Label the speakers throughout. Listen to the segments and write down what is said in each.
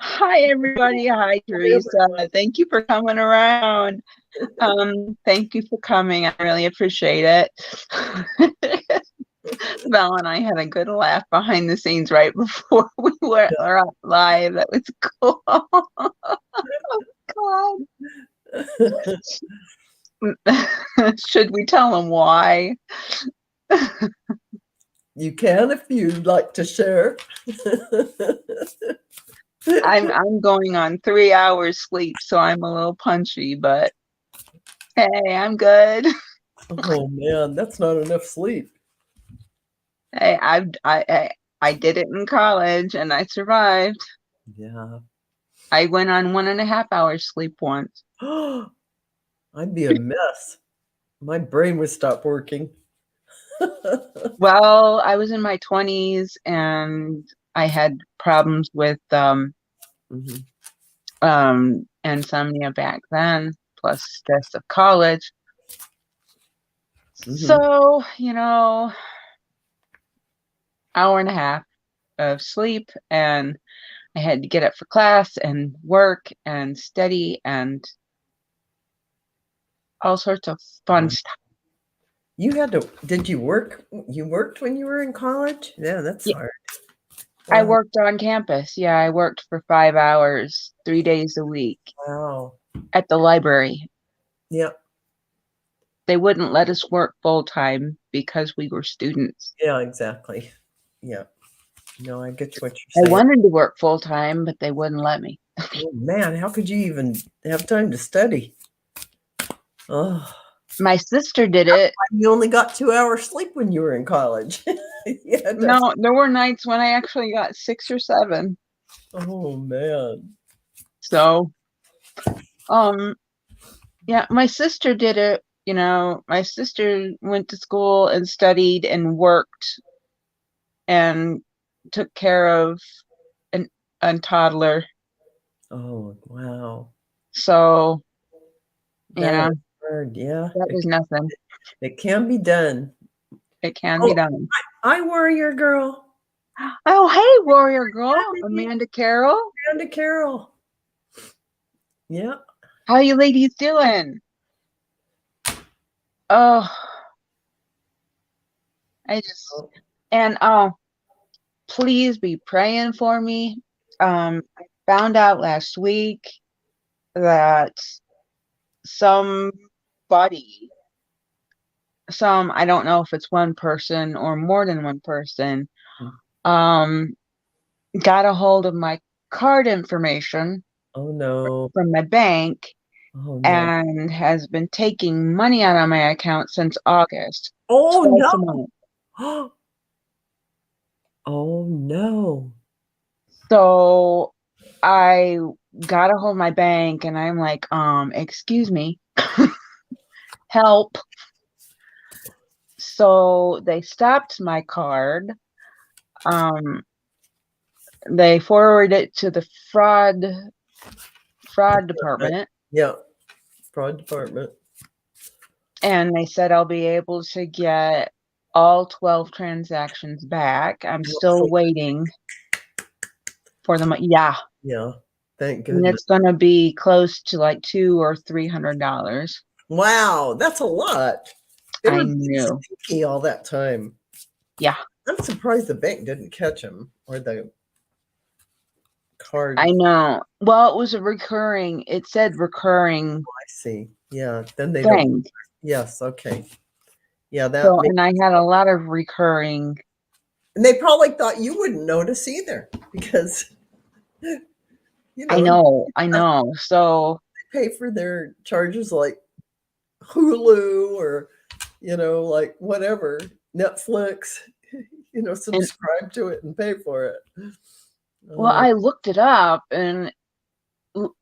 Speaker 1: Hi, everybody. Hi, Teresa. Thank you for coming around. Thank you for coming. I really appreciate it. Val and I had a good laugh behind the scenes right before we were up live. That was cool. Oh, God. Should we tell them why?
Speaker 2: You can if you'd like to share.
Speaker 1: I'm going on 3 hours sleep, so I'm a little punchy, but hey, I'm good.
Speaker 2: Oh man, that's not enough sleep.
Speaker 1: Hey, I did it in college and I survived.
Speaker 2: Yeah.
Speaker 1: I went on 1.5 hours sleep once.
Speaker 2: I'd be a mess. My brain would stop working.
Speaker 1: Well, I was in my 20s and I had problems with insomnia back then, plus stress of college. So, hour and a half of sleep, and I had to get up for class and work and study and all sorts of fun stuff.
Speaker 2: You had to, did you work? You worked when you were in college? Yeah, that's hard.
Speaker 1: I worked on campus. Yeah, I worked for 5 hours, 3 days a week.
Speaker 2: Wow.
Speaker 1: At the library.
Speaker 2: Yep.
Speaker 1: They wouldn't let us work full time because we were students.
Speaker 2: Yeah, exactly. Yeah. No, I get what you're saying.
Speaker 1: I wanted to work full time, but they wouldn't let me.
Speaker 2: Oh, man, how could you even have time to study? Oh.
Speaker 1: My sister did it.
Speaker 2: You only got 2 hours sleep when you were in college.
Speaker 1: No, there were nights when I actually got 6 or 7.
Speaker 2: Oh man.
Speaker 1: So, yeah, my sister did it. My sister went to school and studied and worked and took care of a toddler.
Speaker 2: Oh, wow.
Speaker 1: So,
Speaker 2: That is hard. Yeah.
Speaker 1: that was nothing.
Speaker 2: It can be done.
Speaker 1: It can be done.
Speaker 2: Hi, Warrior Girl.
Speaker 1: Oh, hey, Warrior Girl. Amanda Carroll.
Speaker 2: Amanda Carroll. Yeah.
Speaker 1: How you ladies doing? Oh, please be praying for me. I found out last week that I don't know if it's one person or more than one person, got a hold of my card information.
Speaker 2: Oh no.
Speaker 1: From my bank.
Speaker 2: Oh no.
Speaker 1: And has been taking money out of my account since August.
Speaker 2: Oh no. Oh no.
Speaker 1: So I got a hold of my bank and I'm like, excuse me, help. So they stopped my card. They forwarded it to the fraud department.
Speaker 2: Yeah. Fraud department.
Speaker 1: And they said I'll be able to get all 12 transactions back. I'm still waiting for them. Yeah.
Speaker 2: Yeah. Thank goodness.
Speaker 1: And it's going to be close to like $200 or $300.
Speaker 2: Wow, that's a lot.
Speaker 1: I knew.
Speaker 2: All that time.
Speaker 1: Yeah.
Speaker 2: I'm surprised the bank didn't catch him or the card.
Speaker 1: I know. Well, it was it said recurring.
Speaker 2: Oh, I see. Yeah. Then they
Speaker 1: thing.
Speaker 2: don't. Yes. Okay. Yeah.
Speaker 1: And I had a lot of recurring.
Speaker 2: And they probably thought you wouldn't notice either because,
Speaker 1: I know. So
Speaker 2: they pay for their charges like Hulu or, like whatever, Netflix, subscribe to it and pay for it.
Speaker 1: Well, I looked it up and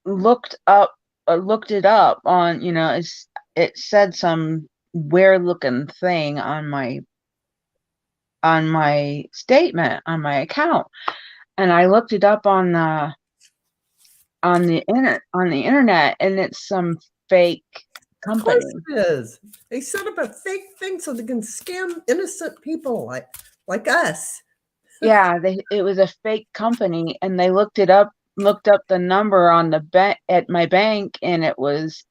Speaker 1: looked it up on, it said some weird looking thing on my statement, on my account. And I looked it up on the internet, and it's some fake company.
Speaker 2: Of course it is. They set up a fake thing so they can scam innocent people like us.
Speaker 1: Yeah, it was a fake company, and they looked up the number on the at my bank, and it was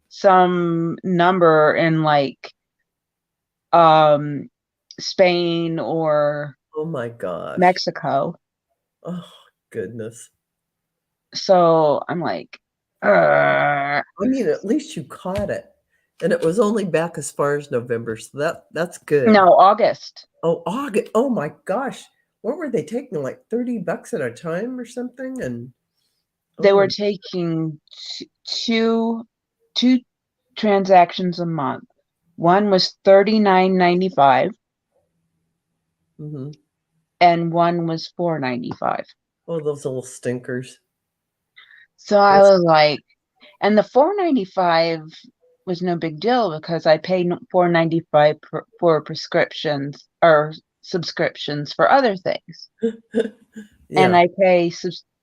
Speaker 1: some number in like Spain or
Speaker 2: Oh my gosh.
Speaker 1: Mexico.
Speaker 2: Oh, goodness.
Speaker 1: So I'm like,
Speaker 2: I mean, at least you caught it. And it was only back as far as November, so that's good.
Speaker 1: no, August.
Speaker 2: Oh, August. Oh my gosh. What were they taking? Like $30 at a time or something? And
Speaker 1: They
Speaker 2: oh,
Speaker 1: were taking two transactions a month. One was $39.95,
Speaker 2: mm-hmm.
Speaker 1: and one was $4.95.
Speaker 2: Oh, those little stinkers.
Speaker 1: So I
Speaker 2: Those-
Speaker 1: was like, and the $4.95 was no big deal because I paid $4.95 for prescriptions or subscriptions for other things, and
Speaker 2: yeah.
Speaker 1: I pay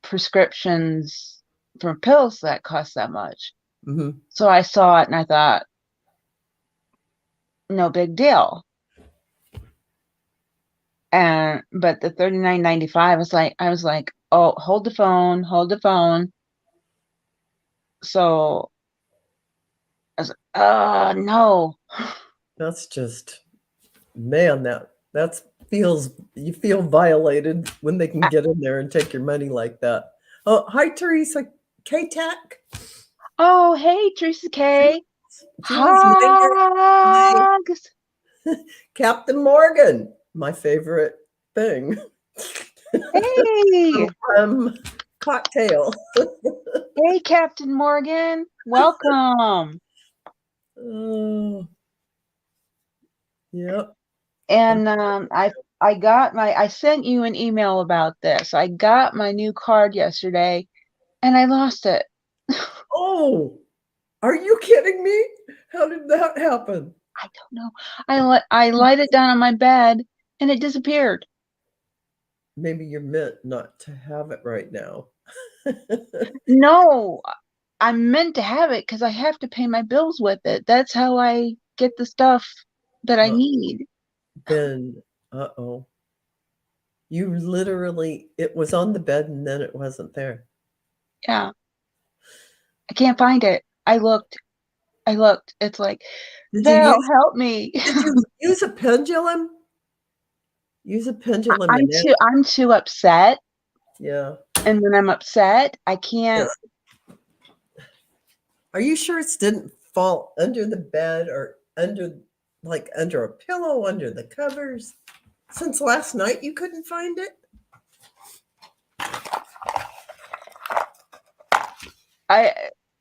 Speaker 1: prescriptions for pills that cost that much.
Speaker 2: Mm-hmm.
Speaker 1: So I saw it and I thought, no big deal. And but the $39.95 was like, I was like, oh, hold the phone, hold the phone. So I was like, oh no.
Speaker 2: That's just, man, that's feels, you feel violated when they can get in there and take your money like that. Oh, hi, Teresa. K-Tech.
Speaker 1: Oh, hey, Teresa K.
Speaker 2: Jules Mayer. Hi.
Speaker 1: Hugs.
Speaker 2: Captain Morgan, my favorite thing.
Speaker 1: Hey.
Speaker 2: Cocktail.
Speaker 1: Hey, Captain Morgan. Welcome.
Speaker 2: Oh, yep.
Speaker 1: And I sent you an email about this. I got my new card yesterday and I lost it.
Speaker 2: Oh, are you kidding me? How did that happen?
Speaker 1: I don't know. I light it down on my bed and it disappeared.
Speaker 2: Maybe you're meant not to have it right now.
Speaker 1: No, I'm meant to have it because I have to pay my bills with it. That's how I get the stuff that I need.
Speaker 2: Then, uh-oh. You literally, it was on the bed and then it wasn't there.
Speaker 1: Yeah. I can't find it. I looked. It's like, Val, help me.
Speaker 2: Did you use a pendulum? Use a pendulum.
Speaker 1: I'm too upset.
Speaker 2: Yeah.
Speaker 1: And when I'm upset, I can't.
Speaker 2: Yeah. Are you sure it didn't fall under the bed or under a pillow, under the covers? Since last night you couldn't find it?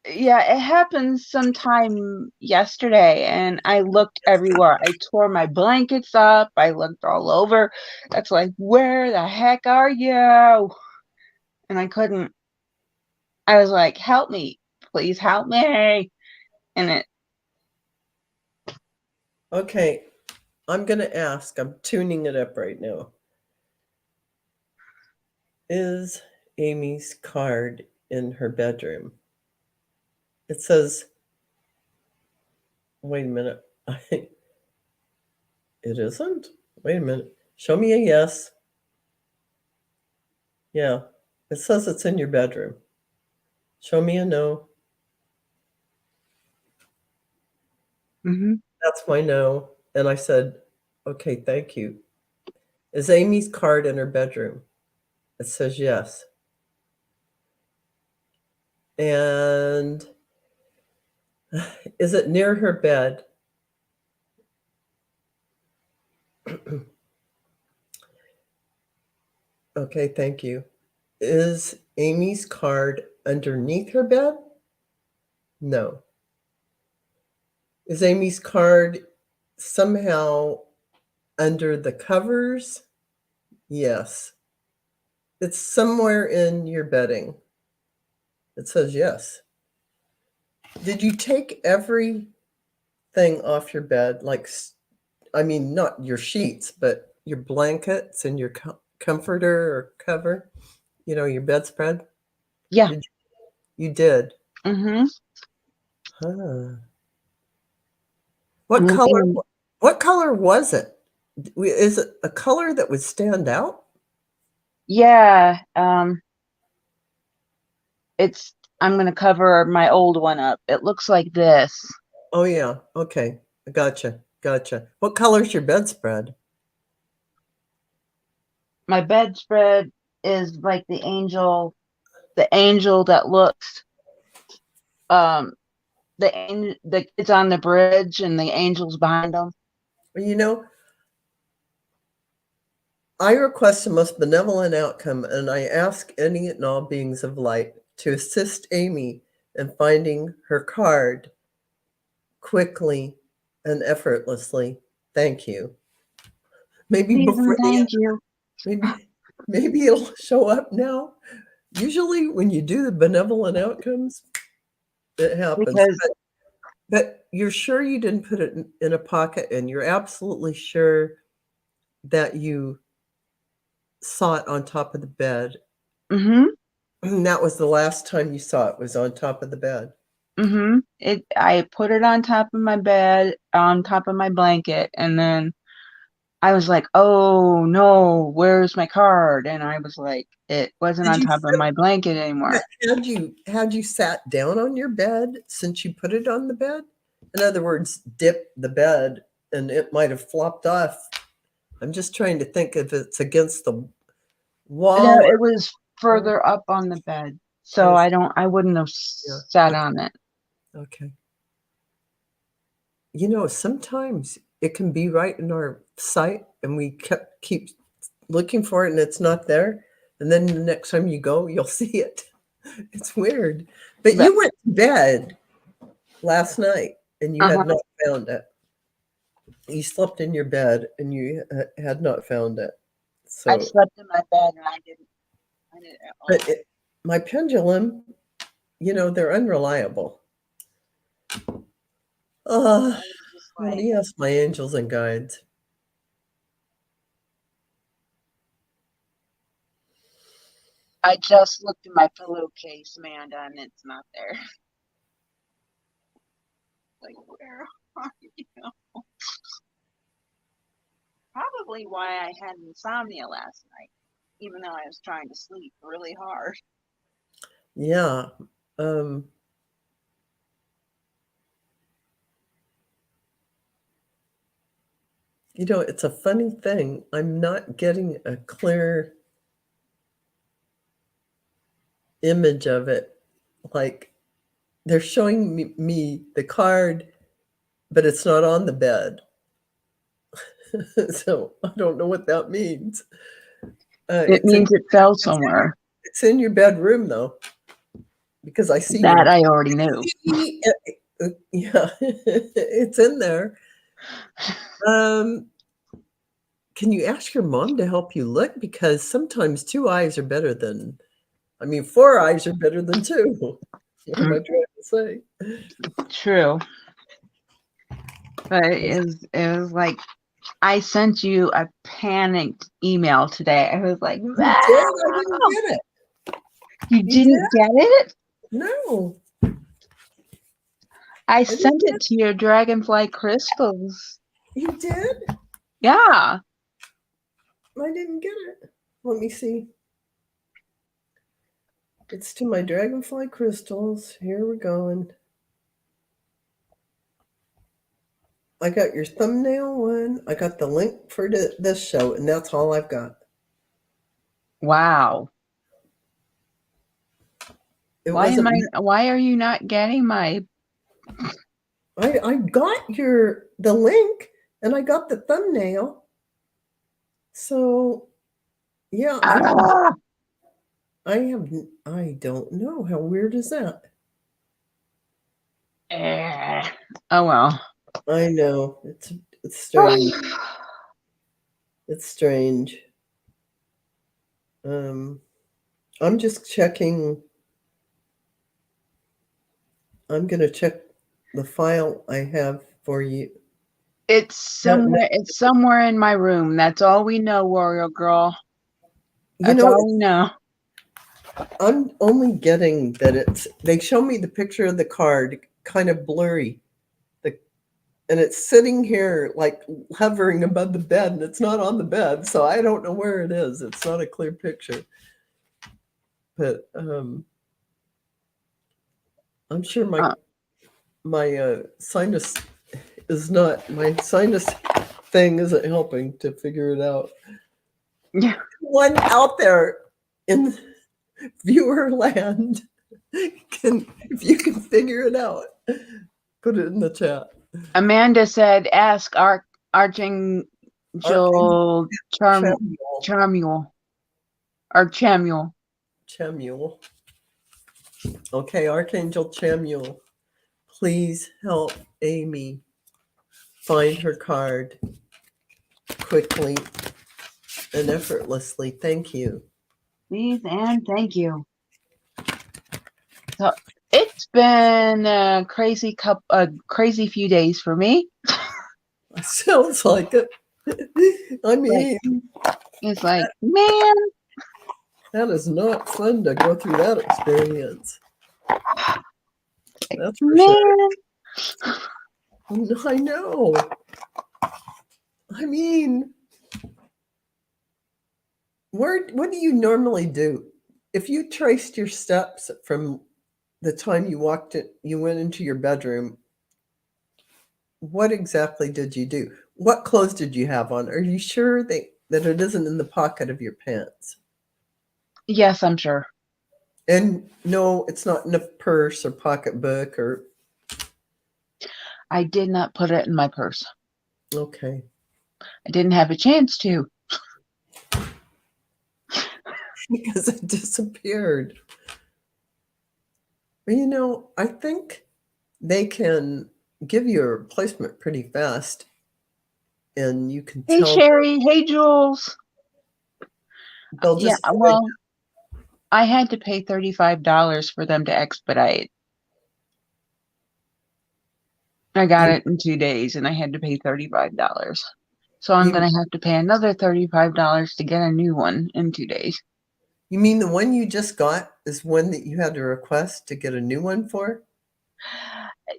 Speaker 1: Yeah, it happened sometime yesterday and I looked everywhere. I tore my blankets up. I looked all over. That's like, where the heck are you? And I couldn't. I was like, help me. Please help me. And it.
Speaker 2: Okay. I'm going to ask. I'm tuning it up right now. Is Amy's card in her bedroom? It says, wait a minute. It isn't? Wait a minute. Show me a yes. Yeah. It says it's in your bedroom. Show me a no.
Speaker 1: Mm-hmm.
Speaker 2: That's my no. And I said, okay, thank you. Is Amy's card in her bedroom? It says yes. And is it near her bed? Okay, thank you. Is Amy's card underneath her bed? No. Is Amy's card somehow under the covers? Yes. It's somewhere in your bedding. It says yes. Did you take everything off your bed? I mean, not your sheets, but your blankets and your comforter or cover, your bedspread?
Speaker 1: Yeah.
Speaker 2: You did?
Speaker 1: Mm-hmm.
Speaker 2: Huh. What color was it? Is it a color that would stand out?
Speaker 1: Yeah. I'm going to cover my old one up. It looks like this.
Speaker 2: Oh, yeah. Okay. Gotcha. Gotcha. What color's your bedspread?
Speaker 1: My bedspread is like the angel that looks, the kids on the bridge and the angels behind them.
Speaker 2: You know, I request a most benevolent outcome, and I ask any and all beings of light to assist Amy in finding her card quickly and effortlessly. Thank you. Maybe
Speaker 1: Please and
Speaker 2: before the
Speaker 1: thank
Speaker 2: end,
Speaker 1: you.
Speaker 2: maybe it'll show up now. Usually, when you do the benevolent outcomes, it happens.
Speaker 1: Because
Speaker 2: But you're sure you didn't put it in a pocket, and you're absolutely sure that you saw it on top of the bed. And that was the last time you saw it, was on top of the bed.
Speaker 1: I put it on top of my bed, on top of my blanket, and then I was like, "Oh no, where's my card?" And I was like, it wasn't
Speaker 2: Did
Speaker 1: on
Speaker 2: you
Speaker 1: top of my blanket anymore.
Speaker 2: had you sat down on your bed since you put it on the bed? In other words, dip the bed and it might have flopped off. I'm just trying to think if it's against the
Speaker 1: No,
Speaker 2: wall.
Speaker 1: it was further up on the bed, so I wouldn't have sat on it.
Speaker 2: Okay. You know, sometimes it can be right in our sight and we keep looking for it and it's not there. And then the next time you go, you'll see it. It's weird. But you went to bed last night and you had not found it. You slept in your bed and you had not found it. So
Speaker 1: I slept in my bed and I didn't at all.
Speaker 2: But my pendulum, you know, they're unreliable. Let me ask my angels and guides.
Speaker 1: I just looked in my pillowcase, Amanda, and it's not there. Like, where are you? Probably why I had insomnia last night, even though I was trying to sleep really hard.
Speaker 2: Yeah. You know, it's a funny thing. I'm not getting a clear image of it. Like, they're showing me the card, but it's not on the bed. So I don't know what that means.
Speaker 1: It means it fell somewhere.
Speaker 2: It's in your bedroom, though, because I see
Speaker 1: that. I already knew.
Speaker 2: Yeah, it's in there. Can you ask your mom to help you look? Because sometimes 2 eyes are better than, 4 eyes are better than 2. What am I trying to say?
Speaker 1: True. But it was like, I sent you a panicked email today. I was like,
Speaker 2: You did? I didn't get it.
Speaker 1: You didn't get it?
Speaker 2: No.
Speaker 1: I sent it to your Dragonfly Crystals.
Speaker 2: You did?
Speaker 1: Yeah.
Speaker 2: I didn't get it. Let me see. It's to my Dragonfly Crystals. Here we're going. I got your thumbnail one. I got the link for this show, and that's all I've got.
Speaker 1: Wow. Why are you not getting my?
Speaker 2: I got the link and I got the thumbnail. So yeah, I don't know. How weird is that?
Speaker 1: Oh well.
Speaker 2: I know. It's strange. It's strange. I'm just checking. I'm gonna check the file I have for you.
Speaker 1: It's somewhere in my room. That's all we know, Warrior Girl. That's all we know.
Speaker 2: I'm only getting that they show me the picture of the card kind of blurry. and it's sitting here like hovering above the bed, and it's not on the bed, so I don't know where it is. It's not a clear picture. But I'm sure my sinus thing isn't helping to figure it out.
Speaker 1: Yeah.
Speaker 2: One out there in viewer land if you can figure it out, put it in the chat.
Speaker 1: Amanda said, ask Archangel Chamuel.
Speaker 2: Okay, Archangel Chamuel, please help Amy find her card quickly and effortlessly. Thank you.
Speaker 1: Please and thank you. So it's been a crazy few days for me.
Speaker 2: Sounds like it. I mean,
Speaker 1: it's like, man,
Speaker 2: that is not fun to go through that experience. That's for
Speaker 1: man.
Speaker 2: sure. I know. I mean, what do you normally do? If you traced your steps from the time you went into your bedroom, what exactly did you do? What clothes did you have on? Are you sure that it isn't in the pocket of your pants?
Speaker 1: Yes, I'm sure.
Speaker 2: And no, it's not in a purse or pocketbook or...
Speaker 1: I did not put it in my purse.
Speaker 2: Okay.
Speaker 1: I didn't have a chance to.
Speaker 2: Because it disappeared. Well, I think they can give you a replacement pretty fast. And you can
Speaker 1: tell... Hey, Sherry. Hey, Jules. Well, I had to pay $35 for them to expedite. I got it in 2 days, and I had to pay $35. So I'm going to have to pay another $35 to get a new one in 2 days.
Speaker 2: You mean the one you just got is one that you had to request to get a new one for?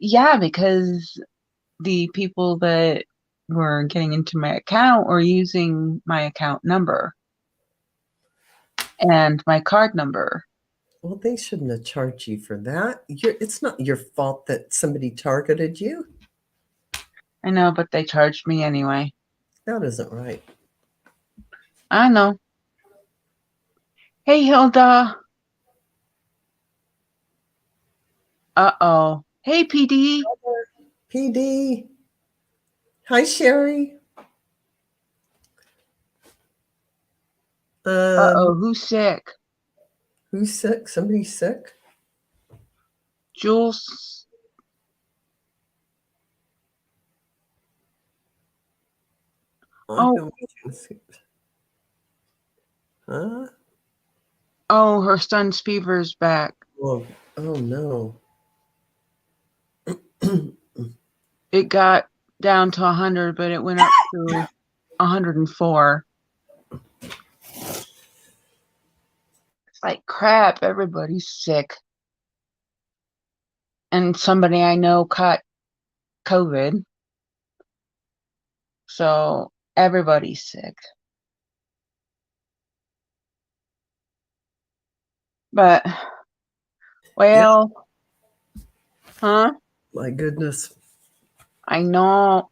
Speaker 1: Yeah, because the people that were getting into my account were using my account number and my card number.
Speaker 2: Well, they shouldn't have charged you for that. It's not your fault that somebody targeted you.
Speaker 1: I know, but they charged me anyway.
Speaker 2: That isn't right.
Speaker 1: I know. Hey, Hilda. Uh-oh. Hey, PD.
Speaker 2: PD. Hi, Sherry.
Speaker 1: Uh-oh, who's sick?
Speaker 2: Who's sick? Somebody's sick?
Speaker 1: Jules.
Speaker 2: Oh. Huh?
Speaker 1: Oh, her son's fever is back.
Speaker 2: Oh no.
Speaker 1: It got down to 100, but it went up to 104. It's like crap. Everybody's sick. And somebody I know caught COVID. So everybody's sick. But, well, yeah. Huh?
Speaker 2: My goodness.
Speaker 1: I know.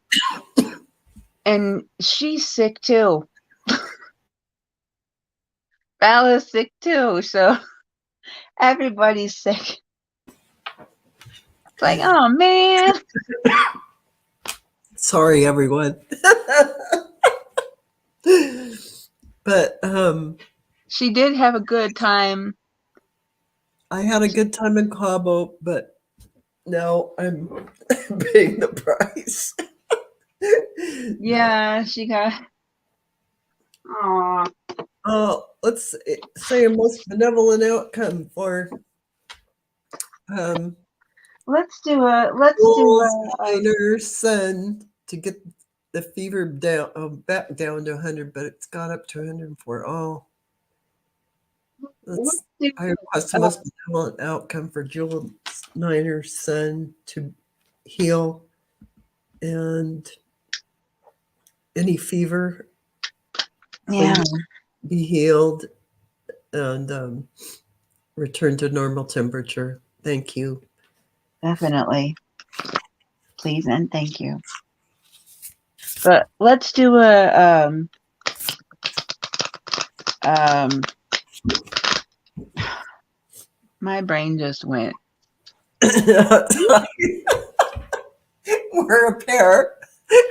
Speaker 1: And she's sick too. Val is sick too. So everybody's sick. It's like, oh, man.
Speaker 2: Sorry, everyone. But
Speaker 1: she did have a good time.
Speaker 2: I had a good time in Cabo, but now I'm paying the price.
Speaker 1: Yeah, she got... Aww.
Speaker 2: Let's say a most benevolent outcome for
Speaker 1: let's do a
Speaker 2: son to get the fever down back down to 100, but it's got up to 104. I request the most benevolent outcome for Jules Niner's son to heal and any fever,
Speaker 1: Yeah,
Speaker 2: please be healed and return to normal temperature. Thank you.
Speaker 1: definitely. Please and thank you. But let's do a um my brain just went.
Speaker 2: We're a pair.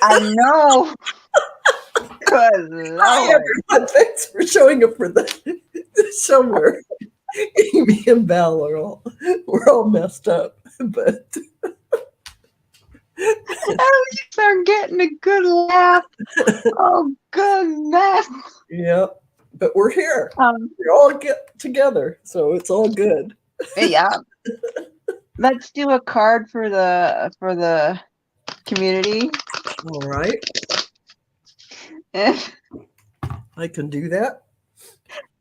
Speaker 1: I know. Good
Speaker 2: Hi,
Speaker 1: Lord.
Speaker 2: everyone. Thanks for showing up for the show where Amy and Val are we're all messed up. But
Speaker 1: At least they're getting a good laugh. Oh goodness.
Speaker 2: yeah, but we're here.
Speaker 1: Um
Speaker 2: We all get together, so it's all good.
Speaker 1: yeah. Let's do a card for the community.
Speaker 2: All right,
Speaker 1: If
Speaker 2: I can do that.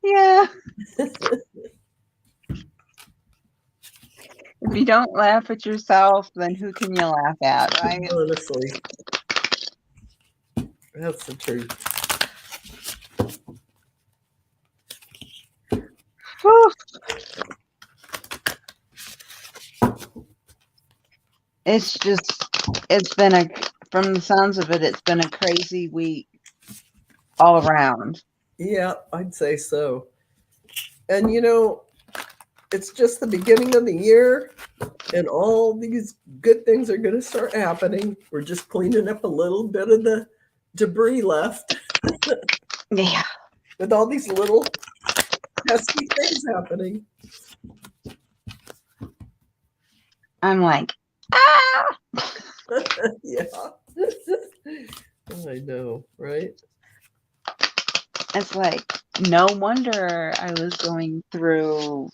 Speaker 1: yeah. If you don't laugh at yourself, then who can you laugh at, right?
Speaker 2: Honestly, that's the truth.
Speaker 1: Whew. It's been from the sounds of it, it's been a crazy week all around.
Speaker 2: Yeah, I'd say so. And it's just the beginning of the year, and all these good things are going to start happening. We're just cleaning up a little bit of the debris left
Speaker 1: Yeah.
Speaker 2: with all these little pesky things happening.
Speaker 1: I'm like, ah!
Speaker 2: Yeah. I know, right?
Speaker 1: It's like, no wonder I was going through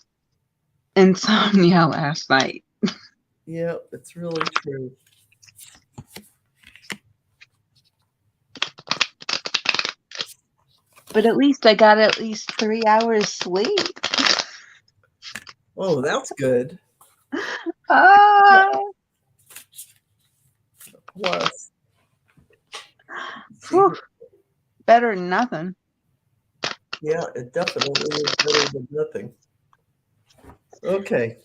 Speaker 1: insomnia last night.
Speaker 2: Yeah, it's really true.
Speaker 1: But at least I got at least 3 hours sleep.
Speaker 2: Oh, that's good.
Speaker 1: Ah!
Speaker 2: Plus,
Speaker 1: Whew. Better than nothing.
Speaker 2: yeah, it definitely is better than nothing. Okay.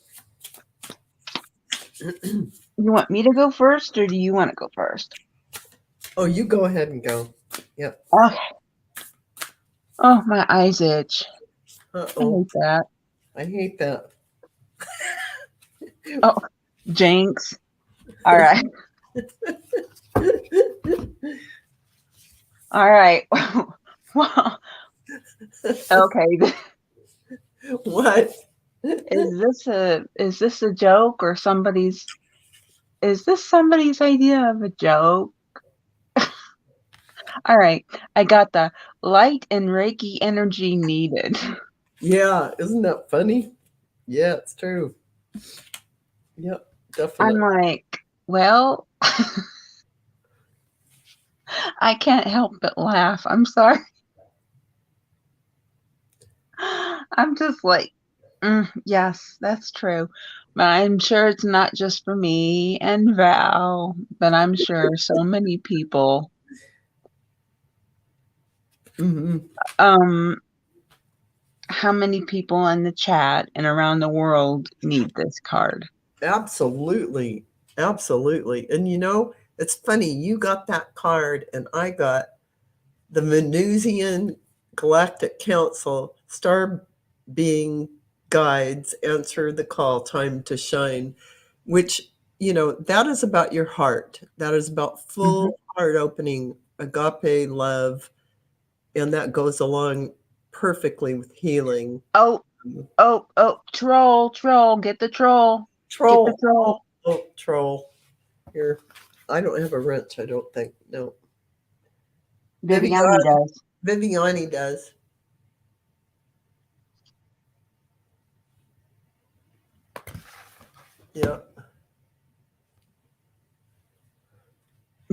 Speaker 1: You want me to go first, or do you want to go first?
Speaker 2: Oh, you go ahead and go. Yep.
Speaker 1: Okay. Oh, my eyes itch. I
Speaker 2: Uh-oh.
Speaker 1: hate that.
Speaker 2: I hate that.
Speaker 1: Oh, jinx. All right. All right. Well, okay.
Speaker 2: What?
Speaker 1: Is this a joke or is this somebody's idea of a joke? All right. I got the light and Reiki energy needed.
Speaker 2: Yeah, isn't that funny? Yeah, it's true. Yep,
Speaker 1: I'm
Speaker 2: definitely.
Speaker 1: like, well, I can't help but laugh. I'm sorry. I'm just like, yes, that's true. But I'm sure it's not just for me and Val, but I'm sure so many people.
Speaker 2: Hmm.
Speaker 1: Um, how many people in the chat and around the world need this card?
Speaker 2: Absolutely. Absolutely. And it's funny, you got that card and I got the Venusian Galactic Council Star Being Guides Answer the Call, Time to Shine, which, that is about your heart. That is about
Speaker 1: Mhm.
Speaker 2: full heart opening, agape love, and that goes along perfectly with healing.
Speaker 1: Oh, oh, troll, get the troll. Get the
Speaker 2: Troll.
Speaker 1: troll.
Speaker 2: Oh, troll. Here. I don't have a wrench, I don't think. No.
Speaker 1: Viviani does.
Speaker 2: Viviani does. Yeah.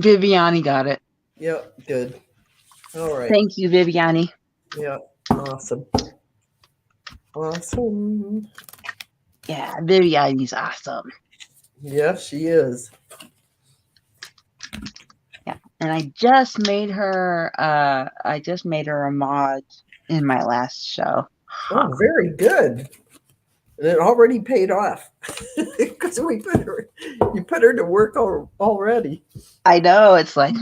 Speaker 1: Viviani got it.
Speaker 2: Yeah. Good. All right.
Speaker 1: Thank you, Viviani.
Speaker 2: Yeah. Awesome. Awesome.
Speaker 1: Yeah, Viviani's awesome.
Speaker 2: Yeah, she is.
Speaker 1: And I just made her a mod in my last show.
Speaker 2: Oh, very good. And it already paid off because you put her to work already.
Speaker 1: I know, it's like,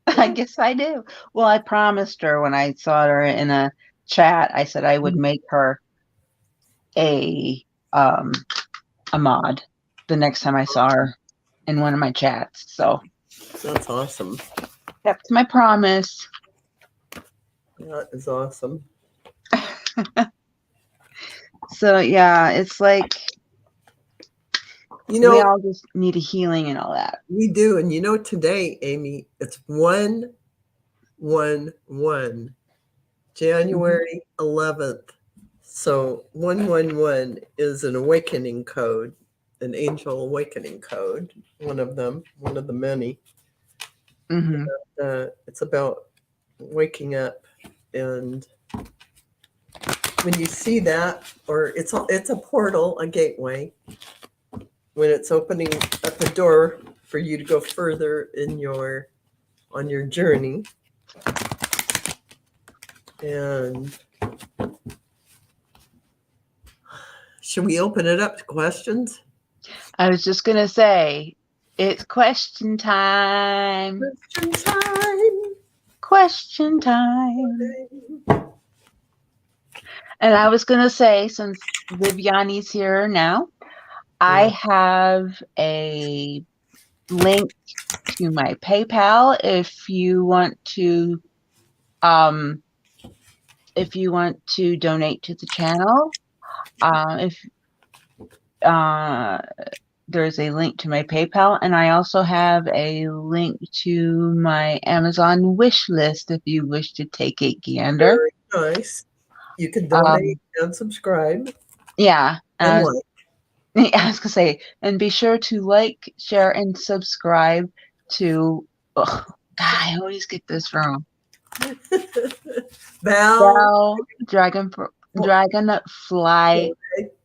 Speaker 1: I guess I do. Well, I promised her when I saw her in a chat, I said I would make her a um a mod the next time I saw her in one of my chats. So
Speaker 2: That's awesome.
Speaker 1: that's my promise.
Speaker 2: That is awesome.
Speaker 1: So yeah, it's like,
Speaker 2: we
Speaker 1: all just need a healing and all that.
Speaker 2: We do. And today, Amy, it's 1/1/1, January 11th. So 1/1/1 is an awakening code, an angel awakening code, one of them, one of the many.
Speaker 1: Mm-hmm.
Speaker 2: It's about waking up, and when you see that, or it's a portal, a gateway, when it's opening up a door for you to go further on your journey. And should we open it up to questions?
Speaker 1: I was just gonna say, it's question time.
Speaker 2: Question time.
Speaker 1: Question time. And I was gonna say, since Viviani's here now, I have a link to my PayPal if you want to donate to the channel. There's a link to my PayPal, and I also have a link to my Amazon wish list if you wish to take a gander.
Speaker 2: Very nice. You can donate and subscribe.
Speaker 1: Yeah.
Speaker 2: And
Speaker 1: like. I was gonna say, and be sure to like, share, and subscribe to. Oh, God, I always get this wrong.
Speaker 2: Val
Speaker 1: Dragonfly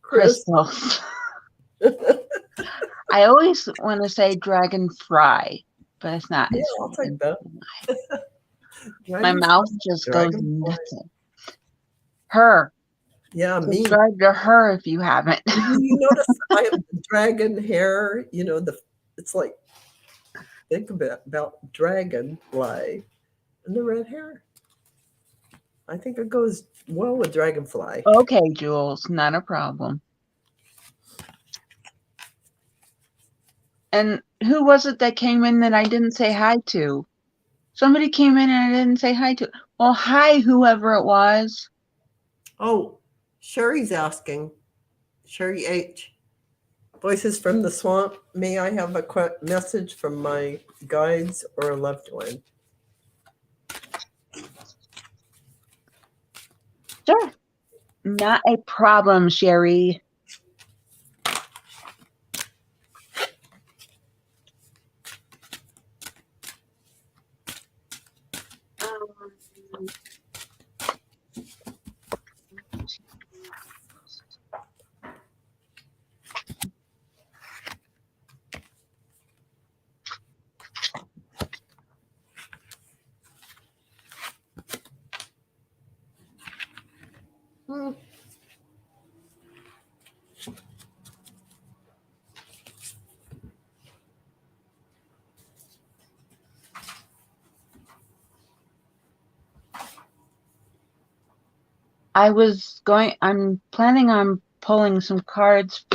Speaker 1: Crystals. I always want to say Dragonfly, but it's not.
Speaker 2: Yeah, I'll take that.
Speaker 1: My mouth just goes nuts. Her.
Speaker 2: Yeah, me.
Speaker 1: Subscribe to her if you haven't.
Speaker 2: You notice I have the dragon hair. It's like, think about dragonfly and the red hair. I think it goes well with dragonfly.
Speaker 1: Okay, Jules, not a problem. And who was it that came in that I didn't say hi to? Somebody came in and I didn't say hi to. Well, hi, whoever it was.
Speaker 2: Oh, Sherry's asking. Sherry H. Voices from the swamp. May I have a message from my guides or a loved one?
Speaker 1: Sure. Not a problem, Sherry. I'm planning on pulling some cards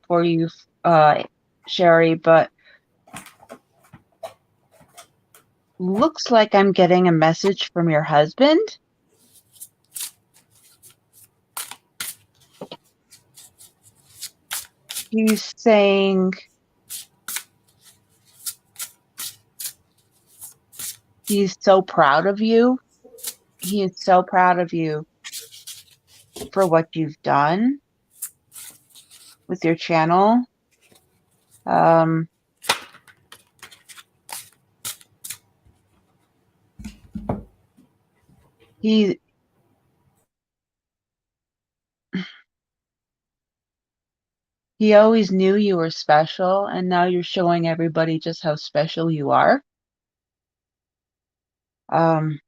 Speaker 1: for you, Sherry, but looks like I'm getting a message from your husband. He's saying he's so proud of you. He is so proud of you for what you've done with your channel. He always knew you were special, and now you're showing everybody just how special you are. And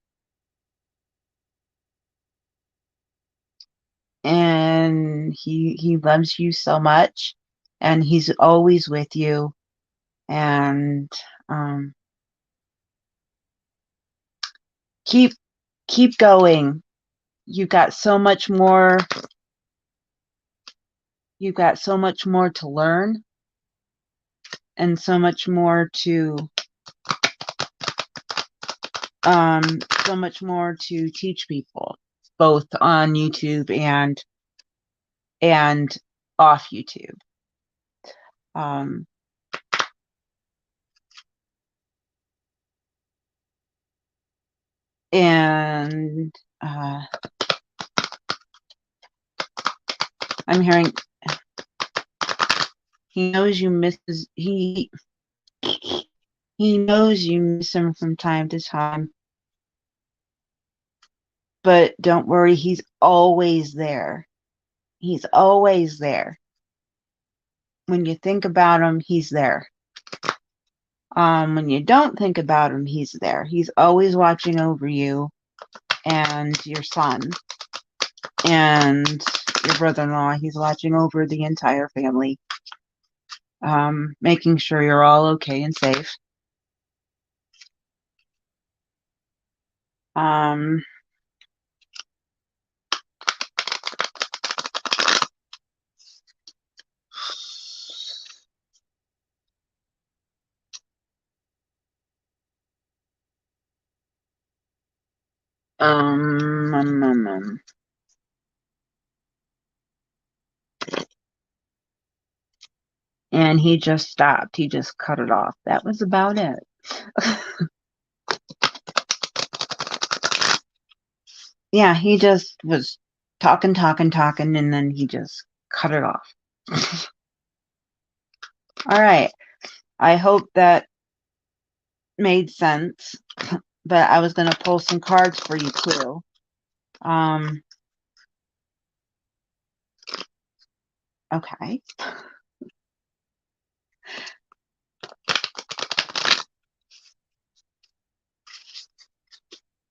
Speaker 1: he loves you so much, and he's always with you. And keep going. You've got so much more. You've got so much more to learn, and so much more to teach people, both on YouTube and off YouTube. And I'm hearing he knows you misses he knows you miss him from time to time, but don't worry, he's always there. He's always there. When you think about him, he's there. When you don't think about him, he's there. He's always watching over you and your son and your brother-in-law. He's watching over the entire family, making sure you're all okay and safe. And he just stopped. He just cut it off. That was about it. Yeah, he just was talking, and then he just cut it off. All right. I hope that made sense. But I was going to pull some cards for you too. Okay.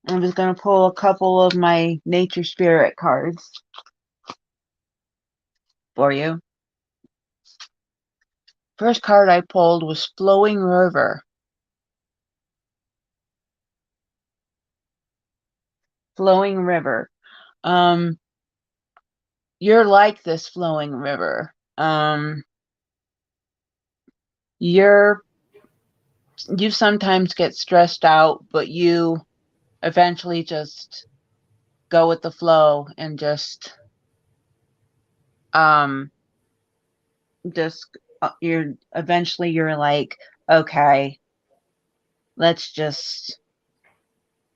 Speaker 1: I'm just going to pull a couple of my nature spirit cards for you. First card I pulled was Flowing River. Flowing River. You're like this flowing river. You sometimes get stressed out, but you eventually just go with the flow and just you're like, okay, let's just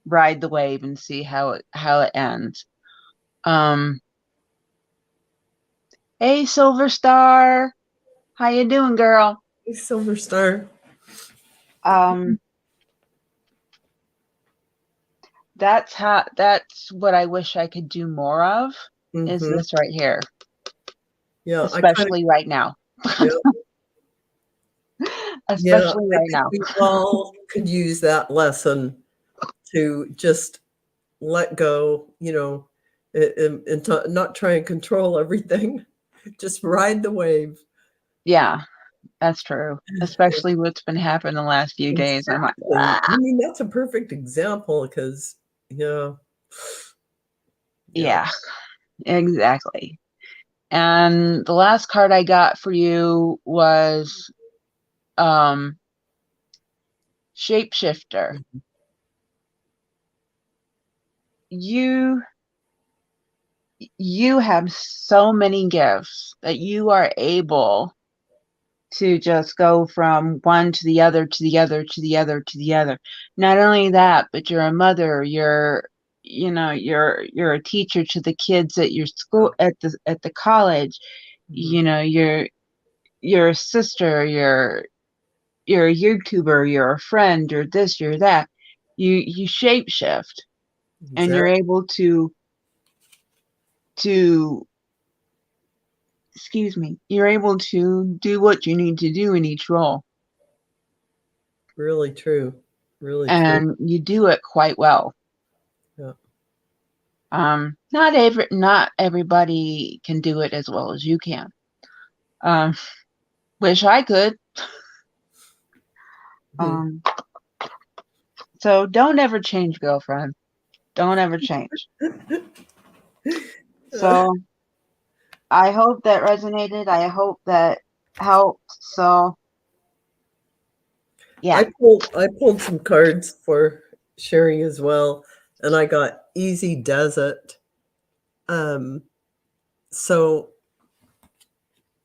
Speaker 1: ride the wave and see how it ends. Hey, Silver Star, how you doing, girl?
Speaker 2: Hey, Silver Star.
Speaker 1: That's what I wish I could do more of. Is this right here?
Speaker 2: Yeah,
Speaker 1: especially right now.
Speaker 2: Yeah.
Speaker 1: Especially right now.
Speaker 2: We all could use that lesson to just let go, and not try and control everything. Just ride the wave.
Speaker 1: Yeah, that's true. Especially what's been happening the last few days. I'm like,
Speaker 2: I mean, that's a perfect example because, yeah,
Speaker 1: exactly. And the last card I got for you was Shapeshifter. You have so many gifts that you are able to just go from one to the other, to the other, to the other, to the other. Not only that, but you're a mother, you're a teacher to the kids at your school, at the college. You're a sister, you're a YouTuber, you're a friend, you're this, you're that. You shapeshift, and you're able to you're able to do what you need to do in each role.
Speaker 2: Really true. Really
Speaker 1: and
Speaker 2: true.
Speaker 1: you do it quite well.
Speaker 2: Yeah.
Speaker 1: Not everybody can do it as well as you can. Wish I could. So don't ever change, girlfriend. Don't ever change. So I hope that resonated. I hope that helped. So yeah.
Speaker 2: I pulled some cards for Sherry as well, and I got Easy Does It. So,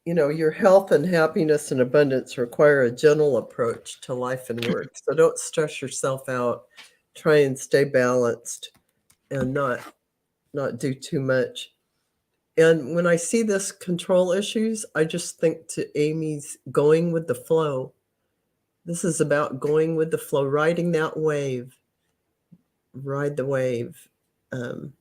Speaker 2: you know, your health and happiness and abundance require a gentle approach to life and work. So don't stress yourself out. Try and stay balanced and not do too much. And when I see this control issues, I just think to Amy's going with the flow. This is about going with the flow, riding that wave. Ride the wave, and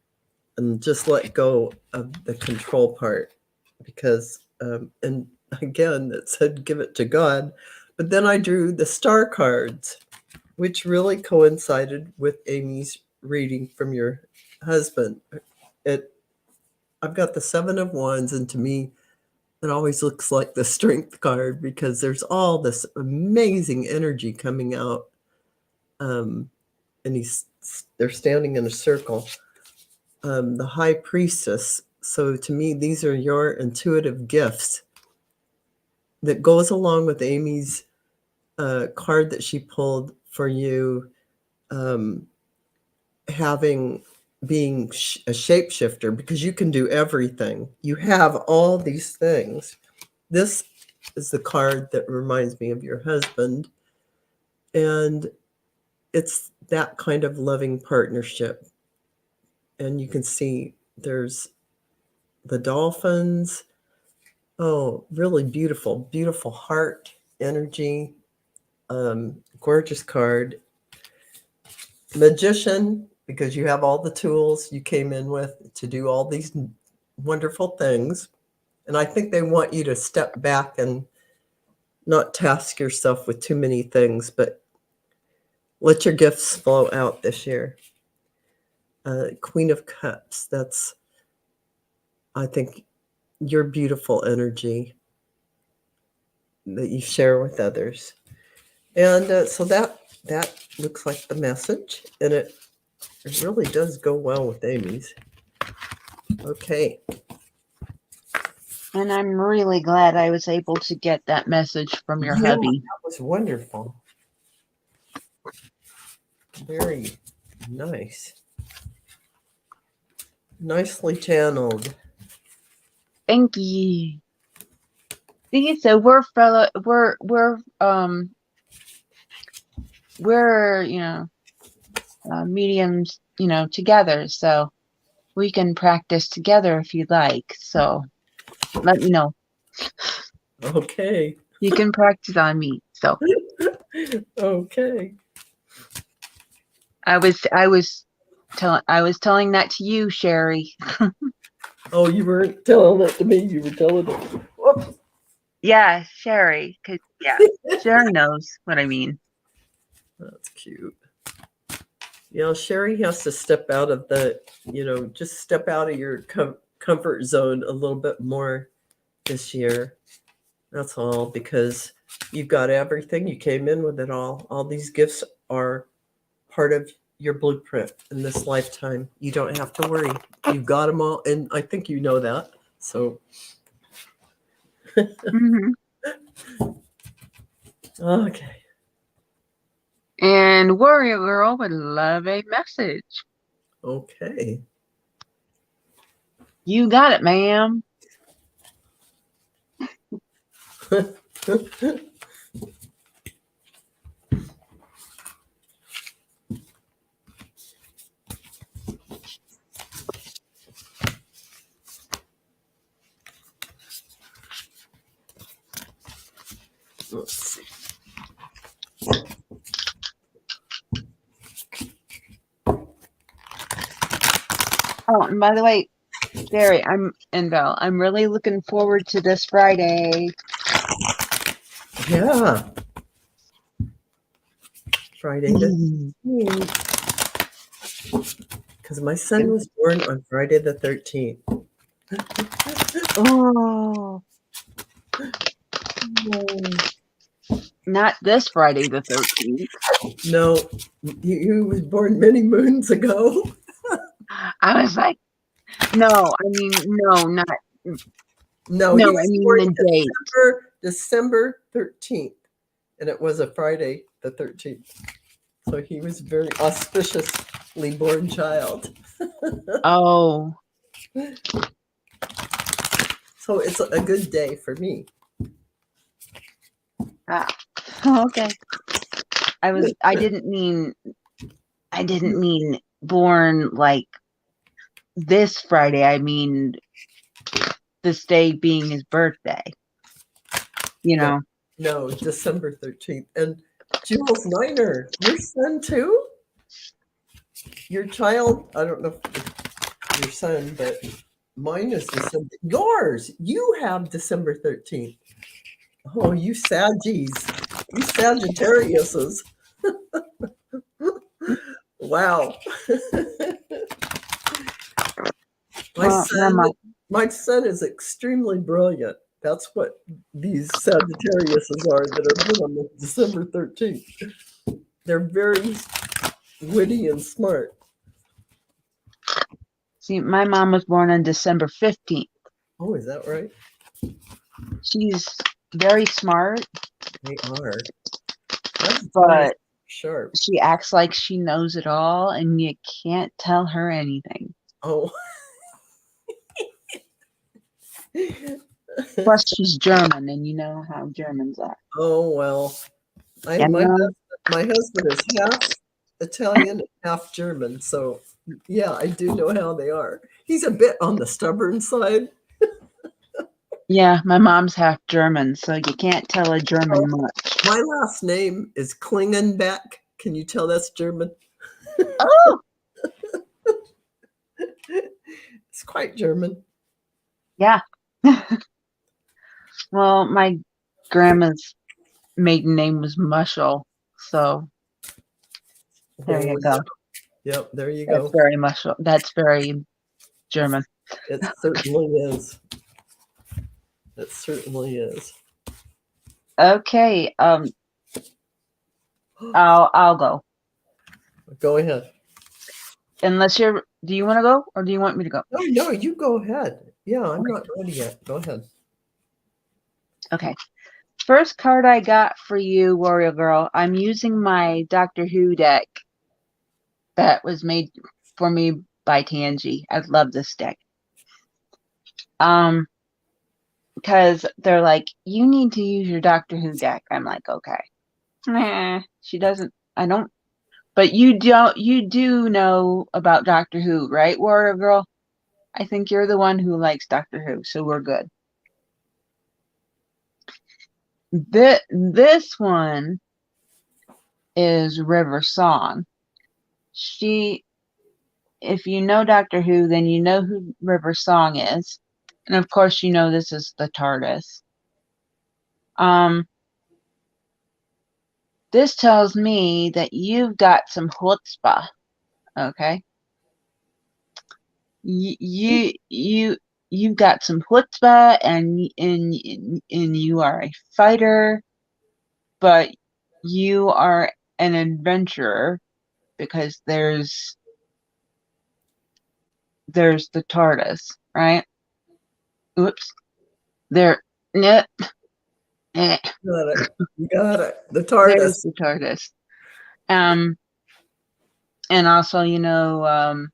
Speaker 2: just let go of the control part, because and again it said give it to God, but then I drew the star cards, which really coincided with Amy's reading from your husband. I've got the 7 of Wands, and to me it always looks like the Strength card, because there's all this amazing energy coming out, and they're standing in a circle. The High Priestess. So to me, these are your intuitive gifts that goes along with Amy's card that she pulled for you, being a shapeshifter, because you can do everything. You have all these things. This is the card that reminds me of your husband, and it's that kind of loving partnership. And you can see there's the dolphins. Oh, really beautiful, beautiful heart energy. Gorgeous card. Magician, because you have all the tools you came in with to do all these wonderful things. And I think they want you to step back and not task yourself with too many things, but let your gifts flow out this year. Queen of Cups, that's, I think, your beautiful energy that you share with others. And so that looks like the message, and it really does go well with Amy's. Okay.
Speaker 1: And I'm really glad I was able to get that message from your hubby.
Speaker 2: That was wonderful. Very nice. Nicely channeled.
Speaker 1: Thank you. See, so we're mediums, together, so we can practice together if you'd like. So let me know.
Speaker 2: Okay.
Speaker 1: You can practice on me. So
Speaker 2: okay.
Speaker 1: I was telling that to you, Sherry.
Speaker 2: Oh, you weren't telling it to me. You were telling it. Whoops.
Speaker 1: Yeah, Sherry. Yeah, Sherry knows what I mean.
Speaker 2: That's cute. Yeah, Sherry has to step out of just step out of your comfort zone a little bit more this year. That's all, because you've got everything. You came in with it all. All these gifts are part of your blueprint in this lifetime. You don't have to worry. You've got them all, and I think you know that. So, Okay.
Speaker 1: And Warrior Girl would love a message.
Speaker 2: Okay.
Speaker 1: You got it, ma'am.
Speaker 2: Let's see.
Speaker 1: Oh, and by the way, Gary, Val, I'm really looking forward to this Friday.
Speaker 2: Yeah. Friday. Because my son was born on Friday the 13th.
Speaker 1: Oh. Not this Friday the 13th.
Speaker 2: No, he was born many moons ago.
Speaker 1: I was like, no, I mean, no, not.
Speaker 2: No,
Speaker 1: No,
Speaker 2: he
Speaker 1: I
Speaker 2: was
Speaker 1: mean
Speaker 2: born
Speaker 1: the date.
Speaker 2: December 13th, and it was a Friday the 13th. So he was a very auspiciously born child.
Speaker 1: Oh.
Speaker 2: So it's a good day for me.
Speaker 1: Okay. I didn't mean born like this Friday. I mean this day being his birthday. You know.
Speaker 2: No, December 13th. And Jules Niner, your son too? Your child, I don't know if your son, but mine is December. Yours, you have December 13th. Oh, you Saggies. You Sagittariuses. Wow. My son is extremely brilliant. That's what these Sagittariuses are that are born on December 13th. They're very witty and smart.
Speaker 1: See, my mom was born on December 15th.
Speaker 2: Oh, is that right?
Speaker 1: She's very smart.
Speaker 2: They are. That's
Speaker 1: but
Speaker 2: sharp.
Speaker 1: She acts like she knows it all, and you can't tell her anything.
Speaker 2: Oh.
Speaker 1: Plus, she's German, and you know how Germans are.
Speaker 2: Oh, well. My husband is half Italian and half German, so yeah, I do know how they are. He's a bit on the stubborn side.
Speaker 1: Yeah, my mom's half German, so you can't tell a German much.
Speaker 2: My last name is Klingenbeck. Can you tell that's German?
Speaker 1: Oh!
Speaker 2: It's quite German.
Speaker 1: Yeah. Well, my grandma's maiden name was Mushel, so there you go.
Speaker 2: Yep, there you go.
Speaker 1: That's very Mushel. That's very German.
Speaker 2: It certainly is. It certainly is.
Speaker 1: Okay. I'll go.
Speaker 2: Go ahead.
Speaker 1: Unless do you want to go, or do you want me to go?
Speaker 2: No, you go ahead. Yeah, I'm not ready yet. Go ahead.
Speaker 1: Okay. First card I got for you, Warrior Girl. I'm using my Doctor Who deck that was made for me by Tangi. I love this deck. Because they're like, you need to use your Doctor Who deck. I'm like, okay. Nah, she doesn't. I don't. But you do know about Doctor Who, right, Warrior Girl? I think you're the one who likes Doctor Who, so we're good. This one is River Song. If you know Doctor Who, then you know who River Song is. And of course, you know this is the TARDIS. This tells me that you've got some chutzpah, okay? You've got some chutzpah, and you are a fighter, but you are an adventurer because there's the TARDIS, right? Oops. There. No. Eh.
Speaker 2: Got it. The TARDIS.
Speaker 1: There's the TARDIS. And also, you know,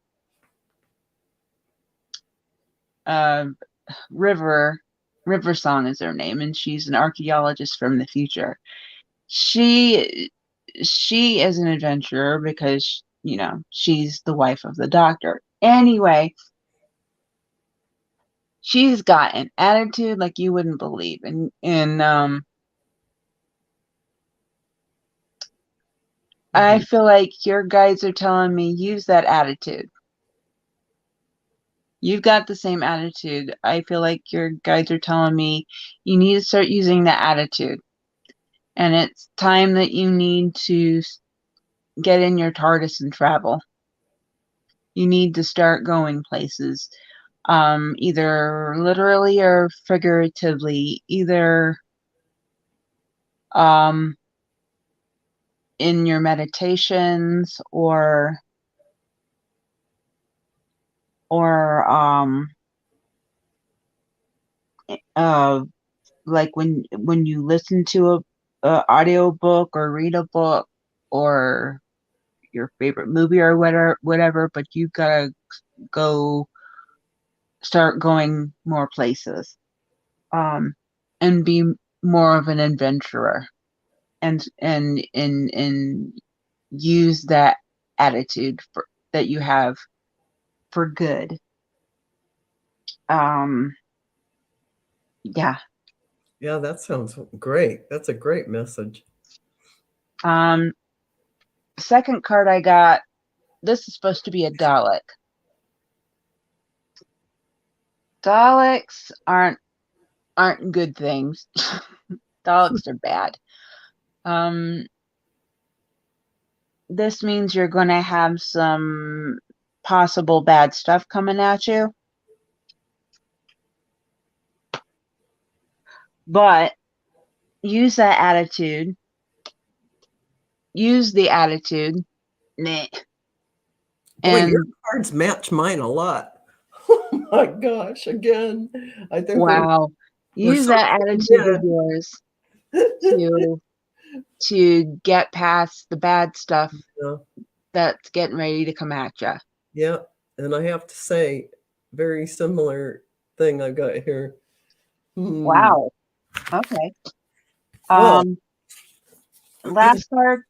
Speaker 1: River Song is her name, and she's an archaeologist from the future. She is an adventurer because, you know, she's the wife of the Doctor. Anyway, she's got an attitude like you wouldn't believe. I feel like your guides are telling me use that attitude. You've got the same attitude. I feel like your guides are telling me you need to start using the attitude. And it's time that you need to get in your TARDIS and travel. You need to start going places, either literally or figuratively, either in your meditations or like when you listen to a audio book or read a book or your favorite movie or whatever, but you gotta go start going more places, and be more of an adventurer, and use that attitude that you have for good. Yeah.
Speaker 2: Yeah, that sounds great. That's a great message.
Speaker 1: Second card I got, this is supposed to be a Dalek. Daleks aren't good things. Daleks are bad. This means you're going to have some possible bad stuff coming at you. But use that attitude. Use the attitude. Meh.
Speaker 2: Boy,
Speaker 1: And
Speaker 2: your cards match mine a lot. Oh my gosh! Again, I think
Speaker 1: wow,
Speaker 2: we're
Speaker 1: use
Speaker 2: so
Speaker 1: that attitude of yours to get past the bad stuff
Speaker 2: yeah.
Speaker 1: that's getting ready to come at you.
Speaker 2: Yeah, and I have to say, very similar thing I got here.
Speaker 1: Wow. Okay.
Speaker 2: Well,
Speaker 1: Last card.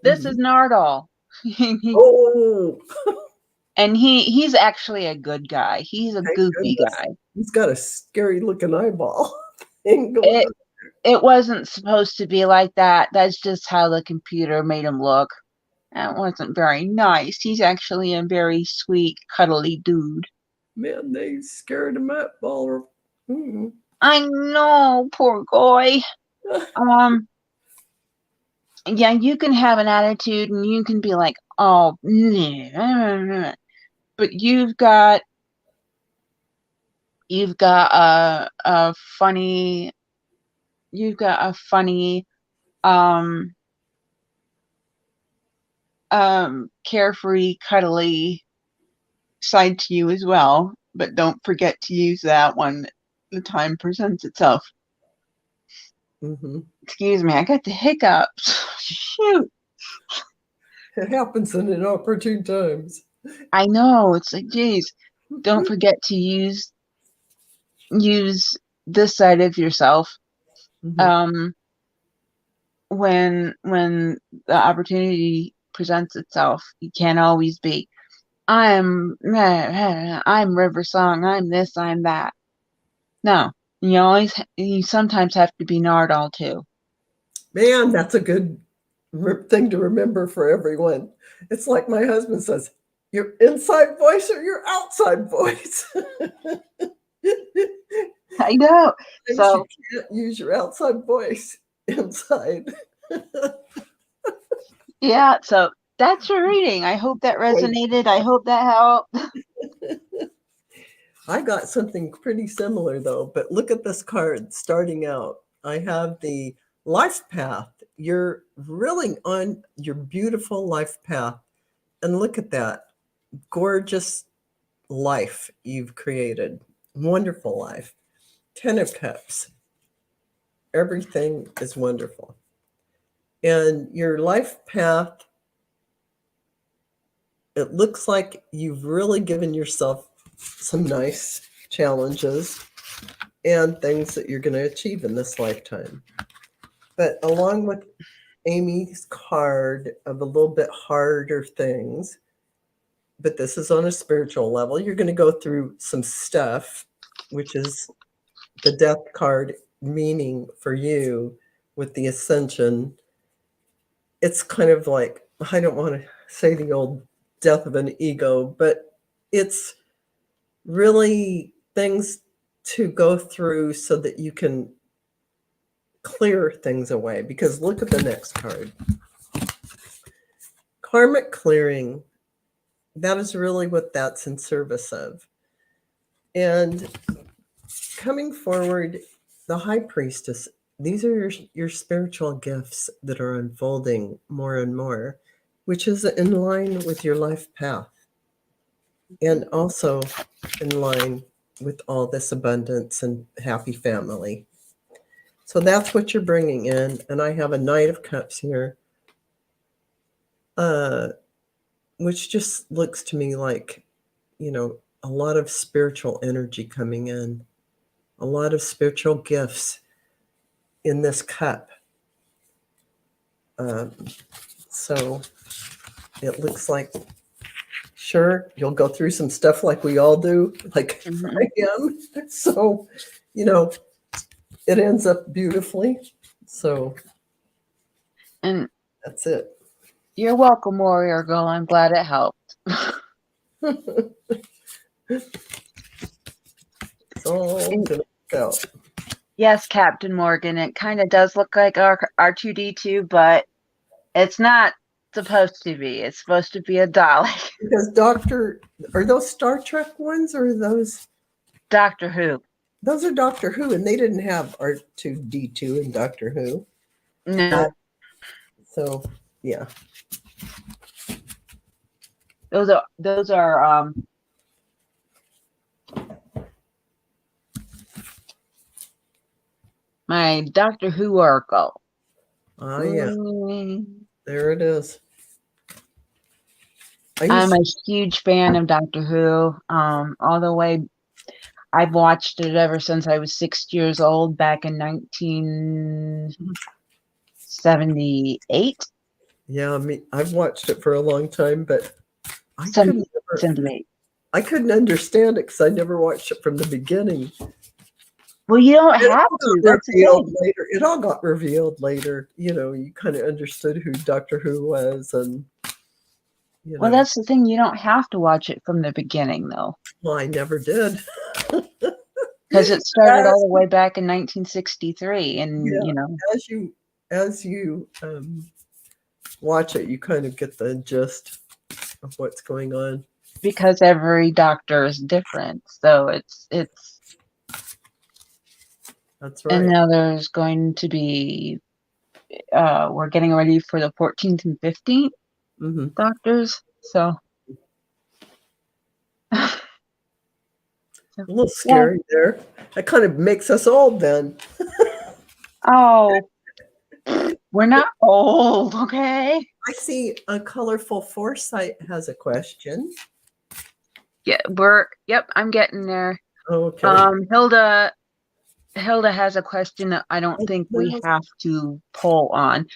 Speaker 1: This is Nardal.
Speaker 2: oh,
Speaker 1: And he's actually a good guy. He's a
Speaker 2: thank
Speaker 1: goofy
Speaker 2: goodness.
Speaker 1: guy.
Speaker 2: He's got a scary looking eyeball thing going
Speaker 1: It
Speaker 2: on.
Speaker 1: it wasn't supposed to be like that. That's just how the computer made him look. That wasn't very nice. He's actually a very sweet, cuddly dude.
Speaker 2: Man, they scared him up all.
Speaker 1: I know, poor guy. Yeah, you can have an attitude and you can be like, oh, but you've got a funny, um carefree, cuddly side to you as well. But don't forget to use that when the time presents itself. Excuse me, I got the hiccups. Shoot.
Speaker 2: It happens in inopportune times.
Speaker 1: I know. It's like, geez, don't forget to use this side of yourself, when the opportunity presents itself. You can't always be, I'm River Song, I'm this, I'm that. No, you sometimes have to be Nardal too.
Speaker 2: Man, that's a good thing to remember for everyone. It's like my husband says, your inside voice or your outside voice.
Speaker 1: I know. So
Speaker 2: you can't use your outside voice inside.
Speaker 1: yeah, so that's your reading. I hope that resonated. I hope that helped.
Speaker 2: I got something pretty similar though, but look at this card starting out. I have the life path. You're really on your beautiful life path. And look at that gorgeous life you've created. Wonderful life. 10 of Cups. Everything is wonderful. And your life path, it looks like you've really given yourself some nice challenges and things that you're going to achieve in this lifetime. But along with Amy's card of a little bit harder things, but this is on a spiritual level, you're going to go through some stuff, which is the death card meaning for you with the ascension. It's kind of like, I don't want to say the old death of an ego, but it's really things to go through so that you can clear things away. Because look at the next card. Karmic clearing that is really what that's in service of. And coming forward, the High Priestess, these are your spiritual gifts that are unfolding more and more, which is in line with your life path and also in line with all this abundance and happy family. So that's what you're bringing in. And I have a Knight of Cups here, which just looks to me like, a lot of spiritual energy coming in, a lot of spiritual gifts in this cup. So it looks like, sure, you'll go through some stuff like we all do, like I am. So, it ends up beautifully. So,
Speaker 1: And
Speaker 2: that's it.
Speaker 1: you're welcome, Warrior Girl. I'm glad it helped.
Speaker 2: It's all gonna work out.
Speaker 1: Yes, Captain Morgan, it kind of does look like R2D2, but it's not supposed to be. It's supposed to be a Dalek.
Speaker 2: Because are those Star Trek ones or are those?
Speaker 1: Doctor Who.
Speaker 2: Those are Doctor Who, and they didn't have R2D2 in Doctor Who.
Speaker 1: No.
Speaker 2: So, yeah.
Speaker 1: Those are my Doctor Who oracle.
Speaker 2: Ah, yeah. There it is.
Speaker 1: I'm a huge fan of Doctor Who. All the way, I've watched it ever since I was 6 years old, back in 1978.
Speaker 2: Yeah, I've watched it for a long time, but I couldn't understand it because I never watched it from the beginning.
Speaker 1: Well, you don't have to. That's the thing.
Speaker 2: Later. It all got revealed later. You kind of understood who Doctor Who was, and
Speaker 1: well, that's the thing. You don't have to watch it from the beginning, though.
Speaker 2: Well, I never did.
Speaker 1: Because it started all the way back in 1963, and
Speaker 2: as you watch it, you kind of get the gist of what's going on.
Speaker 1: Because every doctor is different, so it's.
Speaker 2: That's right.
Speaker 1: And now there's going to be. We're getting ready for the 14th and 15th doctors, so.
Speaker 2: A little scary there. That kind of makes us old then.
Speaker 1: Oh, we're not old, okay?
Speaker 2: I see a colorful foresight has a question.
Speaker 1: Yeah, I'm getting there.
Speaker 2: Okay.
Speaker 1: Hilda has a question that I don't think we have to poll on.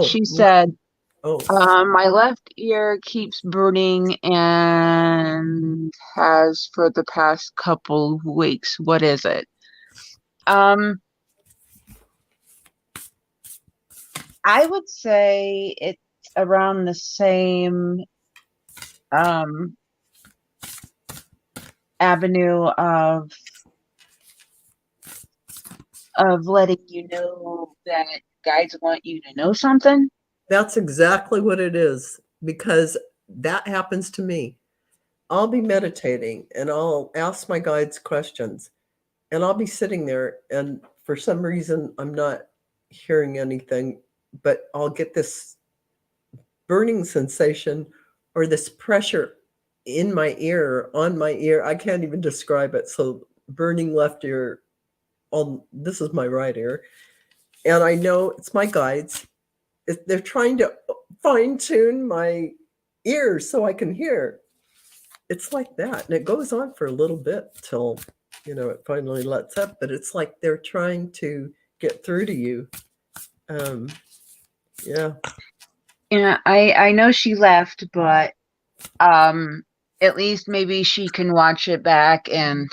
Speaker 1: She said, my left ear keeps burning and has for the past couple weeks. What is it? I would say it's around the same avenue of letting you know that guides want you to know something.
Speaker 2: That's exactly what it is, because that happens to me. I'll be meditating and I'll ask my guides questions, and I'll be sitting there, and for some reason I'm not hearing anything, but I'll get this burning sensation or this pressure in my ear, on my ear. I can't even describe it. So burning left ear, this is my right ear. And I know it's my guides. They're trying to fine tune my ears so I can hear. It's like that. And it goes on for a little bit till, it finally lets up. But it's like they're trying to get through to you. Yeah.
Speaker 1: Yeah, I know she left, but at least maybe she can watch it back and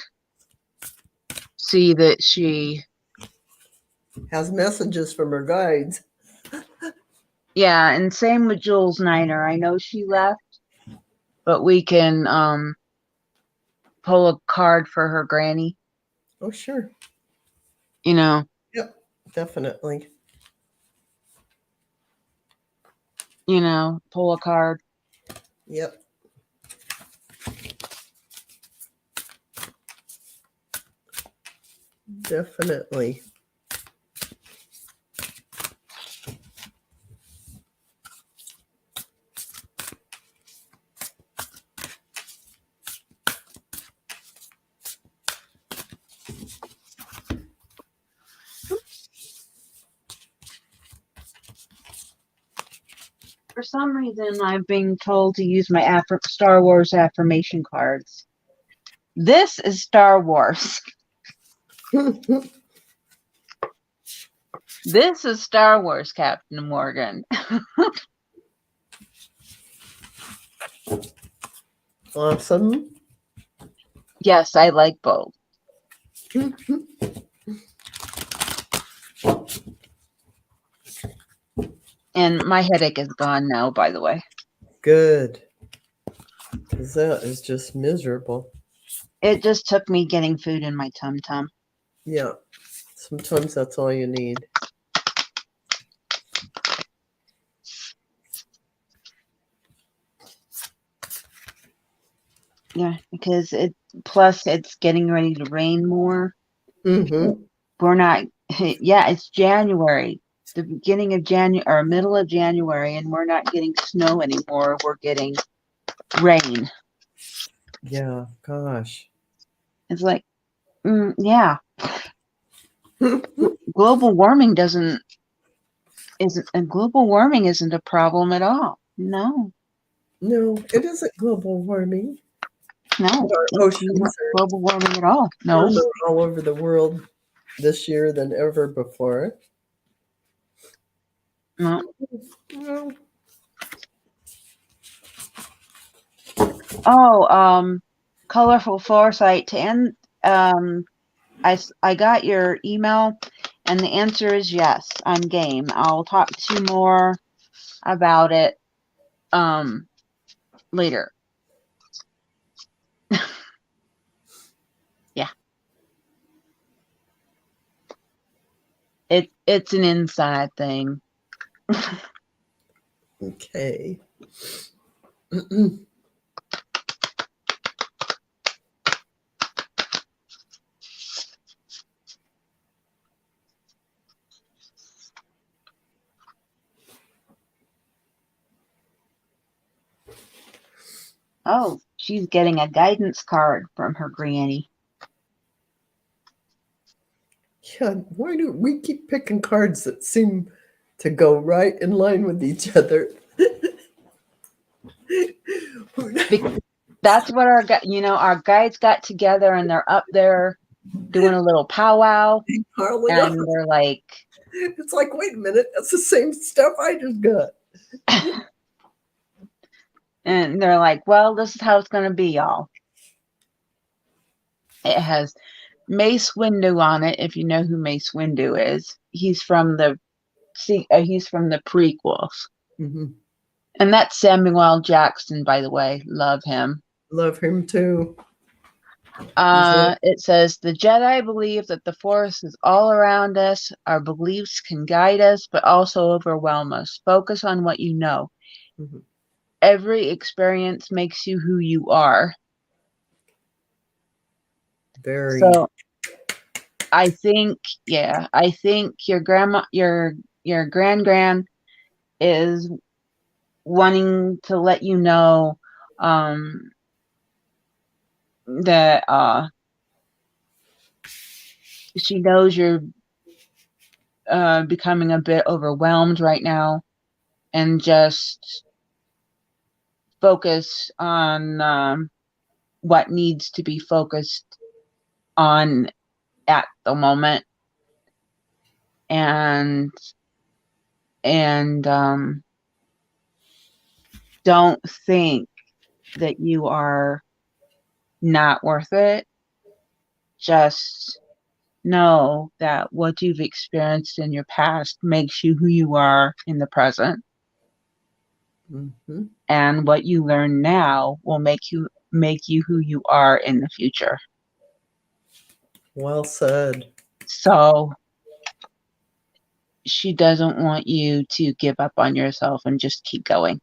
Speaker 1: see that she
Speaker 2: has messages from her guides.
Speaker 1: Yeah, and same with Jules Niner. I know she left, but we can pull a card for her granny.
Speaker 2: Oh, sure.
Speaker 1: Yep,
Speaker 2: definitely.
Speaker 1: Pull a card.
Speaker 2: Yep. Definitely.
Speaker 1: For some reason, I've been told to use my Star Wars affirmation cards. This is Star Wars. This is Star Wars, Captain Morgan.
Speaker 2: Awesome.
Speaker 1: Yes, I like both. And my headache is gone now, by the way.
Speaker 2: Good. Because that is just miserable.
Speaker 1: It just took me getting food in my tum-tum.
Speaker 2: Yeah. Sometimes that's all you need.
Speaker 1: Yeah, because plus it's getting ready to rain more.
Speaker 2: Mm-hmm.
Speaker 1: We're not, yeah, it's January, the beginning of January or middle of January, and we're not getting snow anymore. We're getting rain.
Speaker 2: Yeah, gosh.
Speaker 1: It's like, yeah. Global warming isn't a problem at all. No.
Speaker 2: No, it isn't global warming.
Speaker 1: No,
Speaker 2: Our
Speaker 1: it's
Speaker 2: oceans
Speaker 1: not global warming at all. No.
Speaker 2: warmer all over the world this year than ever before.
Speaker 1: No.
Speaker 2: No.
Speaker 1: Oh, colorful foresight to end. I got your email, and the answer is yes. I'm game. I'll talk to you more about it later. Yeah. It's an inside thing.
Speaker 2: Okay.
Speaker 1: Oh, she's getting a guidance card from her granny.
Speaker 2: Yeah, why do we keep picking cards that seem to go right in line with each other?
Speaker 1: That's what our guides got together, and they're up there doing a little powwow, and they're like,
Speaker 2: it's like, wait a minute, that's the same stuff I just got.
Speaker 1: and they're like, well, this is how it's going to be, y'all. It has Mace Windu on it, if you know who Mace Windu is. He's from the prequels.
Speaker 2: Mm-hmm.
Speaker 1: And that's Samuel Jackson, by the way. Love him.
Speaker 2: Love him too.
Speaker 1: It says, the Jedi believe that the Force is all around us. Our beliefs can guide us, but also overwhelm us. Focus on what you know.
Speaker 2: Mm-hmm.
Speaker 1: Every experience makes you who you are.
Speaker 2: Very.
Speaker 1: So I think your grand is wanting to let you know that she knows you're becoming a bit overwhelmed right now, and just focus on what needs to be focused on at the moment, and don't think that you are not worth it. Just know that what you've experienced in your past makes you who you are in the present.
Speaker 2: Mm-hmm.
Speaker 1: And what you learn now will make you who you are in the future.
Speaker 2: Well said.
Speaker 1: So she doesn't want you to give up on yourself and just keep going.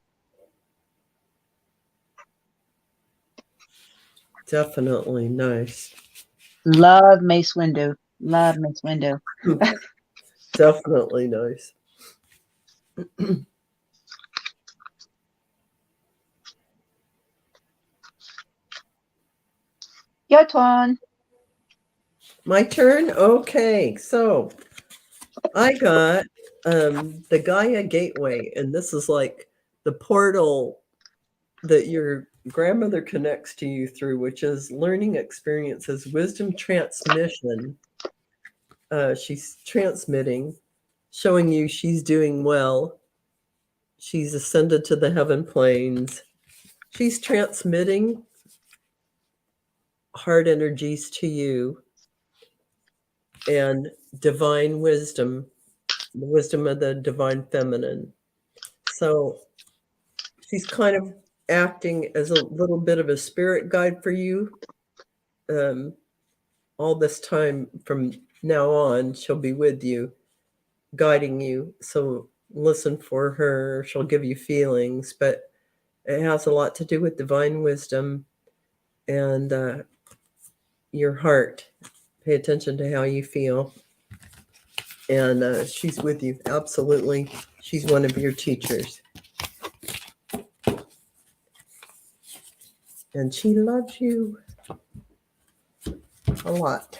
Speaker 2: Definitely nice.
Speaker 1: Love Mace Windu. Love Miss Window.
Speaker 2: Definitely nice.
Speaker 1: Your turn.
Speaker 2: My turn? Okay, so I got the Gaia Gateway, and this is like the portal that your grandmother connects to you through, which is learning experiences, wisdom transmission. She's transmitting, showing you she's doing well. She's ascended to the heaven planes. She's transmitting heart energies to you and divine wisdom, the wisdom of the divine feminine. So she's kind of acting as a little bit of a spirit guide for you. All this time from now on, she'll be with you, guiding you. So listen for her. She'll give you feelings, but it has a lot to do with divine wisdom and your heart. Pay attention to how you feel. And she's with you. Absolutely. She's one of your teachers. And she loves you a lot.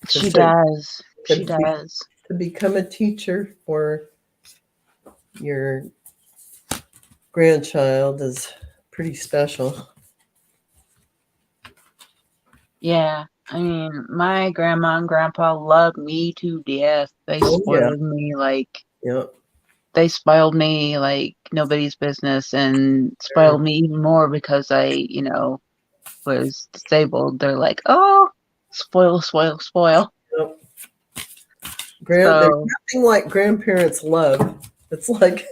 Speaker 1: She does. She
Speaker 2: To
Speaker 1: does.
Speaker 2: To become a teacher for your grandchild is pretty special.
Speaker 1: Yeah. I mean, my grandma and grandpa loved me to death. They spoiled me like they spoiled me like nobody's business, and spoiled me even more because I, was disabled. They're like, oh, spoil.
Speaker 2: Yep. There's nothing like grandparents' love. It's like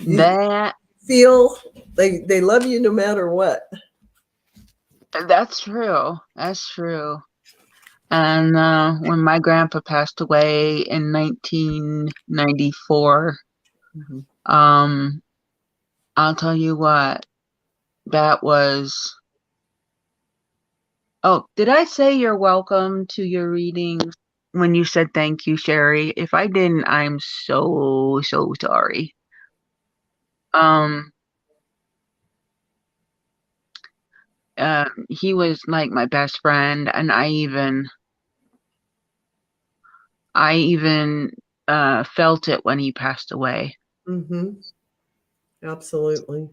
Speaker 1: that
Speaker 2: feel they love you no matter what.
Speaker 1: That's true. That's true. And when my grandpa passed away in 1994, I'll tell you what, that was. Oh, did I say you're welcome to your reading when you said thank you, Sherry? If I didn't, I'm so sorry. He was like my best friend, and I even felt it when he passed away.
Speaker 2: Absolutely.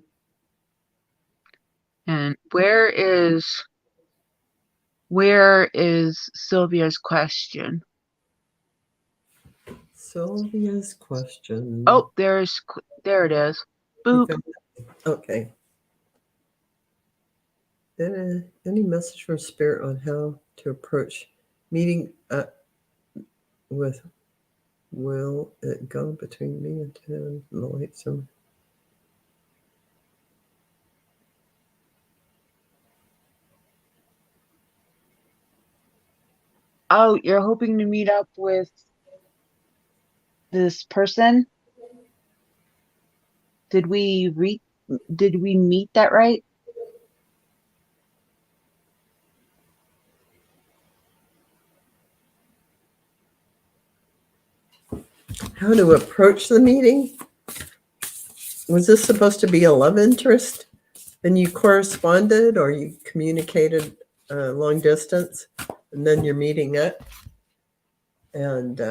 Speaker 1: And where is Sylvia's question?
Speaker 2: Sylvia's question.
Speaker 1: Oh, there it is. Boop.
Speaker 2: Okay. Any message from Spirit on how to approach meeting with will it go between me and Tim in the late summer?
Speaker 1: Oh, you're hoping to meet up with this person? Did we meet that right?
Speaker 2: How to approach the meeting? Was this supposed to be a love interest? And you corresponded or you communicated long distance, and then you're meeting up? And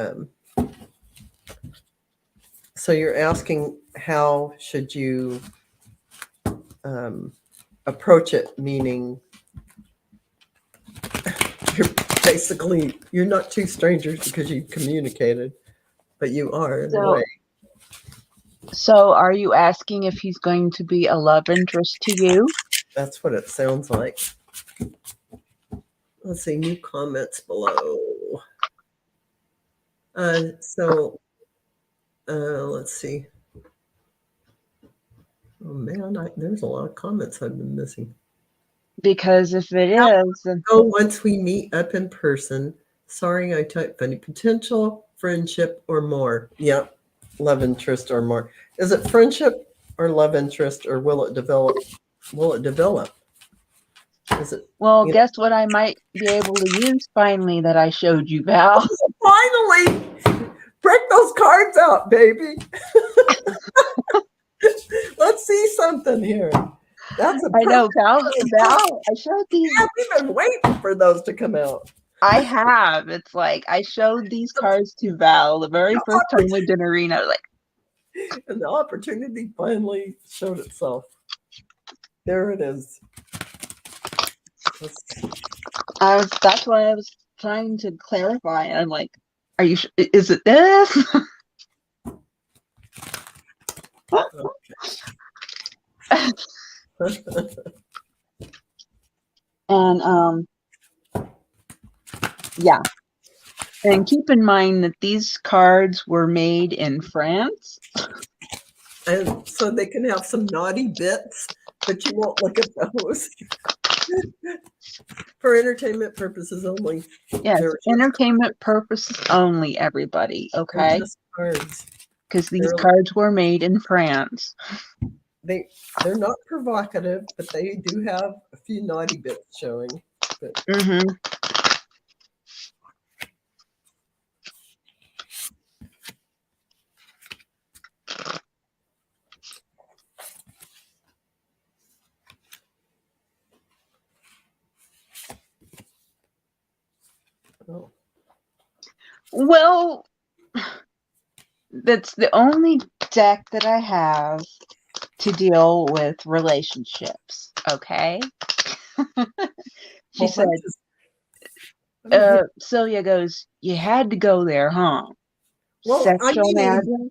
Speaker 2: so you're asking how should you approach it, meaning you're not two strangers because you communicated, but you are in a way.
Speaker 1: So are you asking if he's going to be a love interest to you?
Speaker 2: That's what it sounds like. Let's see, new comments below. Let's see. Oh man, there's a lot of comments I've been missing.
Speaker 1: Because if it is, then
Speaker 2: once we meet up in person. Sorry, I typed funny. Potential friendship or more. Yep, love interest or more. Is it friendship or love interest, or will it develop? Will it develop? Is it?
Speaker 1: Well, guess what I might be able to use finally that I showed you, Val?
Speaker 2: Finally, break those cards out, baby. Let's see something here. That's a
Speaker 1: I know, Val.
Speaker 2: perfect.
Speaker 1: I showed these.
Speaker 2: Yeah, we've been waiting for those to come out.
Speaker 1: I have. It's like I showed these cards to Val the very first time we did Arena. I was like,
Speaker 2: and the opportunity finally showed itself. There it is.
Speaker 1: That's why I was trying to clarify. And I'm like, are you? Is it this? And yeah. And keep in mind that these cards were made in France.
Speaker 2: And so they can have some naughty bits, but you won't look at those. For entertainment purposes only.
Speaker 1: Yes, entertainment purposes only, everybody, okay?
Speaker 2: Just cards.
Speaker 1: Because these cards were made in France.
Speaker 2: They're not provocative, but they do have a few naughty bits showing. But.
Speaker 1: Mm-hmm.
Speaker 2: Oh.
Speaker 1: Well, that's the only deck that I have to deal with relationships, okay? She said, Celia goes, you had to go there, huh?
Speaker 2: Well, I mean,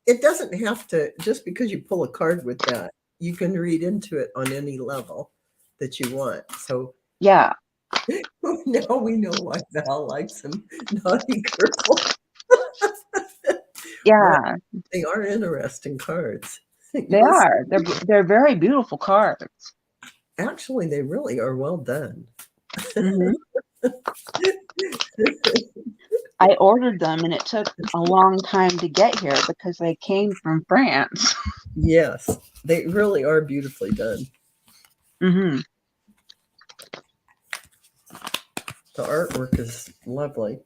Speaker 2: it doesn't have to, just because you pull a card with that, you can read into it on any level that you want. So
Speaker 1: yeah.
Speaker 2: Now we know why Val likes him. Naughty girl.
Speaker 1: Yeah.
Speaker 2: Well, they are interesting cards.
Speaker 1: They are. They're very beautiful cards.
Speaker 2: Actually, they really are well done.
Speaker 1: Mm-hmm. I ordered them and it took a long time to get here because they came from France.
Speaker 2: Yes, they really are beautifully done.
Speaker 1: Mm-hmm.
Speaker 2: The artwork is lovely.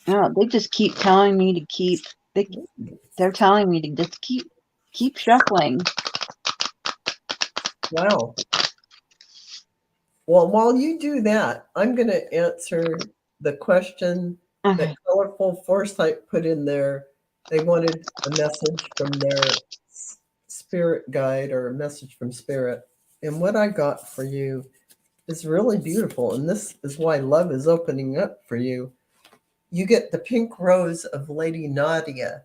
Speaker 1: No, they just keep telling me to keep. They're telling me to just keep shuffling.
Speaker 2: Wow. Well, while you do that, I'm going to answer the question that Colorful Foresight put in there. They wanted a message from their spirit guide or a message from spirit. And what I got for you is really beautiful. And this is why love is opening up for you. You get the pink rose of Lady Nadia.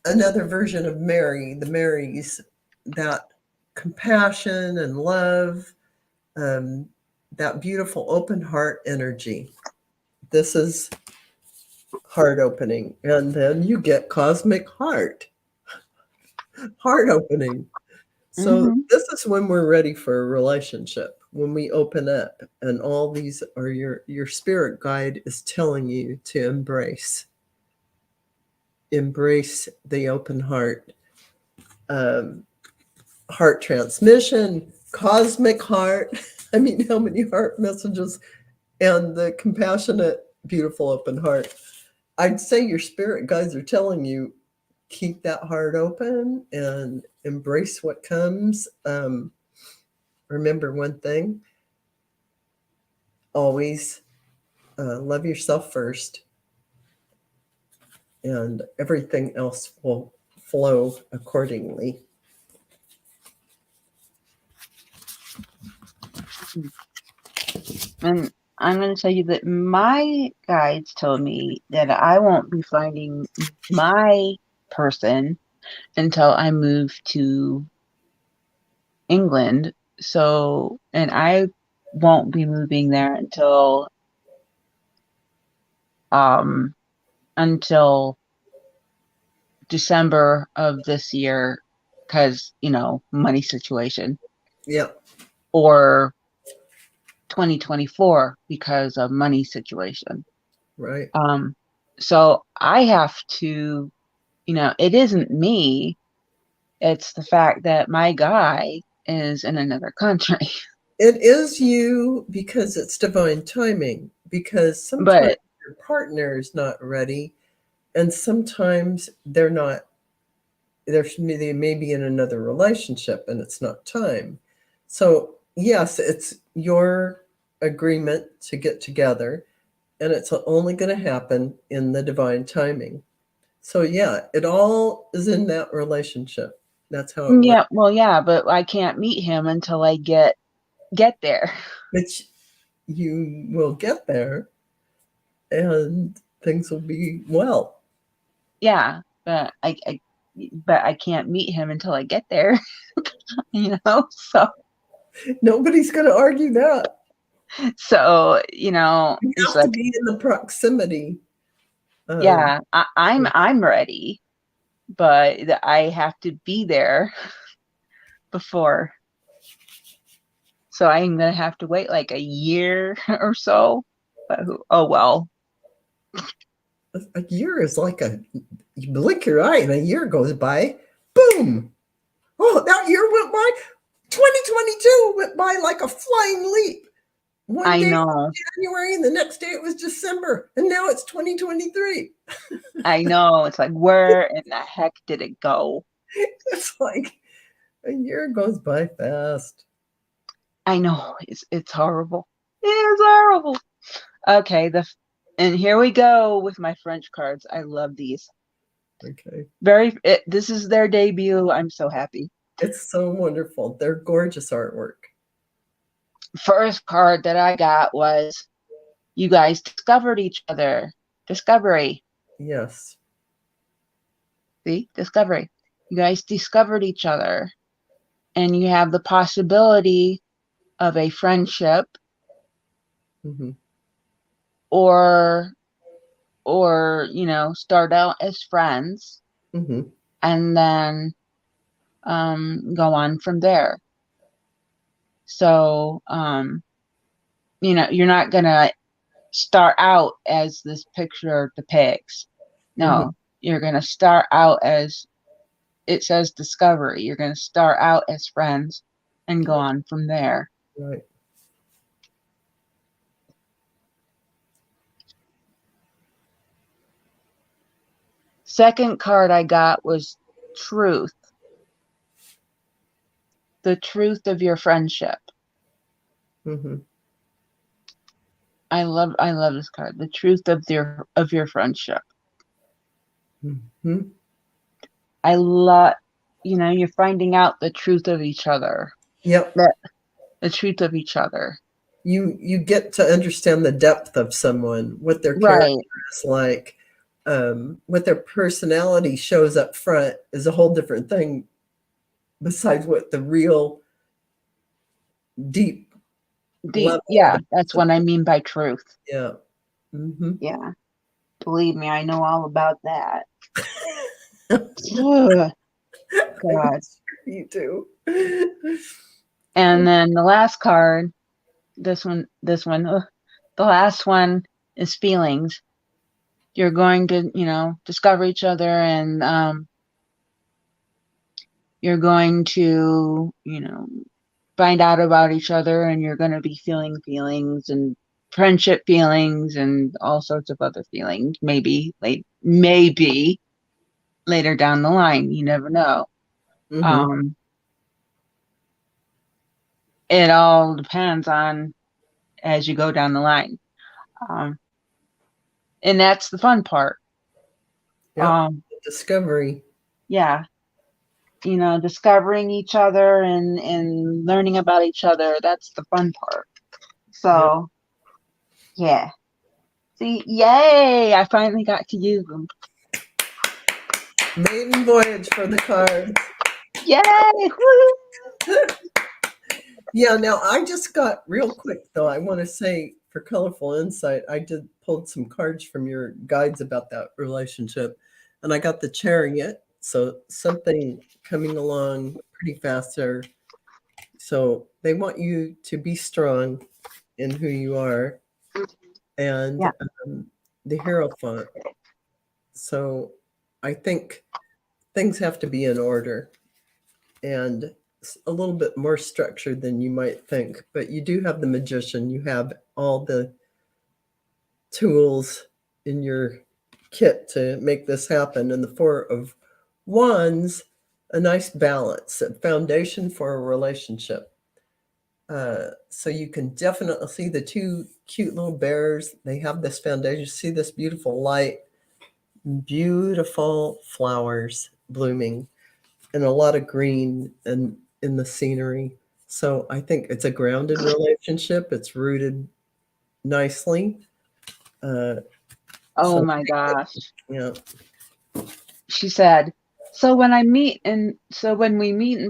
Speaker 2: Another version of Mary, the Marys, that compassion and love, that beautiful open heart energy. This is heart opening. And then you get cosmic heart opening. So this is when we're ready for a relationship, when we open up, and all these are your spirit guide is telling you to embrace the open heart, heart transmission, cosmic heart. I mean, how many heart messages, and the compassionate, beautiful open heart. I'd say your spirit guides are telling you, keep that heart open and embrace what comes. Remember one thing, always love yourself first, and everything else will flow accordingly.
Speaker 1: And I'm going to tell you that my guides told me that I won't be finding my person until I move to England. So, and I won't be moving there until December of this year, because, money situation.
Speaker 2: Yeah.
Speaker 1: Or 2024 because of money situation.
Speaker 2: Right.
Speaker 1: So I have to it isn't me. It's the fact that my guy is in another country.
Speaker 2: It is you because it's divine timing, because sometimes
Speaker 1: But
Speaker 2: your partner is not ready, and sometimes they're not. They may be in another relationship and it's not time. So, yes, it's your agreement to get together, and it's only going to happen in the divine timing. So, yeah, it all is in that relationship. That's how it works.
Speaker 1: yeah, well, yeah, but I can't meet him until I get there.
Speaker 2: But you will get there and things will be well.
Speaker 1: Yeah, but I can't meet him until I get there. So
Speaker 2: Nobody's going to argue that. You
Speaker 1: it's
Speaker 2: have to
Speaker 1: like,
Speaker 2: be in the proximity.
Speaker 1: yeah, I'm ready, but I have to be there before. So I'm gonna have to wait like a year or so. But oh well.
Speaker 2: A year is like you blink your eye and a year goes by. Boom! Oh, that year went by. 2022 went by like a flying leap. One
Speaker 1: I
Speaker 2: day it was
Speaker 1: know.
Speaker 2: January and the next day it was December. And now it's 2023.
Speaker 1: I know. It's like, where in the heck did it go?
Speaker 2: It's like a year goes by fast.
Speaker 1: I know. It's horrible. It's horrible. Okay, and here we go with my French cards. I love these.
Speaker 2: Okay.
Speaker 1: This is their debut. I'm so happy.
Speaker 2: It's so wonderful. They're gorgeous artwork.
Speaker 1: First card that I got was, you guys discovered each other. Discovery.
Speaker 2: Yes.
Speaker 1: See? Discovery. You guys discovered each other. And you have the possibility of a friendship,
Speaker 2: Mm-hmm.
Speaker 1: or start out as friends,
Speaker 2: Mm-hmm.
Speaker 1: and then go on from there. So you're not gonna start out as this picture depicts.
Speaker 2: Mm-hmm.
Speaker 1: No, you're gonna start out as it says discovery. You're gonna start out as friends and go on from there.
Speaker 2: Right.
Speaker 1: Second card I got was truth. The truth of your friendship.
Speaker 2: Mm-hmm.
Speaker 1: I love this card. The truth of your friendship.
Speaker 2: Mm-hmm.
Speaker 1: I love, you're finding out the truth of each other.
Speaker 2: Yep.
Speaker 1: The truth of each other.
Speaker 2: You get to understand the depth of someone, what their character
Speaker 1: Right.
Speaker 2: is like, what their personality shows up front is a whole different thing besides what the real deep level.
Speaker 1: Yeah, that's what I mean by truth.
Speaker 2: Yeah. Mm-hmm.
Speaker 1: Yeah. Believe me, I know all about that. Ugh, God.
Speaker 2: You too.
Speaker 1: And then the last card, this one, the last one is feelings. You're going to, discover each other, and you're going to, find out about each other, and you're going to be feeling feelings and friendship feelings and all sorts of other feelings. Maybe later down the line, you never know.
Speaker 2: Mm-hmm.
Speaker 1: It all depends on as you go down the line. And that's the fun part.
Speaker 2: Yep. Discovery.
Speaker 1: Yeah. Discovering each other and learning about each other. That's the fun part. So, yeah. See, yay! I finally got to use them.
Speaker 2: Maiden voyage for the cards.
Speaker 1: Yay! Woo!
Speaker 2: Yeah, now I just got real quick though. I want to say for colorful insight, I pulled some cards from your guides about that relationship, and I got the chariot. So something coming along pretty fast there. So they want you to be strong in who you are, and
Speaker 1: Yeah.
Speaker 2: the Hierophant. So I think things have to be in order and a little bit more structured than you might think. But you do have the magician. You have all the tools in your kit to make this happen. And the Four of Wands, a nice balance, a foundation for a relationship. So you can definitely see the two cute little bears. They have this foundation. See this beautiful light, beautiful flowers blooming, and a lot of green and in the scenery. So I think it's a grounded relationship. It's rooted nicely.
Speaker 1: Oh
Speaker 2: So
Speaker 1: my gosh.
Speaker 2: yeah.
Speaker 1: She said, so when we meet in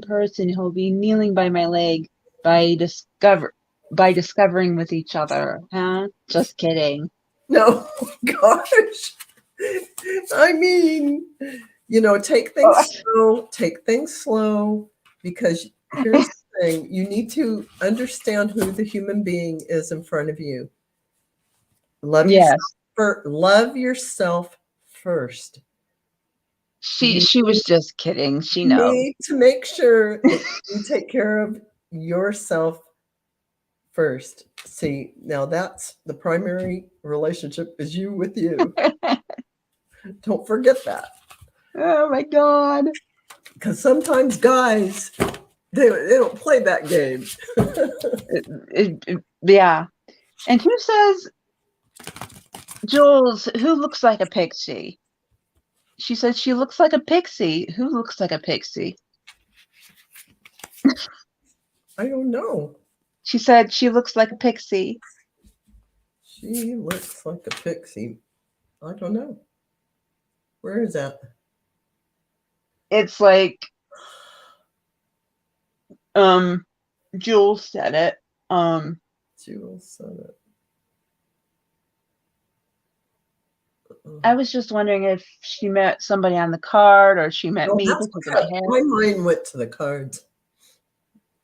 Speaker 1: person, he'll be kneeling by my leg by discovering with each other. Huh? Just kidding.
Speaker 2: No, gosh. I mean, take things slow, because here's the thing. You need to understand who the human being is in front of you. Love yourself first.
Speaker 1: She was just kidding. She
Speaker 2: You
Speaker 1: knows.
Speaker 2: need to make sure that you take care of yourself first. See, now that's the primary relationship, is you with you. Don't forget that.
Speaker 1: Oh my God.
Speaker 2: Because sometimes guys, they don't play that game.
Speaker 1: Yeah. And who says, Jules, who looks like a pixie? She said she looks like a pixie. Who looks like a pixie?
Speaker 2: I don't know.
Speaker 1: She said she looks like a pixie.
Speaker 2: She looks like a pixie. I don't know. Where is that?
Speaker 1: It's like, Jules said it.
Speaker 2: Jules said it.
Speaker 1: I was just wondering if she met somebody on the card or she met me because of my hair.
Speaker 2: My mind went to the cards.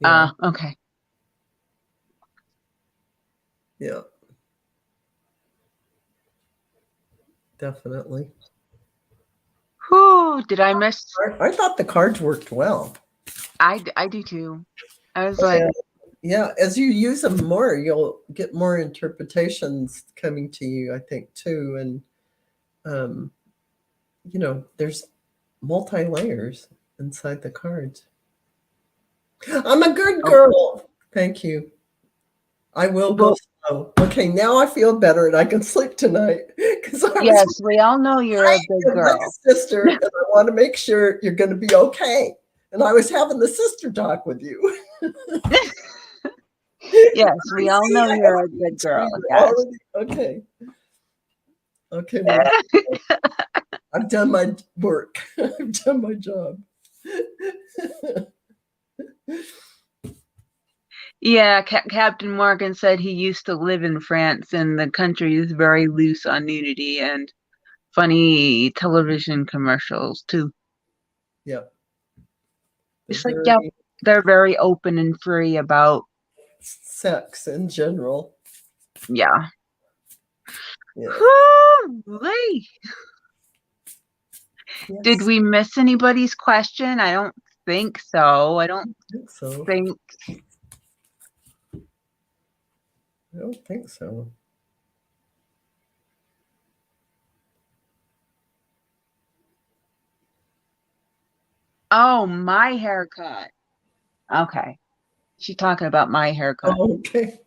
Speaker 2: Yeah.
Speaker 1: Okay.
Speaker 2: Yeah. Definitely.
Speaker 1: Whew, did I miss?
Speaker 2: I thought the cards worked well.
Speaker 1: I do too. I was like,
Speaker 2: yeah, as you use them more, you'll get more interpretations coming to you, I think, too. And, there's multi-layers inside the cards. I'm a good girl. Thank you. I will go slow. Okay, now I feel better and I can sleep tonight.
Speaker 1: Yes, we all know you're a good girl.
Speaker 2: My sister, and I want to make sure you're going to be okay. And I was having the sister talk with you.
Speaker 1: Yes, we all know you're a good girl. Yes.
Speaker 2: Okay. Okay. Well, I've done my work. I've done my job.
Speaker 1: Yeah, Captain Morgan said he used to live in France, and the country is very loose on nudity and funny television commercials too.
Speaker 2: Yeah.
Speaker 1: It's like, yeah, they're very open and free about
Speaker 2: sex in general.
Speaker 1: Yeah.
Speaker 2: Yeah.
Speaker 1: Holy.
Speaker 2: Yes.
Speaker 1: Did we miss anybody's question? I don't think so. I don't think
Speaker 2: so.
Speaker 1: Oh, my haircut. Okay. She's talking about my haircut.
Speaker 2: Oh, okay.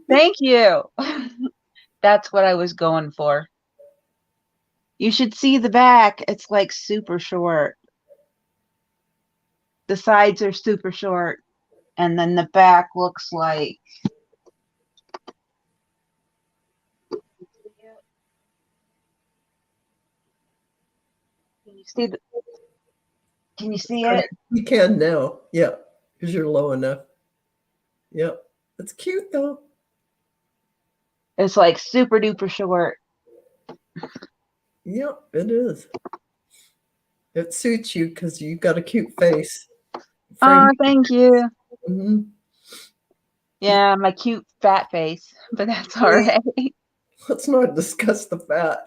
Speaker 1: Thank you. That's what I was going for. You should see the back. It's like super short. The sides are super short. And then the back looks like. Can you see it?
Speaker 2: You can now. Yeah. Because you're low enough. Yep. It's cute though.
Speaker 1: It's like super duper short.
Speaker 2: Yep, it is. It suits you because you got a cute face.
Speaker 1: Oh, thank you.
Speaker 2: Mm-hmm.
Speaker 1: Yeah, my cute fat face, but that's all right.
Speaker 2: Let's not discuss the fat.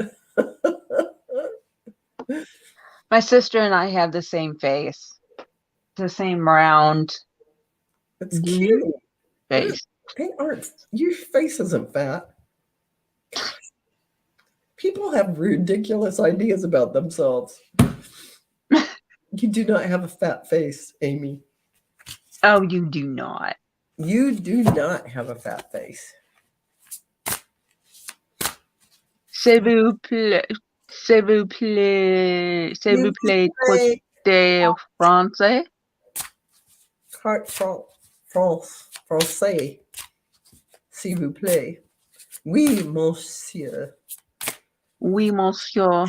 Speaker 1: My sister and I have the same face, the same round
Speaker 2: It's cute.
Speaker 1: face.
Speaker 2: They aren't. Your face isn't fat. People have ridiculous ideas about themselves. You do not have a fat face, Amy.
Speaker 1: Oh, you do not.
Speaker 2: You do not have a fat face.
Speaker 1: S'il vous plaît, s'il vous plaît, s'il vous plaît, côté français.
Speaker 2: Français, s'il vous plaît. Oui, monsieur.
Speaker 1: Oui, monsieur.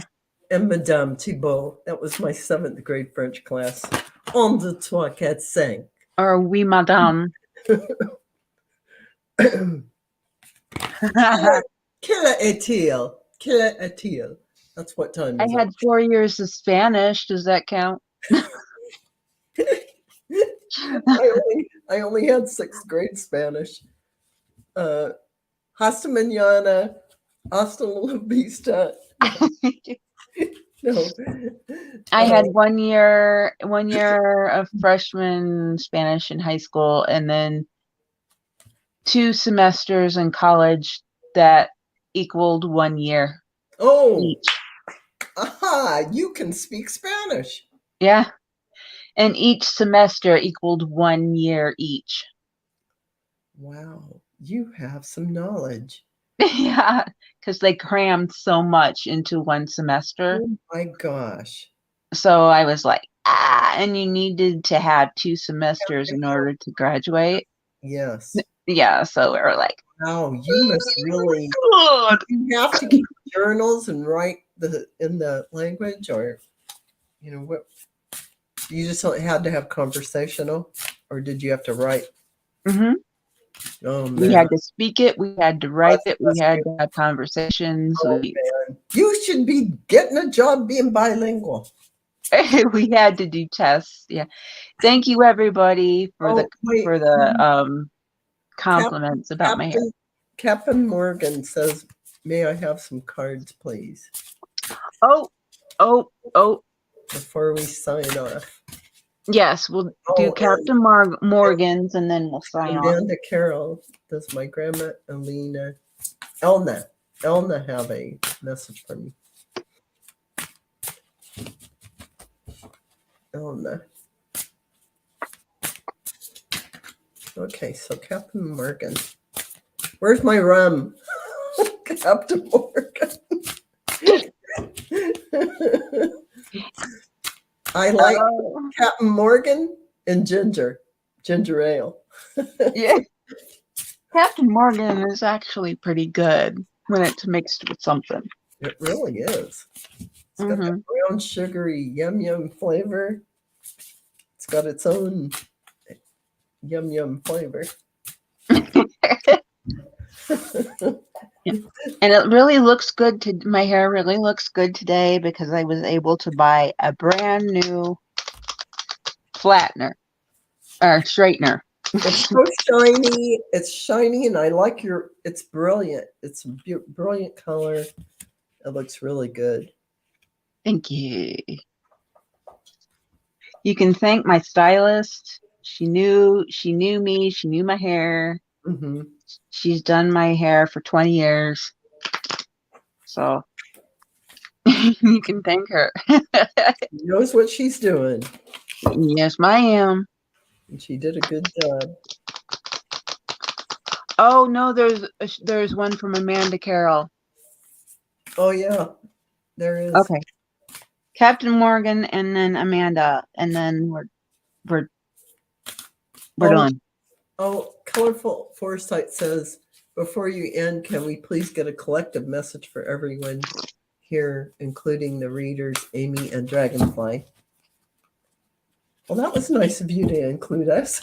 Speaker 2: And Madame Thibault. That was my 7th grade French class. 1, 2, 3, 4, 5.
Speaker 1: Or oui, madame.
Speaker 2: Quelle est-il? Quelle est-il? That's what time
Speaker 1: I
Speaker 2: is
Speaker 1: had 4 years of Spanish. Does that count?
Speaker 2: I only had 6th grade Spanish. Hasta mañana, hasta la vista. No.
Speaker 1: I had 1 year of freshman Spanish in high school, and then 2 semesters in college that equaled 1 year each.
Speaker 2: Aha! You can speak Spanish.
Speaker 1: Yeah. And each semester equaled 1 year each.
Speaker 2: Wow, you have some knowledge.
Speaker 1: Yeah, because they crammed so much into one semester.
Speaker 2: Oh my gosh.
Speaker 1: So I was like, and you needed to have 2 semesters in order to graduate.
Speaker 2: Yes.
Speaker 1: Yeah, so we were like,
Speaker 2: wow, you must really you have to keep journals and write in the language, or what you just had to have conversational, or did you have to write?
Speaker 1: Mm-hmm.
Speaker 2: Oh, man.
Speaker 1: We had to speak it, we had to write it, we had to have conversations.
Speaker 2: Man. You should be getting a job being bilingual.
Speaker 1: We had to do tests. Yeah. Thank you everybody for the compliments about my hair.
Speaker 2: Captain Morgan says, "May I have some cards, please?"
Speaker 1: Oh.
Speaker 2: Before we sign off.
Speaker 1: Yes, we'll do Captain Morgan's and then we'll sign off.
Speaker 2: Amanda Carroll, does my grandma Elna have a message for me? Elna. Okay, so Captain Morgan. Where's my rum? Captain Morgan. I like Captain Morgan and ginger ale.
Speaker 1: Yeah. Captain Morgan is actually pretty good when it's mixed with something.
Speaker 2: It really is. It's got that brown sugary yum flavor. It's got its own yum flavor.
Speaker 1: Yeah. And it really looks good. My hair really looks good today because I was able to buy a brand new flattener or straightener.
Speaker 2: It's so shiny. It's shiny, and I like it's brilliant. It's a brilliant color. It looks really good.
Speaker 1: Thank you. You can thank my stylist. She knew me. She knew my hair.
Speaker 2: Mm-hmm.
Speaker 1: She's done my hair for 20 years. So you can thank her.
Speaker 2: She knows what she's doing.
Speaker 1: Yes, ma'am.
Speaker 2: And she did a good job.
Speaker 1: Oh no, there's one from Amanda Carroll.
Speaker 2: Oh yeah, there is.
Speaker 1: Okay. Captain Morgan and then Amanda, and then we're done.
Speaker 2: Oh, Colorful Foresight says, before you end, can we please get a collective message for everyone here, including the readers, Amy and Dragonfly? Well, that was nice of you to include us.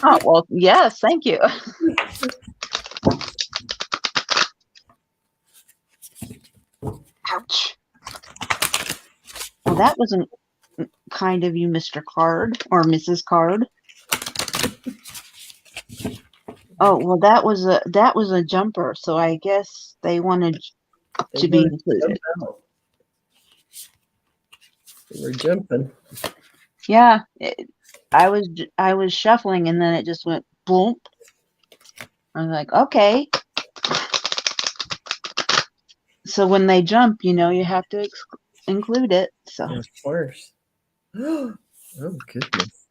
Speaker 1: Oh, well, yes, thank you. Ouch. Well, that wasn't kind of you, Mr. Card or Mrs. Card. Oh, well, that was a jumper, so I guess they wanted to be included.
Speaker 2: We're jumping.
Speaker 1: Yeah, I was shuffling and then it just went boom. I was like, okay. So when they jump, you know, you have to include it. So
Speaker 2: Of course. Oh goodness.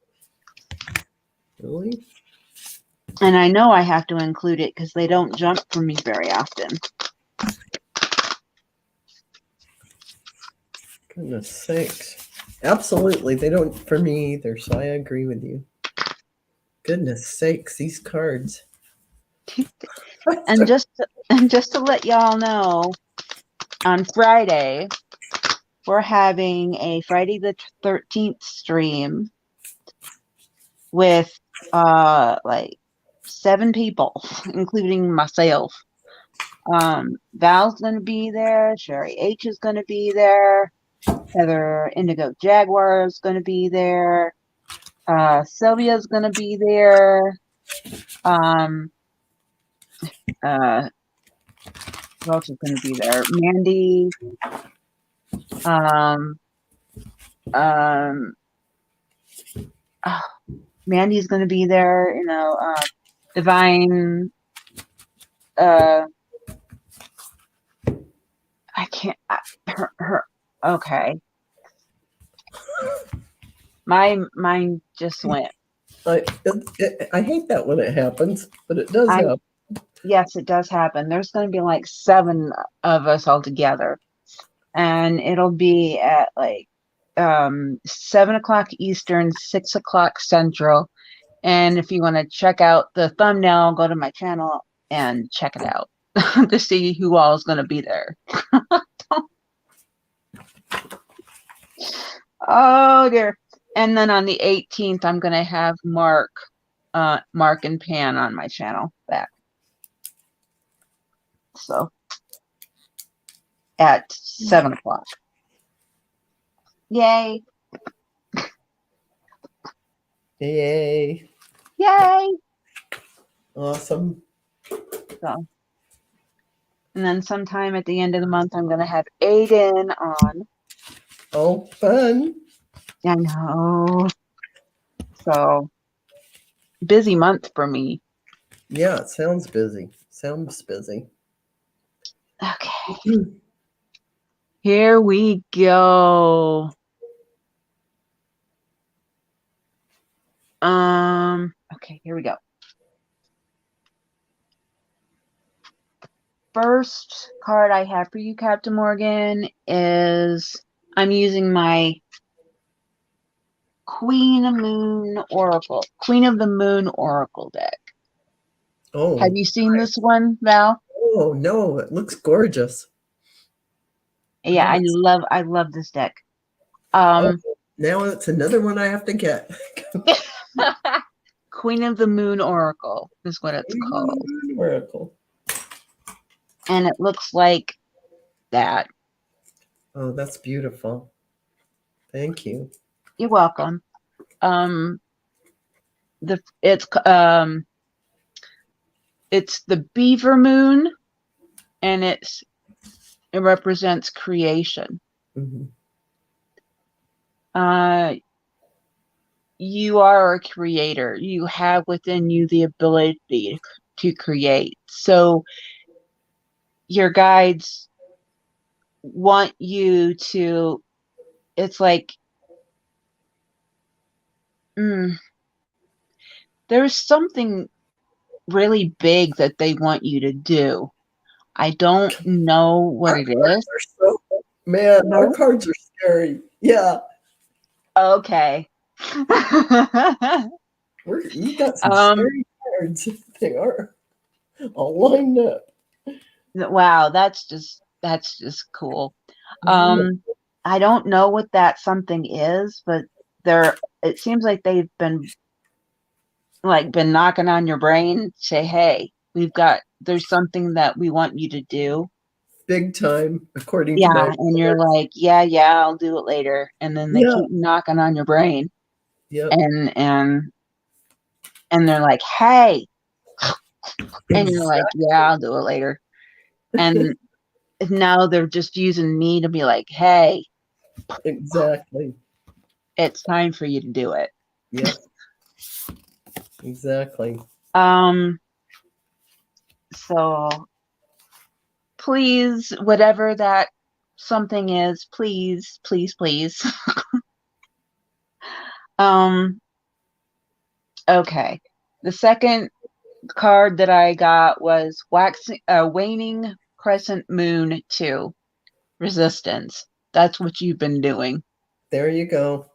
Speaker 2: Really?
Speaker 1: and I know I have to include it because they don't jump for me very often.
Speaker 2: Goodness sakes. Absolutely. They don't for me either, so I agree with you. Goodness sakes, these cards.
Speaker 1: And just to let y'all know, on Friday, we're having a Friday the 13th stream with like 7 people, including myself. Val's gonna be there, Sherry H is gonna be there, Heather Indigo Jaguar is gonna be there, Sylvia's gonna be there, who else is gonna be there? Mandy, Mandy's gonna be there, you know, Divine, I can't, her, okay. Mine just went.
Speaker 2: I hate that when it happens, but it does happen.
Speaker 1: Yes, it does happen. There's going to be like 7 of us all together, and it'll be at like 7 o'clock Eastern, 6 o'clock Central. And if you want to check out the thumbnail, go to my channel and check it out to see who all is going to be there. Oh dear. And then on the 18th, I'm going to have Mark and Pan on my channel back. So at 7 o'clock. Yay.
Speaker 2: Yay.
Speaker 1: Yay.
Speaker 2: Awesome.
Speaker 1: So, and then sometime at the end of the month, I'm going to have Aiden on.
Speaker 2: Oh, fun.
Speaker 1: I know. So, busy month for me.
Speaker 2: Yeah, it sounds busy. Sounds busy.
Speaker 1: Okay. Here we go. Okay, here we go. First card I have for you, Captain Morgan, is I'm using my Queen of the Moon Oracle deck.
Speaker 2: Oh.
Speaker 1: Have you seen this one, Val?
Speaker 2: Oh no, it looks gorgeous.
Speaker 1: Yeah, I love this deck.
Speaker 2: Now it's another one I have to get.
Speaker 1: Queen of the Moon Oracle is what it's called.
Speaker 2: Oracle.
Speaker 1: And it looks like that.
Speaker 2: Oh, that's beautiful. Thank you.
Speaker 1: You're welcome. It's the beaver moon, and it represents creation.
Speaker 2: Mm-hmm.
Speaker 1: You are a creator. You have within you the ability to create. So your guides want you to, it's like, there's something really big that they want you to do. I don't know what it is.
Speaker 2: Man, our cards are scary. Yeah.
Speaker 1: Okay.
Speaker 2: You got some scary cards. They are all lined up.
Speaker 1: Wow, that's just cool. I don't know what that something is, but it seems like they've been knocking on your brain, say, hey, there's something that we want you to do.
Speaker 2: Big time, according to my
Speaker 1: and you're like, yeah, I'll do it later. And then they keep knocking on your brain.
Speaker 2: Yeah.
Speaker 1: And they're like, hey. And you're like, yeah, I'll do it later. And now they're just using me to be like, hey.
Speaker 2: Exactly.
Speaker 1: It's time for you to do it.
Speaker 2: Yep. Exactly.
Speaker 1: So please, whatever that something is, please, please, please. Okay. The second card that I got was Waning Crescent Moon 2 Resistance. That's what you've been doing.
Speaker 2: There you go.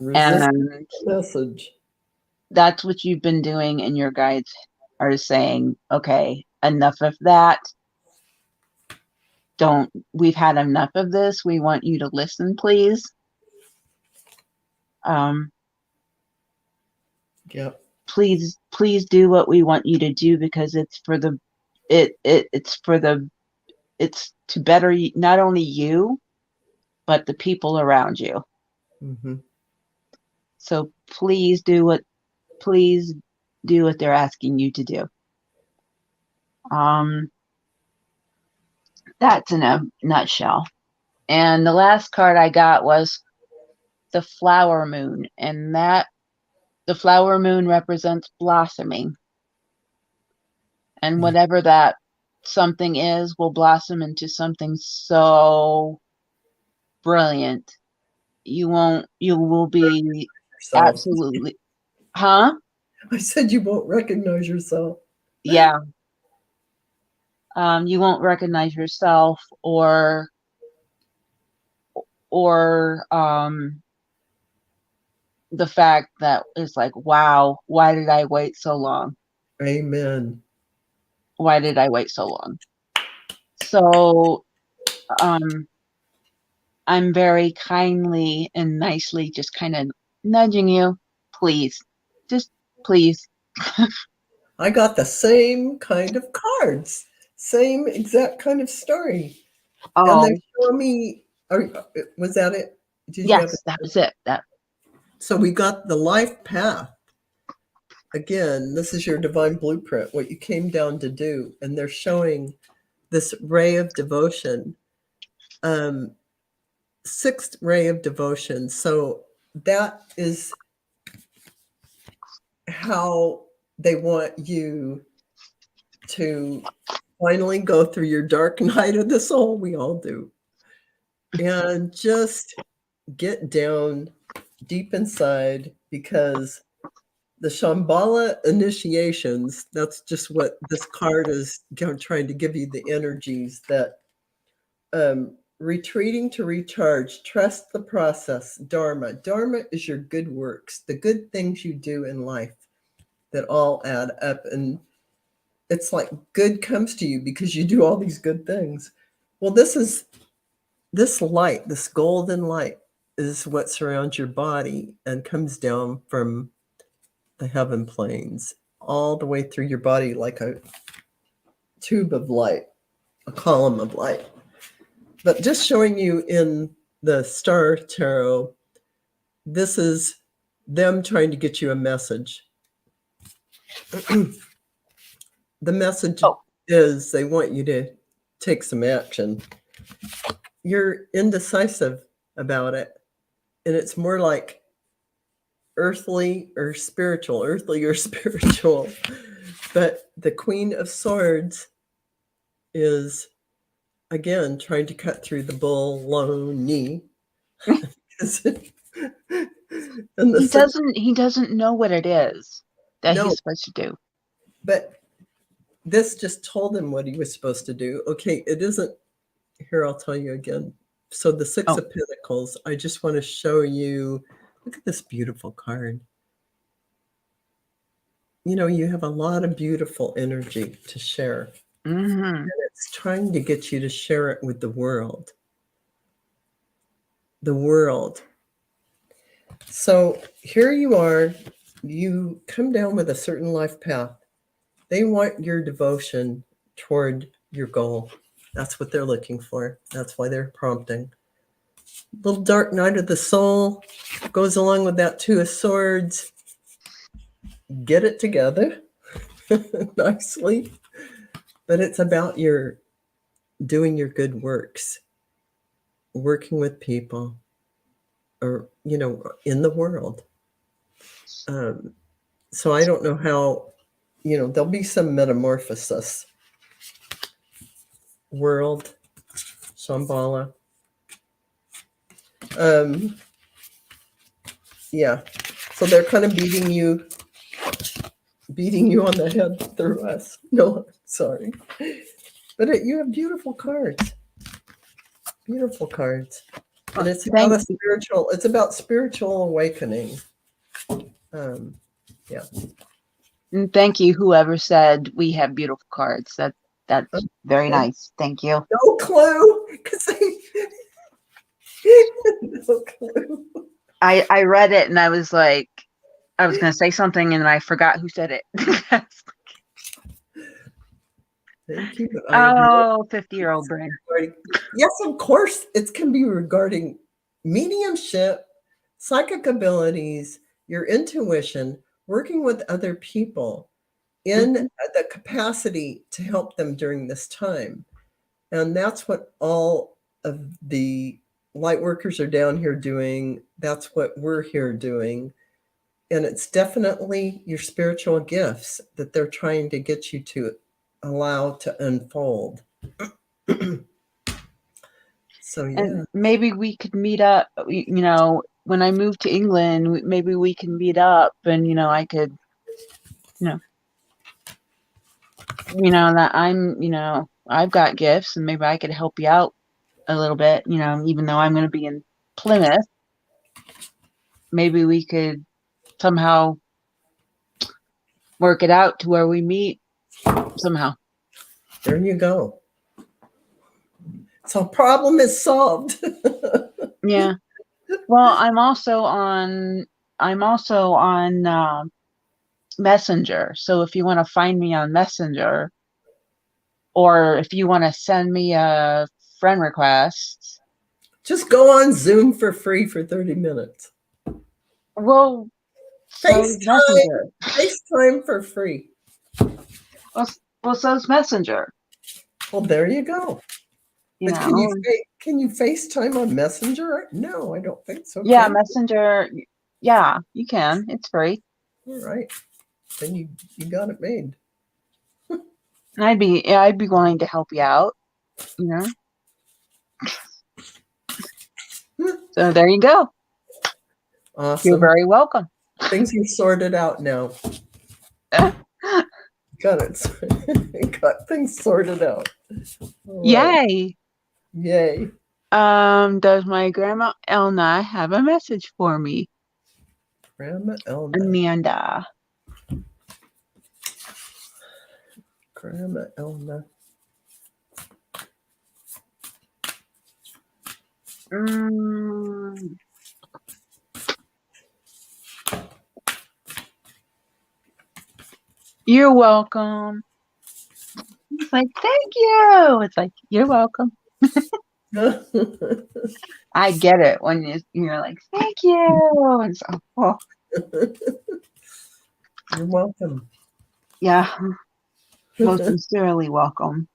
Speaker 2: Resist
Speaker 1: And
Speaker 2: message.
Speaker 1: that's what you've been doing, and your guides are saying, okay, enough of that. We've had enough of this. We want you to listen, please.
Speaker 2: Yep.
Speaker 1: Please do what we want you to do, because it's to better not only you, but the people around you.
Speaker 2: Mm-hmm.
Speaker 1: So please do what they're asking you to do. That's in a nutshell. And the last card I got was the flower moon, and the flower moon represents blossoming. And whatever that something is will blossom into something so brilliant. You will be
Speaker 2: Yourself.
Speaker 1: absolutely, huh?
Speaker 2: I said you won't recognize yourself.
Speaker 1: Yeah. You won't recognize yourself or the fact that it's like, wow, why did I wait so long?
Speaker 2: Amen.
Speaker 1: Why did I wait so long? So I'm very kindly and nicely just kind of nudging you. Please, just please.
Speaker 2: I got the same kind of cards, same exact kind of story. And they're
Speaker 1: Oh,
Speaker 2: showing me, was that it? Did you have
Speaker 1: yes, that was it.
Speaker 2: So we got the life path. Again, this is your divine blueprint, what you came down to do. And they're showing this ray of devotion, sixth ray of devotion. So that is how they want you to finally go through your dark night of the soul. We all do. And just get down deep inside, because the Shambhala initiations, that's just what this card is trying to give you, the energies that retreating to recharge, trust the process, Dharma. Dharma is your good works, the good things you do in life that all add up. And it's like good comes to you because you do all these good things. Well, this light, this golden light, is what surrounds your body and comes down from the heaven planes all the way through your body like a tube of light, a column of light. But just showing you in the Star Tarot, this is them trying to get you a message. The message is they want you to take some action. You're indecisive about it, and it's more like earthly or spiritual. But the Queen of Swords is, again, trying to cut through the baloney. And
Speaker 1: He doesn't know what it is that he's supposed to do.
Speaker 2: But this just told him what he was supposed to do. Okay, it isn't. Here, I'll tell you again. So the Six of Pentacles, I just want to show you. Look at this beautiful card. You know, you have a lot of beautiful energy to share.
Speaker 1: Mm-hmm.
Speaker 2: And it's trying to get you to share it with the world. The world. So here you are. You come down with a certain life path. They want your devotion toward your goal. That's what they're looking for. That's why they're prompting. Little dark night of the soul goes along with that Two of Swords. Get it together nicely. But it's about your doing your good works. working with people or, in the world. So I don't know how, there'll be some metamorphosis. World, Shambhala. Yeah. So they're kind of beating you on the head through us. No, sorry. But you have beautiful cards. Beautiful cards. And it's about spiritual awakening. Yeah.
Speaker 1: And thank you, whoever said we have beautiful cards. That's very nice. Thank you.
Speaker 2: No clue. No clue.
Speaker 1: I read it and I was like, I was going to say something and I forgot who said it.
Speaker 2: Thank you.
Speaker 1: 50-year-old brain.
Speaker 2: Yes, of course. It can be regarding mediumship, psychic abilities, your intuition, working with other people in the capacity to help them during this time. And that's what all of the light workers are down here doing. That's what we're here doing. And it's definitely your spiritual gifts that they're trying to get you to allow to unfold. So, yeah.
Speaker 1: And maybe we could meet up, when I move to England, maybe we can meet up and, I could, that I've got gifts and maybe I could help you out a little bit, even though I'm going to be in Plymouth, maybe we could somehow work it out to where we meet somehow.
Speaker 2: There you go. So problem is solved.
Speaker 1: Yeah. Well, I'm also on Messenger. So if you want to find me on Messenger, or if you want to send me a friend request,
Speaker 2: just go on Zoom for free for 30 minutes.
Speaker 1: Well,
Speaker 2: FaceTime for free.
Speaker 1: Well, so's Messenger.
Speaker 2: Well, there you go. But can you FaceTime on Messenger? No, I don't think so.
Speaker 1: Yeah, Messenger. Yeah, you can. It's free.
Speaker 2: All right. Then you got it made.
Speaker 1: And I'd be willing to help you out, So there you go.
Speaker 2: Awesome.
Speaker 1: You're very welcome.
Speaker 2: Things are sorted out now. Got it. Got things sorted out.
Speaker 1: Right.
Speaker 2: Yay.
Speaker 1: Does my grandma Elna have a message for me?
Speaker 2: Grandma Elna.
Speaker 1: Amanda.
Speaker 2: Grandma Elna.
Speaker 1: You're welcome. It's like, thank you. It's like, you're welcome. I get it when you're like, thank you. And so,
Speaker 2: You're welcome.
Speaker 1: Yeah. Most sincerely welcome.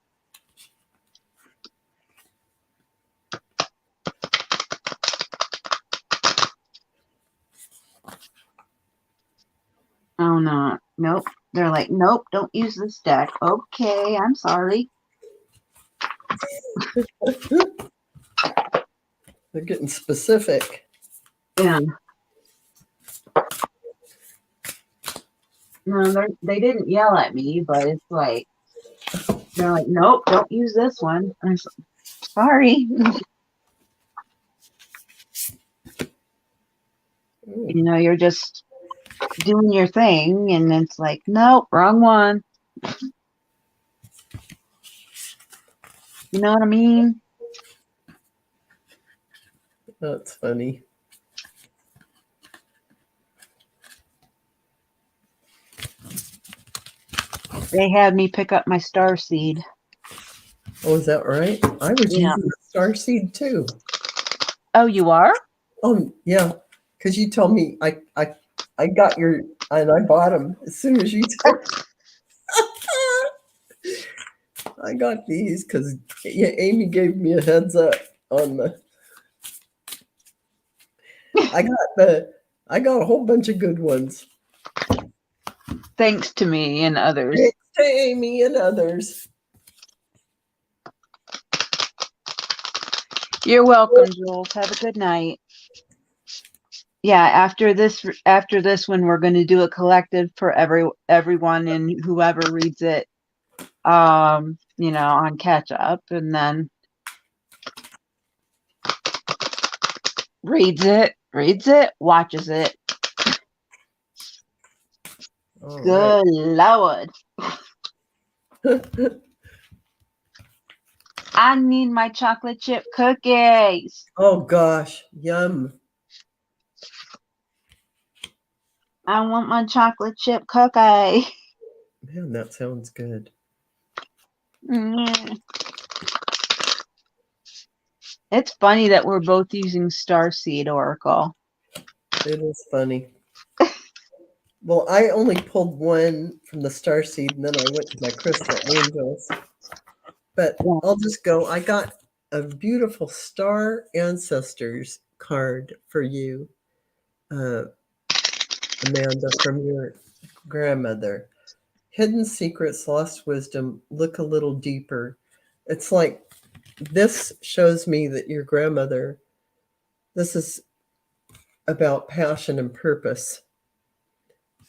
Speaker 1: Oh, no. Nope. They're like, nope, don't use this deck. Okay, I'm sorry.
Speaker 2: They're getting specific.
Speaker 1: Yeah. No, they didn't yell at me, but it's like, they're like, nope, don't use this one. I'm sorry. You're just doing your thing, and it's like, nope, wrong one. You know what I mean?
Speaker 2: That's funny.
Speaker 1: They had me pick up my star seed.
Speaker 2: Oh, is that right? I was using the star seed too.
Speaker 1: Oh, you are?
Speaker 2: Oh, yeah. Because you told me I got your, and I bought them as soon as you told me. I got these because Amy gave me a heads up on the I got a whole bunch of good ones.
Speaker 1: Thanks to me and others.
Speaker 2: Thanks to Amy and others.
Speaker 1: You're welcome, Jules. Have a good night. Yeah, after this one, we're going to do a collective for everyone and whoever reads it, on catch up, and then reads it, watches it.
Speaker 2: All
Speaker 1: Good Lord. I need my chocolate chip cookies.
Speaker 2: Oh gosh, yum.
Speaker 1: I want my chocolate chip cookie.
Speaker 2: Man, that sounds good.
Speaker 1: Mm. It's funny that we're both using Starseed Oracle.
Speaker 2: It is funny. Well, I only pulled one from the Starseed, and then I went to my Crystal Angels. But
Speaker 1: Yeah.
Speaker 2: I'll just go. I got a beautiful Star Ancestors card for you, Amanda, from your grandmother. Hidden secrets, lost wisdom, look a little deeper. It's like this shows me that your grandmother, this is about passion and purpose.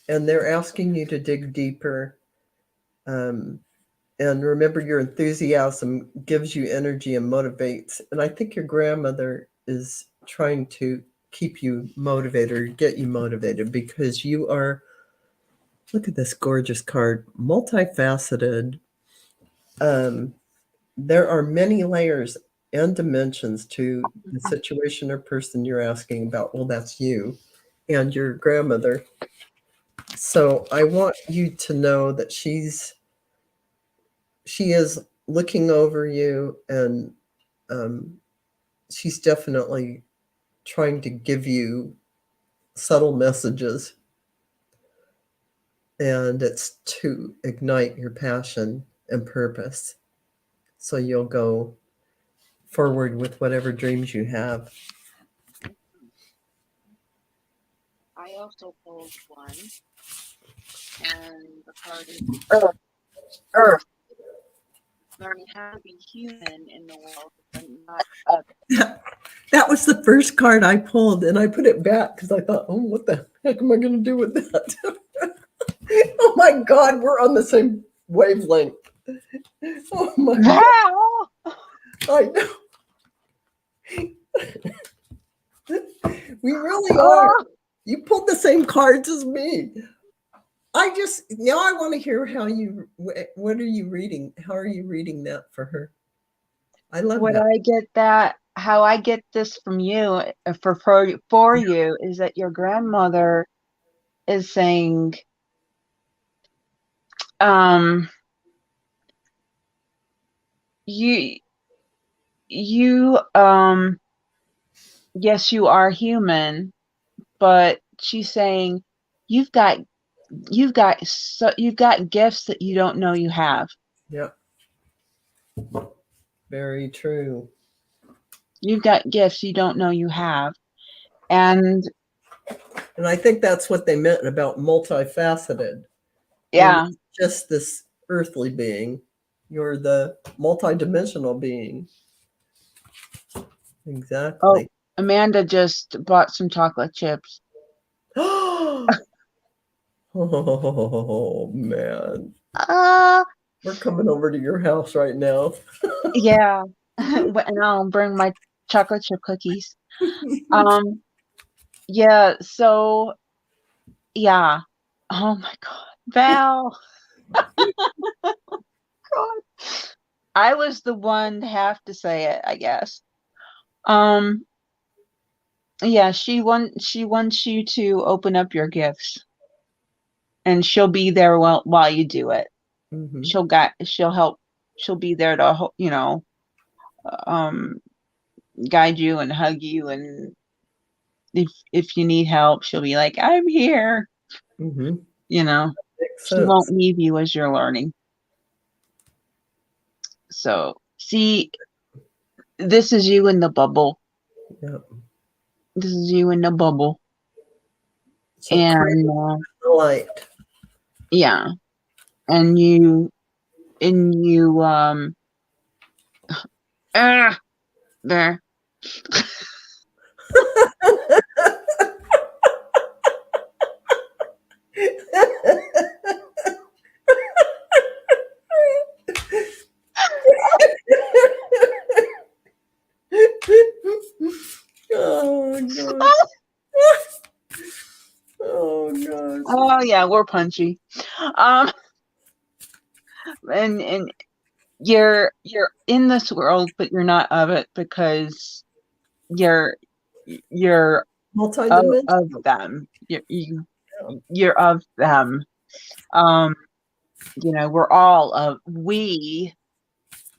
Speaker 2: And they're asking you to dig deeper. And remember, your enthusiasm gives you energy and motivates. And I think your grandmother is trying to keep you motivated or get you motivated, because you are, look at this gorgeous card, multifaceted. There are many layers and dimensions to the situation or person you're asking about. Well, that's you and your grandmother. So I want you to know that she is looking over you, and she's definitely trying to give you subtle messages. And it's to ignite your passion and purpose, so you'll go forward with whatever dreams you have.
Speaker 1: I also pulled one, and the card is Earth. Learning how to be human in the world, but not others.
Speaker 2: That was the first card I pulled, and I put it back because I thought, oh, what the heck am I going to do with that? Oh my God, we're on the same wavelength. Oh my God. I know. We really are. You pulled the same cards as me. Now I want to hear what are you reading? How are you reading that for her? I love that.
Speaker 1: I get that, how I get this from you, for you, is that your grandmother is saying, you, yes, you are human, but she's saying you've got gifts that you don't know you have.
Speaker 2: Yep. Very true.
Speaker 1: You've got gifts you don't know you have. And
Speaker 2: I think that's what they meant about multifaceted.
Speaker 1: yeah.
Speaker 2: You're not just this earthly being. You're the multidimensional being. Exactly.
Speaker 1: Oh, Amanda just bought some chocolate chips.
Speaker 2: Oh man. We're coming over to your house right now.
Speaker 1: Yeah. And I'll bring my chocolate chip cookies. Yeah, so yeah. Oh my God. Val. God. I was the one to have to say it, I guess. Yeah, she wants you to open up your gifts, and she'll be there while you do it.
Speaker 2: Mm-hmm.
Speaker 1: She'll help. She'll be there to guide you and hug you, and if you need help, she'll be like, I'm here.
Speaker 2: Mm-hmm.
Speaker 1: She won't leave you as you're learning. So see, this is you in the bubble.
Speaker 2: Yep.
Speaker 1: This is you in the bubble.
Speaker 2: So
Speaker 1: And
Speaker 2: the light.
Speaker 1: yeah. And you there.
Speaker 2: Oh god. Oh god.
Speaker 1: Oh yeah, we're punchy. And you're in this world, but you're not of it because you're of
Speaker 2: Multidimensional.
Speaker 1: them. You're of them. You know, we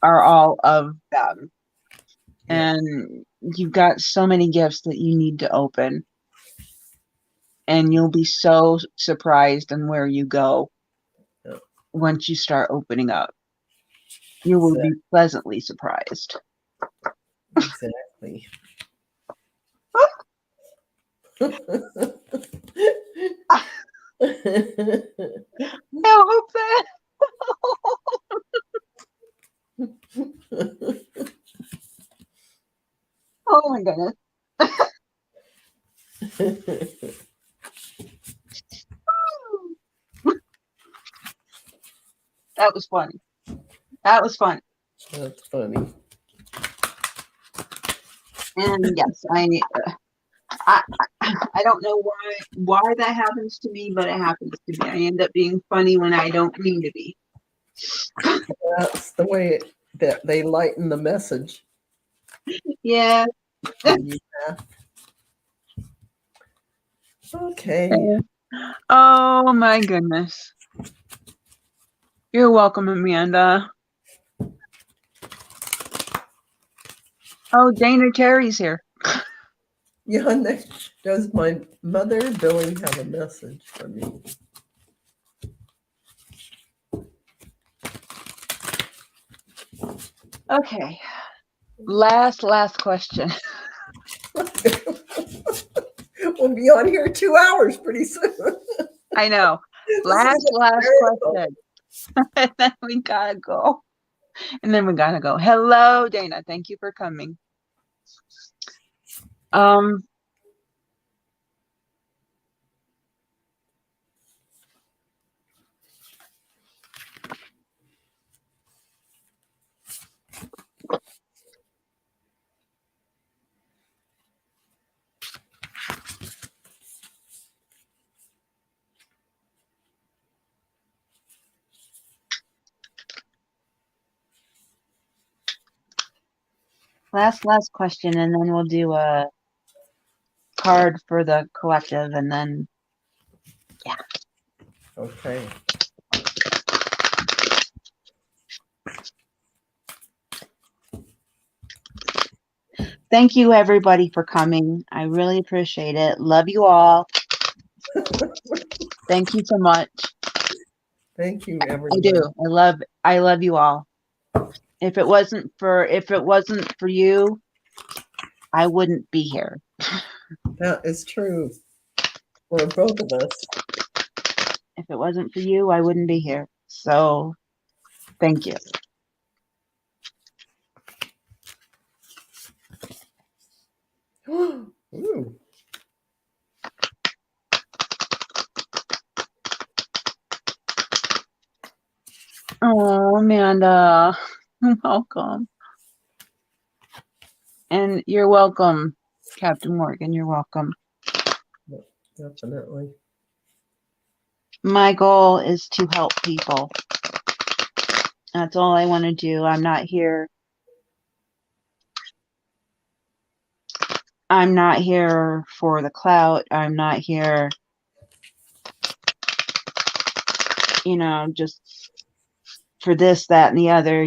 Speaker 1: are all of them.
Speaker 2: Yeah.
Speaker 1: And you've got so many gifts that you need to open. And you'll be so surprised on where you go once you start opening up. You will be pleasantly surprised.
Speaker 2: Exactly.
Speaker 1: I hope that. Oh my goodness. That was funny. That was fun.
Speaker 2: That's funny.
Speaker 1: And yes, I don't know why that happens to me, but it happens to me. I end up being funny when I don't mean to be.
Speaker 2: That's the way that they lighten the message.
Speaker 1: Yeah.
Speaker 2: Yeah. Okay.
Speaker 1: Oh my goodness. You're welcome, Amanda. Oh, Dana Terry's here.
Speaker 2: Yeah, does my mother Billy have a message for me?
Speaker 1: Okay. Last question.
Speaker 2: We'll be on here 2 hours pretty soon.
Speaker 1: I know. Last question. And then we gotta go. Hello, Dana. Thank you for coming. Last question, and then we'll do a card for the collective, and then yeah.
Speaker 2: Okay.
Speaker 1: Thank you, everybody, for coming. I really appreciate it. Love you all. Thank you so much.
Speaker 2: Thank you, everybody.
Speaker 1: I do. I love you all. If it wasn't for you, I wouldn't be here.
Speaker 2: That is true for both of us.
Speaker 1: If it wasn't for you, I wouldn't be here. So, thank you.
Speaker 2: Ooh.
Speaker 1: Oh, Amanda, welcome. And you're welcome, Captain Morgan. You're welcome.
Speaker 2: Definitely.
Speaker 1: My goal is to help people. That's all I want to do. I'm not here. I'm not here for the clout. I'm not here, just for this, that, and the other.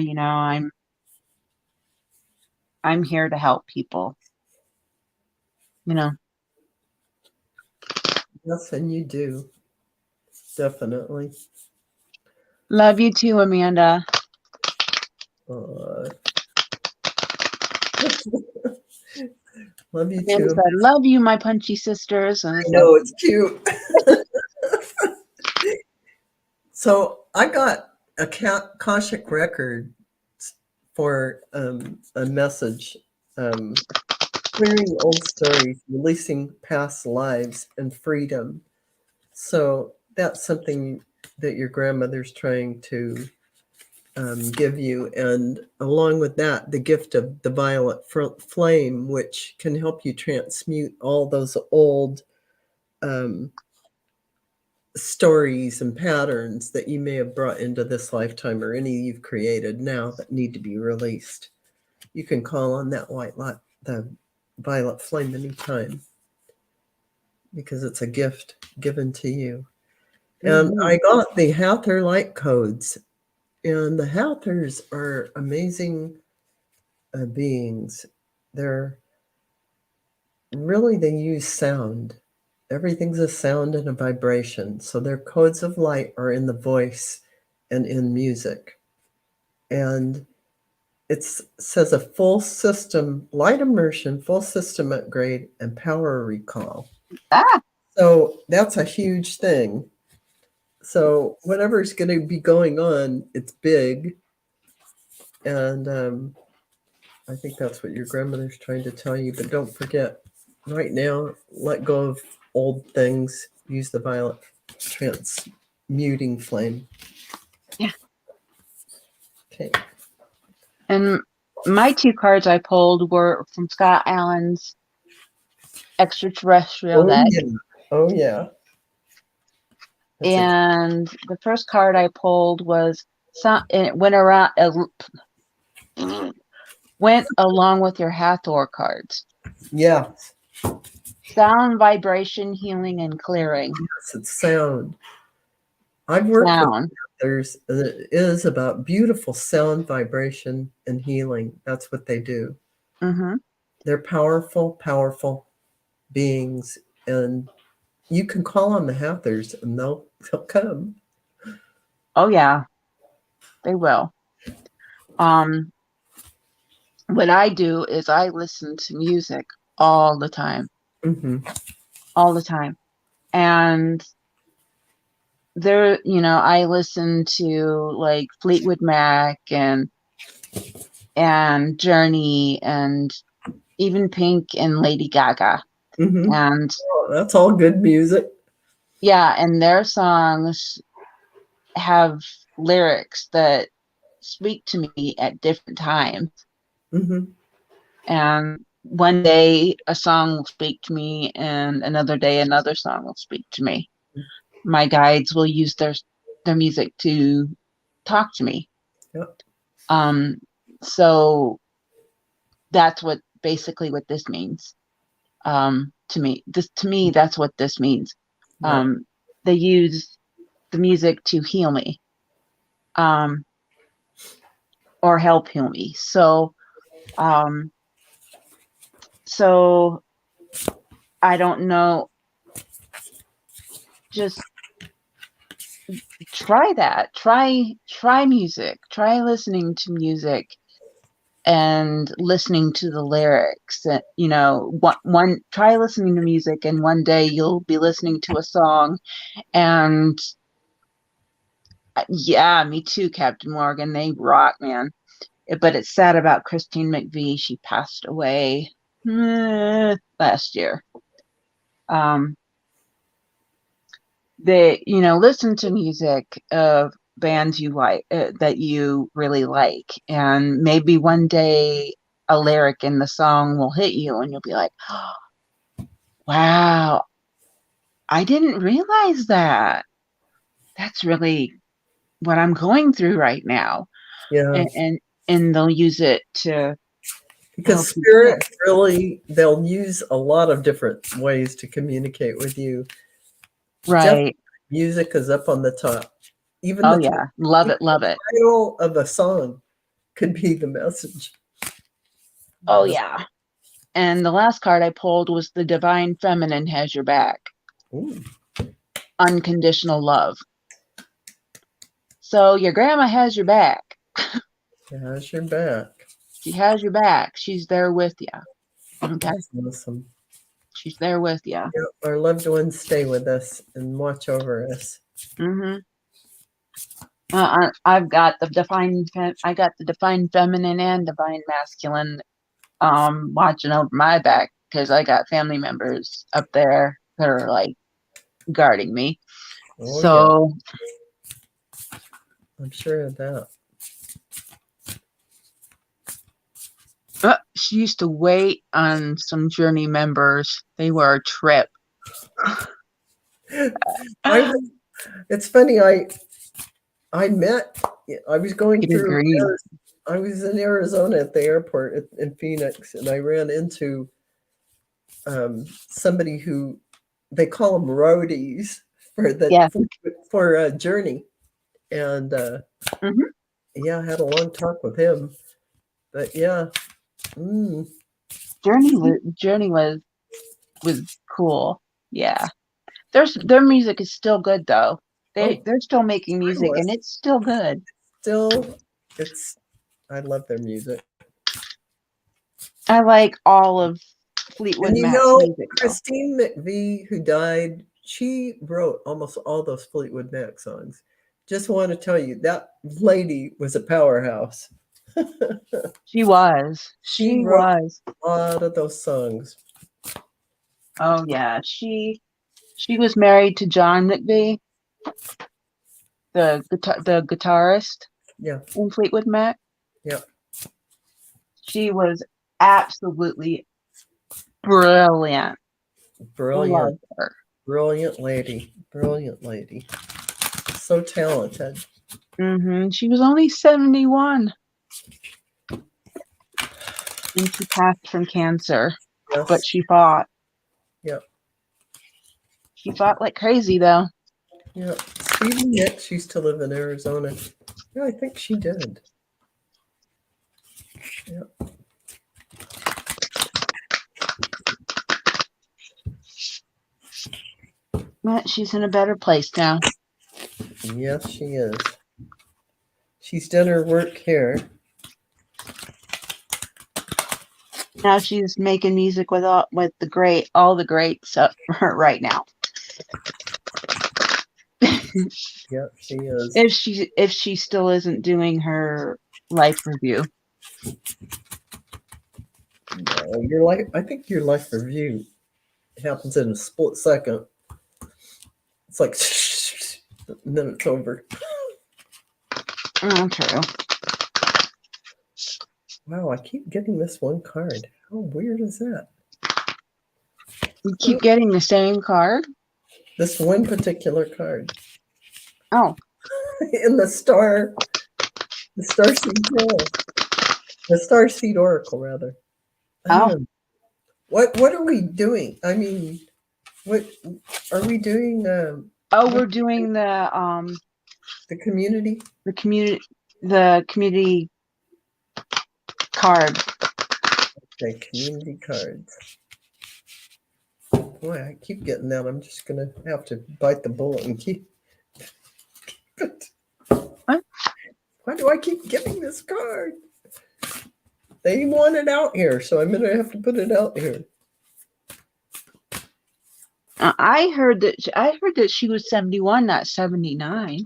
Speaker 1: I'm here to help people.
Speaker 2: Yes, and you do. Definitely.
Speaker 1: Love you too, Amanda.
Speaker 2: Love you
Speaker 1: Amanda
Speaker 2: too.
Speaker 1: said, "Love you, my punchy sisters." And
Speaker 2: I
Speaker 1: it's like,
Speaker 2: know, it's cute. So I got a Akashic record for a message, clearing old stories, releasing past lives, and freedom. So that's something that your grandmother's trying to give you. And along with that, the gift of the violet flame, which can help you transmute all those old stories and patterns that you may have brought into this lifetime or any you've created now that need to be released. You can call on that white light, the violet flame, anytime because it's a gift given to you. And
Speaker 1: mm-hmm.
Speaker 2: I got the Hathor light codes, and the Hathors are amazing beings. They're really, they use sound. Everything's a sound and a vibration. So their codes of light are in the voice and in music. And it says a full system, light immersion, full system upgrade, and power recall.
Speaker 1: Ah,
Speaker 2: So that's a huge thing. So whatever's going to be going on, it's big. And I think that's what your grandmother's trying to tell you. But don't forget, right now, let go of old things. Use the violet transmuting flame.
Speaker 1: yeah.
Speaker 2: Okay.
Speaker 1: And my 2 cards I pulled were from Scott Allen's extraterrestrial
Speaker 2: Oh
Speaker 1: deck.
Speaker 2: yeah. Oh yeah. That's
Speaker 1: And the first card I pulled was it went around, went along with your Hathor cards.
Speaker 2: yeah.
Speaker 1: Sound, vibration, healing, and clearing.
Speaker 2: Yes, it's sound. I've worked
Speaker 1: Sound.
Speaker 2: with it is about beautiful sound, vibration, and healing. That's what they do.
Speaker 1: Mm-hmm.
Speaker 2: They're powerful, powerful beings, and you can call on the Hathors, and they'll come.
Speaker 1: Oh yeah, they will. What I do is I listen to music all the time,
Speaker 2: Mm-hmm.
Speaker 1: all the time. And I listen to like Fleetwood Mac and Journey and even Pink and Lady Gaga.
Speaker 2: Mm-hmm.
Speaker 1: And
Speaker 2: Oh, that's all good music.
Speaker 1: yeah, and their songs have lyrics that speak to me at different times.
Speaker 2: Mm-hmm.
Speaker 1: And one day a song will speak to me, and another day another song will speak to me. My guides will use their music to talk to me.
Speaker 2: Yep.
Speaker 1: So that's basically what this means. To me, that's what this means.
Speaker 2: Yep.
Speaker 1: They use the music to heal me, or help heal me. So I don't know. Just try that. Try music. Try listening to music and listening to the lyrics. Try listening to music, and one day you'll be listening to a song, and yeah, me too, Captain Morgan. They rock, man. But it's sad about Christine McVie. She passed away last year. They, listen to music of bands you like, that you really like, and maybe one day a lyric in the song will hit you, and you'll be like, oh, "Wow, I didn't realize that. That's really what I'm going through right now."
Speaker 2: Yeah.
Speaker 1: And they'll use it to help
Speaker 2: Because
Speaker 1: you heal.
Speaker 2: spirit really, they'll use a lot of different ways to communicate with you. Definitely,
Speaker 1: Right.
Speaker 2: music is up on the top. Even
Speaker 1: Oh
Speaker 2: the
Speaker 1: yeah. Love
Speaker 2: even
Speaker 1: it. Love
Speaker 2: the
Speaker 1: it.
Speaker 2: title of a song could be the message.
Speaker 1: Oh yeah. And the last card I pulled was the Divine Feminine has your back.
Speaker 2: Ooh,
Speaker 1: Unconditional love. So your grandma has your back.
Speaker 2: it has your back.
Speaker 1: She has your back. She's there with you. Okay.
Speaker 2: That's awesome.
Speaker 1: She's there with you.
Speaker 2: Yeah, our loved ones stay with us and watch over us.
Speaker 1: Mm-hmm. I've got the divine feminine and divine masculine watching over my back because I got family members up there that are like guarding me.
Speaker 2: Oh,
Speaker 1: So
Speaker 2: yeah. I'm sure of that.
Speaker 1: she used to wait on some Journey members. They were a trip.
Speaker 2: It's funny. I was going through. I was in Arizona at the airport in Phoenix, and I ran into somebody who they call them roadies for Journey, and yeah, I had a long talk with him. But yeah,
Speaker 1: Journey was cool. Yeah, their music is still good though. They're still making music, and it's still good.
Speaker 2: I love their music.
Speaker 1: I like all of Fleetwood Mac's music.
Speaker 2: Christine McVie, who died, she wrote almost all those Fleetwood Mac songs. Just want to tell you, that lady was a powerhouse.
Speaker 1: She was.
Speaker 2: She wrote a lot of those songs.
Speaker 1: Oh yeah, she was married to John McVie, the guitarist.
Speaker 2: Yeah.
Speaker 1: In Fleetwood Mac.
Speaker 2: Yeah.
Speaker 1: She was absolutely brilliant.
Speaker 2: Brilliant. Her. Brilliant lady. Brilliant lady. So talented.
Speaker 1: Mm-hmm. She was only 71. And she passed from cancer. Yes. But she fought.
Speaker 2: Yep.
Speaker 1: She fought like crazy, though.
Speaker 2: Yeah. Stevie Nicks used to live in Arizona. Yeah, I think she did. Yeah.
Speaker 1: But she's in a better place now.
Speaker 2: Yes, she is. She's done her work here.
Speaker 1: Now she's making music with all the greats right now.
Speaker 2: Yeah, she is.
Speaker 1: If she still isn't doing her life review.
Speaker 2: No, I think your life review happens in a split second. It's like, and then it's over.
Speaker 1: Oh, true.
Speaker 2: Wow, I keep getting this one card. How weird is that?
Speaker 1: You keep getting the same card?
Speaker 2: This one particular card.
Speaker 1: Oh.
Speaker 2: In the Starseed Oracle. The Starseed Oracle, rather.
Speaker 1: Oh.
Speaker 2: What are we doing? I mean, what are we doing?
Speaker 1: We're doing the
Speaker 2: community?
Speaker 1: The community card.
Speaker 2: Okay, community cards. Boy, I keep getting that. I'm just gonna have to bite the bullet and keep it.
Speaker 1: What?
Speaker 2: Why do I keep getting this card? They want it out here, so I'm gonna have to put it out here.
Speaker 1: I heard that she was 71, not 79.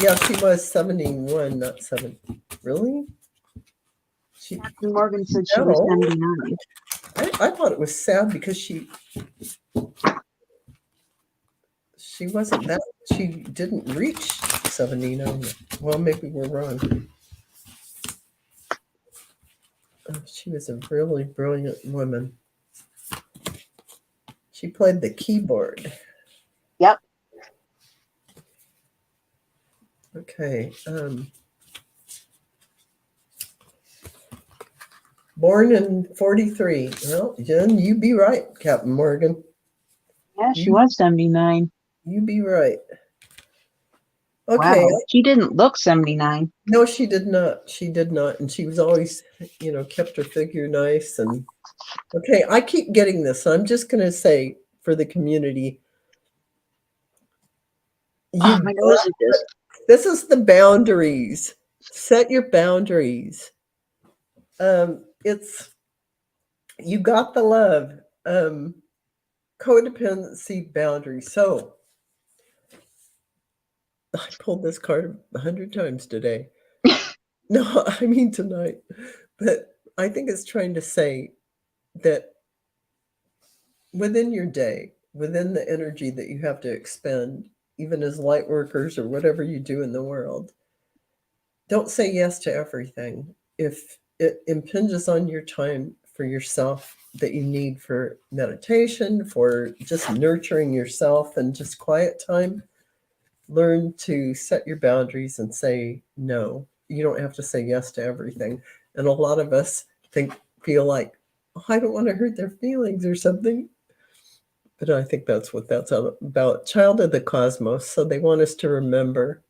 Speaker 2: Yeah, she was 71, not 70. Really?
Speaker 1: Morgan said she was 79.
Speaker 2: I thought it was sad because she wasn't that. She didn't reach 79. Well, maybe we're wrong. Oh, she was a really brilliant woman. She played the keyboard.
Speaker 1: Yep.
Speaker 2: Okay. Born in 43. Well, Jen, you be right, Captain Morgan.
Speaker 1: Yeah, she was 79.
Speaker 2: You be right. Okay.
Speaker 1: Wow. She didn't look 79.
Speaker 2: No, she did not. She did not. And she was always, kept her figure nice. And okay, I keep getting this. So I'm just going to say for the community. This is the boundaries. Set your boundaries. You got the love. Codependency boundaries. So I pulled this card 100 times today. No, I mean tonight. But I think it's trying to say that within your day, within the energy that you have to expend, even as light workers or whatever you do in the world, don't say yes to everything. If it impinges on your time for yourself that you need for meditation, for just nurturing yourself and just quiet time, learn to set your boundaries and say no. You don't have to say yes to everything. And a lot of us feel like, oh, I don't want to hurt their feelings or something. But I think that's what that's all about. Child of the cosmos. So they want us to remember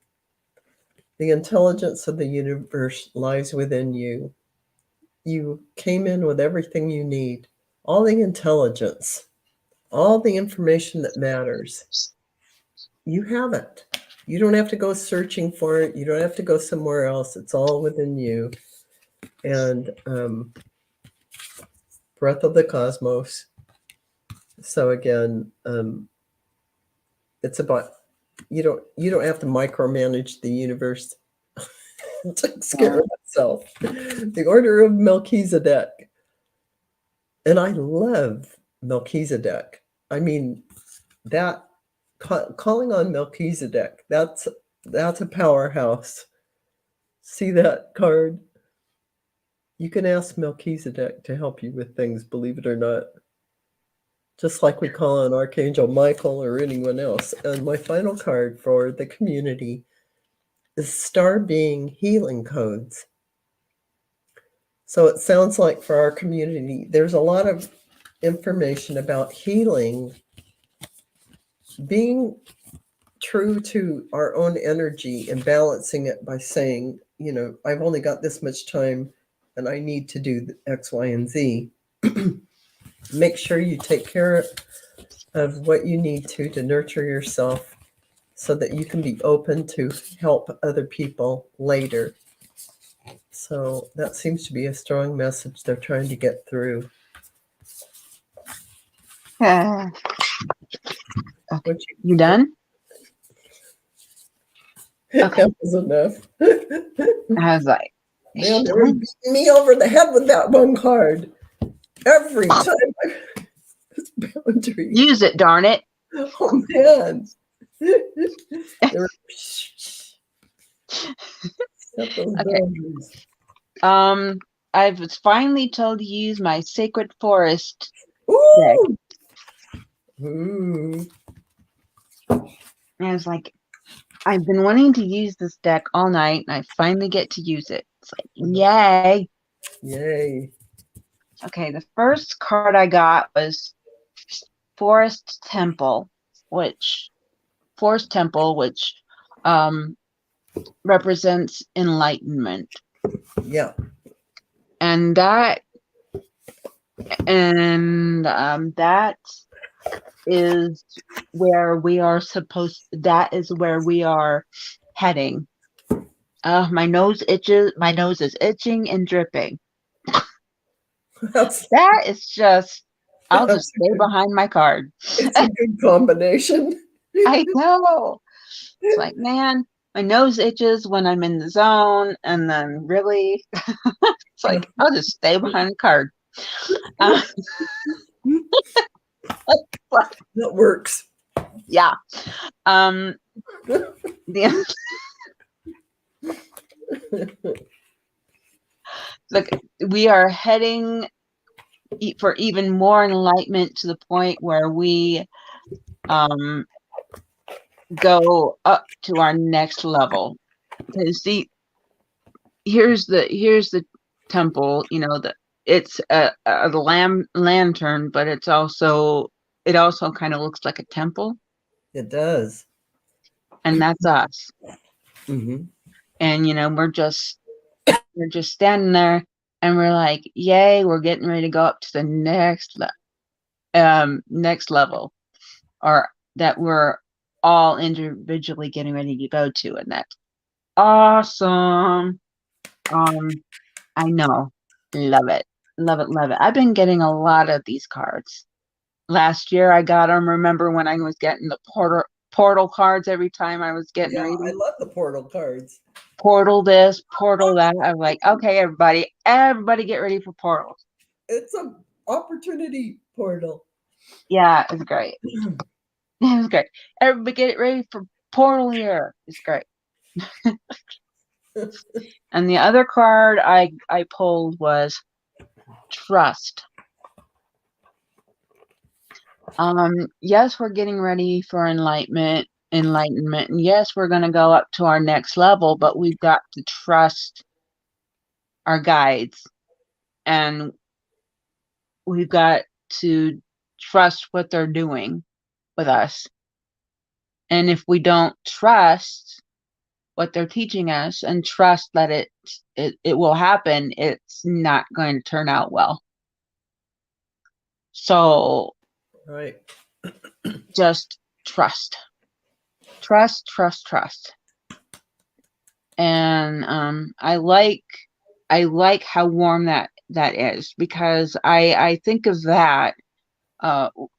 Speaker 2: the intelligence of the universe lies within you. You came in with everything you need, all the intelligence, all the information that matters. You have it. You don't have to go searching for it. You don't have to go somewhere else. It's all within you. And breath of the cosmos. So again, it's about you don't have to micromanage the universe. It takes care of itself. The order of Melchizedek. And I love Melchizedek. I mean, that calling on Melchizedek, that's a powerhouse. See that card? You can ask Melchizedek to help you with things, believe it or not. Just like we call on Archangel Michael or anyone else. And my final card for the community is Star Being Healing Codes. So it sounds like for our community, there's a lot of information about healing, being true to our own energy and balancing it by saying, I've only got this much time and I need to do X, Y, and Z. Make sure you take care of what you need to nurture yourself so that you can be open to help other people later. So that seems to be a strong message they're trying to get through.
Speaker 1: Okay. You done?
Speaker 2: Okay. That was enough.
Speaker 1: I was like,
Speaker 2: man, they were beating me over the head with that one card. Every time. This boundary.
Speaker 1: Use it, darn it.
Speaker 2: Oh, man.
Speaker 1: Okay. I was finally told to use my Sacred Forest deck.
Speaker 2: Ooh.
Speaker 1: And I was like, I've been wanting to use this deck all night, and I finally get to use it. It's like, yay.
Speaker 2: Yay.
Speaker 1: Okay, the first card I got was Forest Temple, which represents enlightenment.
Speaker 2: Yeah.
Speaker 1: And that is where we are heading. My nose itches. My nose is itching and dripping. That is just, I'll just stay behind my card.
Speaker 2: It's a good combination.
Speaker 1: I know. It's like, man, my nose itches when I'm in the zone, and then really, it's like, I'll just stay behind the card.
Speaker 2: That works.
Speaker 1: Yeah. Look, we are heading for even more enlightenment to the point where we go up to our next level. See, here's the temple. It's a lantern, but it also kind of looks like a temple.
Speaker 2: It does.
Speaker 1: And that's us.
Speaker 2: Mm-hmm.
Speaker 1: And we're just standing there, and we're like, yay, we're getting ready to go up to the next level, or that we're all individually getting ready to go to, and that's awesome. I know, love it. Love it, love it. I've been getting a lot of these cards. Last year I got them. Remember when I was getting the portal cards every time I was getting
Speaker 2: Yeah, I
Speaker 1: reading?
Speaker 2: love the portal cards.
Speaker 1: Portal this, portal that. I'm like, okay, everybody get ready for portals.
Speaker 2: It's an opportunity portal.
Speaker 1: Yeah, it's great. It was great. Everybody get ready for portal year. It's great. And the other card I pulled was trust. Yes, we're getting ready for enlightenment, and yes, we're going to go up to our next level, but we've got to trust our guides, and we've got to trust what they're doing with us. And if we don't trust what they're teaching us and trust that it will happen, it's not going to turn out well. So
Speaker 2: Right.
Speaker 1: just trust. Trust, trust, trust. And I like how warm that is, because I think of that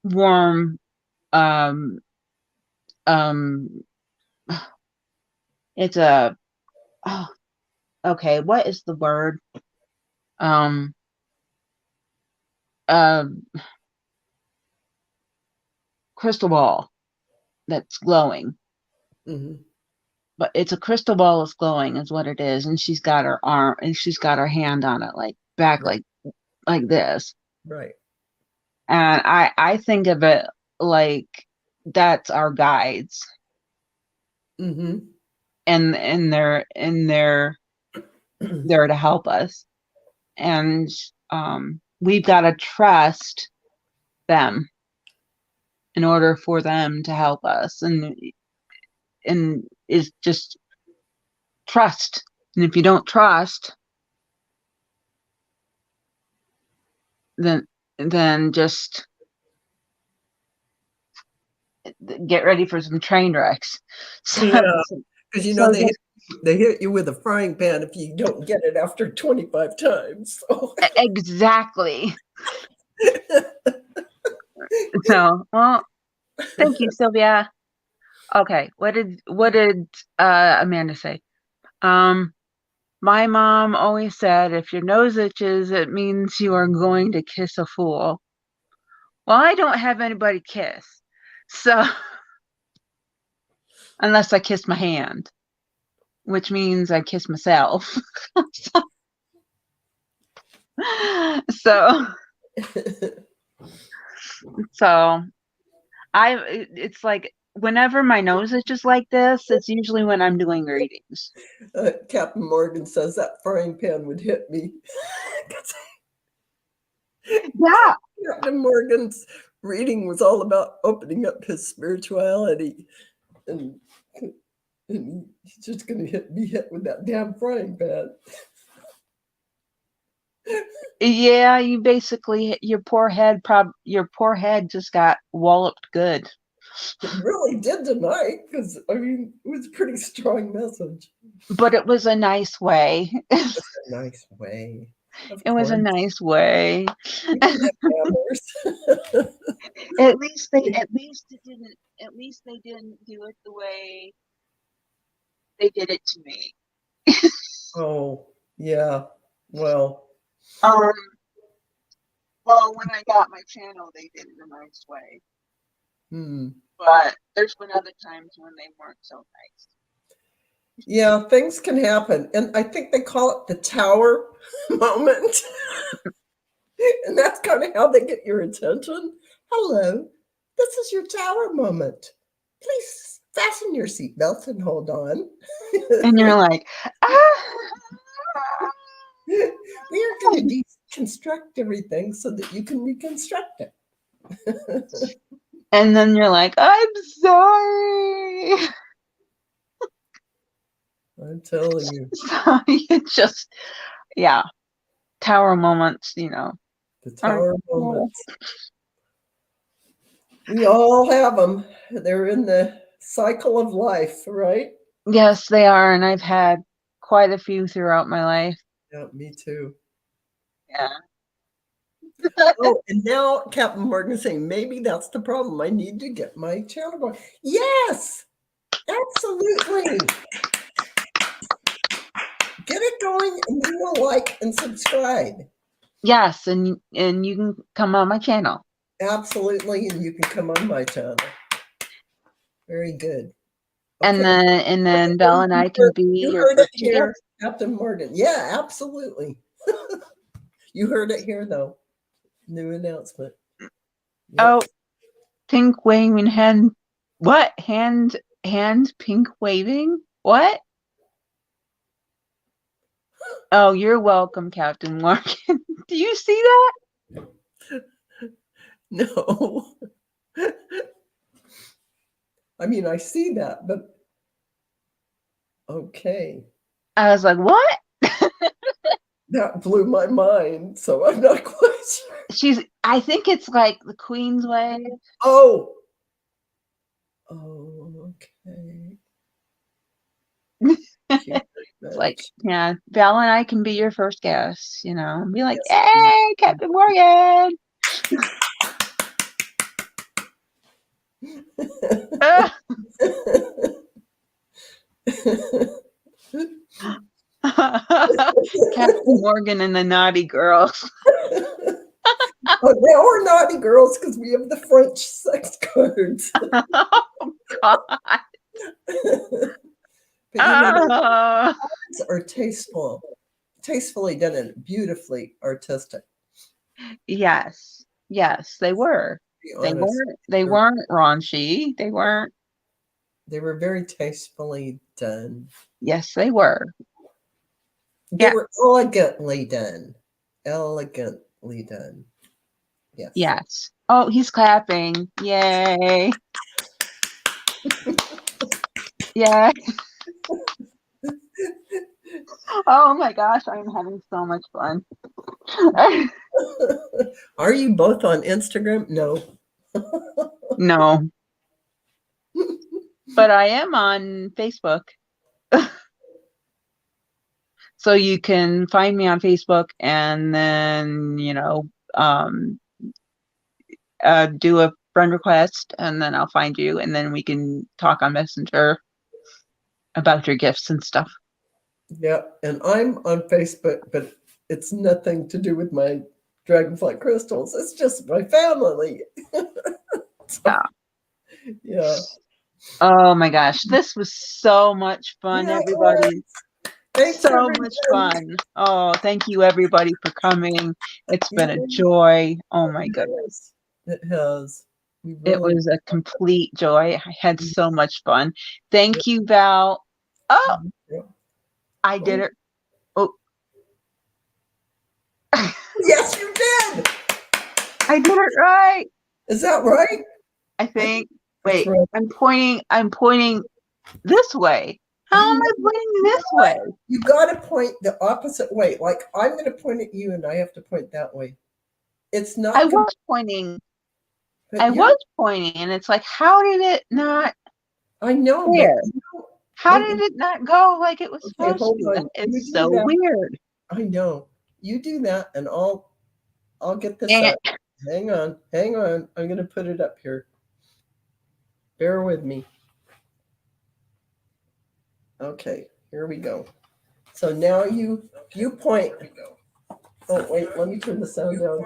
Speaker 1: warm um it's a oh, okay, what is the word? Um uh, Crystal ball that's glowing.
Speaker 2: Mm-hmm.
Speaker 1: But it's a crystal ball that's glowing is what it is, and she's got her arm and she's got her hand on it, like back,
Speaker 2: Right.
Speaker 1: like this.
Speaker 2: Right.
Speaker 1: And I think of it like that's our guides,
Speaker 2: Mm-hmm.
Speaker 1: and they're there to help us, and we've got to trust them in order for them to help us, and is just trust. And if you don't trust, then just get ready for some train wrecks. So,
Speaker 2: Yeah, because
Speaker 1: so just
Speaker 2: they hit you with a frying pan if you don't get it after 25 times. So.
Speaker 1: exactly. So, well, thank you, Sylvia. Okay, what did Amanda say? Um, my mom always said, if your nose itches, it means you are going to kiss a fool. Well, I don't have anybody kiss, so unless I kiss my hand, which means I kiss myself. so so it's like whenever my nose itches like this, it's usually when I'm doing readings.
Speaker 2: Captain Morgan says that frying pan would hit me.
Speaker 1: Yeah.
Speaker 2: Captain Morgan's reading was all about opening up his spirituality, and he's just going to be hit with that damn frying pan.
Speaker 1: Yeah, you basically your poor head just got walloped good.
Speaker 2: It really did tonight, because I mean it was a pretty strong message.
Speaker 1: But it was a nice way.
Speaker 2: It's a nice way.
Speaker 1: It was a nice way. At least they didn't do it the way they did it to me.
Speaker 2: Oh, yeah. Well,
Speaker 1: Well, when I got my channel, they did it a nice way. But there's been other times when they weren't so nice.
Speaker 2: Yeah, things can happen. And I think they call it the tower moment. And that's kind of how they get your attention. Hello, this is your tower moment. Please fasten your seatbelts and hold on.
Speaker 1: And you're like, ah!
Speaker 2: We are going to deconstruct everything so that you can reconstruct it.
Speaker 1: And then you're like, I'm sorry.
Speaker 2: I'm telling you.
Speaker 1: So you just, yeah, tower moments, you know.
Speaker 2: The tower moments. We all have them. They're in the cycle of life, right?
Speaker 1: Yes, they are. And I've had quite a few throughout my life.
Speaker 2: Yeah, me too.
Speaker 1: Yeah.
Speaker 2: Oh, and now Captain Morgan's saying, maybe that's the problem. I need to get my channel going. Yes, absolutely. Get it going, and you will like and subscribe.
Speaker 1: Yes, and you can come on my channel.
Speaker 2: Absolutely, and you can come on my channel. Very good.
Speaker 1: Okay. And then Val and I can be
Speaker 2: you heard it here, Captain Morgan. Yeah, absolutely. You heard it here, though. New announcement. Yep.
Speaker 1: Oh, pink waving hand. What? Hand pink waving? What? Oh, you're welcome, Captain Morgan. Do you see that?
Speaker 2: No. I mean, I see that, but okay.
Speaker 1: I was like, what?
Speaker 2: That blew my mind, so I'm not quite sure.
Speaker 1: I think it's like the Queen's wave.
Speaker 2: Oh. Oh, okay.
Speaker 1: It's like, yeah, Val and I can be your first guests, you know, and be like,
Speaker 2: Yes.
Speaker 1: hey, Captain Morgan. Captain Morgan and the Naughty Girls.
Speaker 2: Oh, now we're naughty girls because we have the French sex cards.
Speaker 1: Oh, God.
Speaker 2: But you know, cards are tastefully done and beautifully artistic.
Speaker 1: Yes, they were. They weren't raunchy. They weren't.
Speaker 2: They were very tastefully done.
Speaker 1: Yes, they were.
Speaker 2: They were elegantly done. Elegantly done. Yes.
Speaker 1: Yes. Oh, he's clapping. Yay. Yeah. Oh my gosh, I'm having so much fun.
Speaker 2: Are you both on Instagram? No.
Speaker 1: No. But I am on Facebook. So you can find me on Facebook and then, you know, do a friend request and then I'll find you and then we can talk on Messenger about your gifts and stuff.
Speaker 2: Yeah, and I'm on Facebook, but it's nothing to do with my Dragonfly Crystals. It's just my family. So, yeah.
Speaker 1: Oh my gosh, this was so much fun, everybody.
Speaker 2: Thanks,
Speaker 1: so
Speaker 2: everybody.
Speaker 1: much fun. Oh, thank you everybody for coming. It's been a joy. Oh my goodness.
Speaker 2: It has.
Speaker 1: It was a complete joy. I had so much fun. Thank you, Val. Oh, I did it. Oh.
Speaker 2: Yes, you did.
Speaker 1: I did it right.
Speaker 2: Is that right?
Speaker 1: I think. Wait, right. I'm pointing this way. How am I pointing this way?
Speaker 2: You got to point the opposite way. Like I'm going to point at you and I have to point that way. It's not.
Speaker 1: I was pointing. I was pointing and it's like, how did it not?
Speaker 2: I know.
Speaker 1: Where? How did it not go like it was supposed to? It's so weird.
Speaker 2: I know. You do that and I'll get this up. Hang on. I'm going to put it up here. Bear with me. Okay, here we go. So now you point. Oh, wait, let me turn the sound down.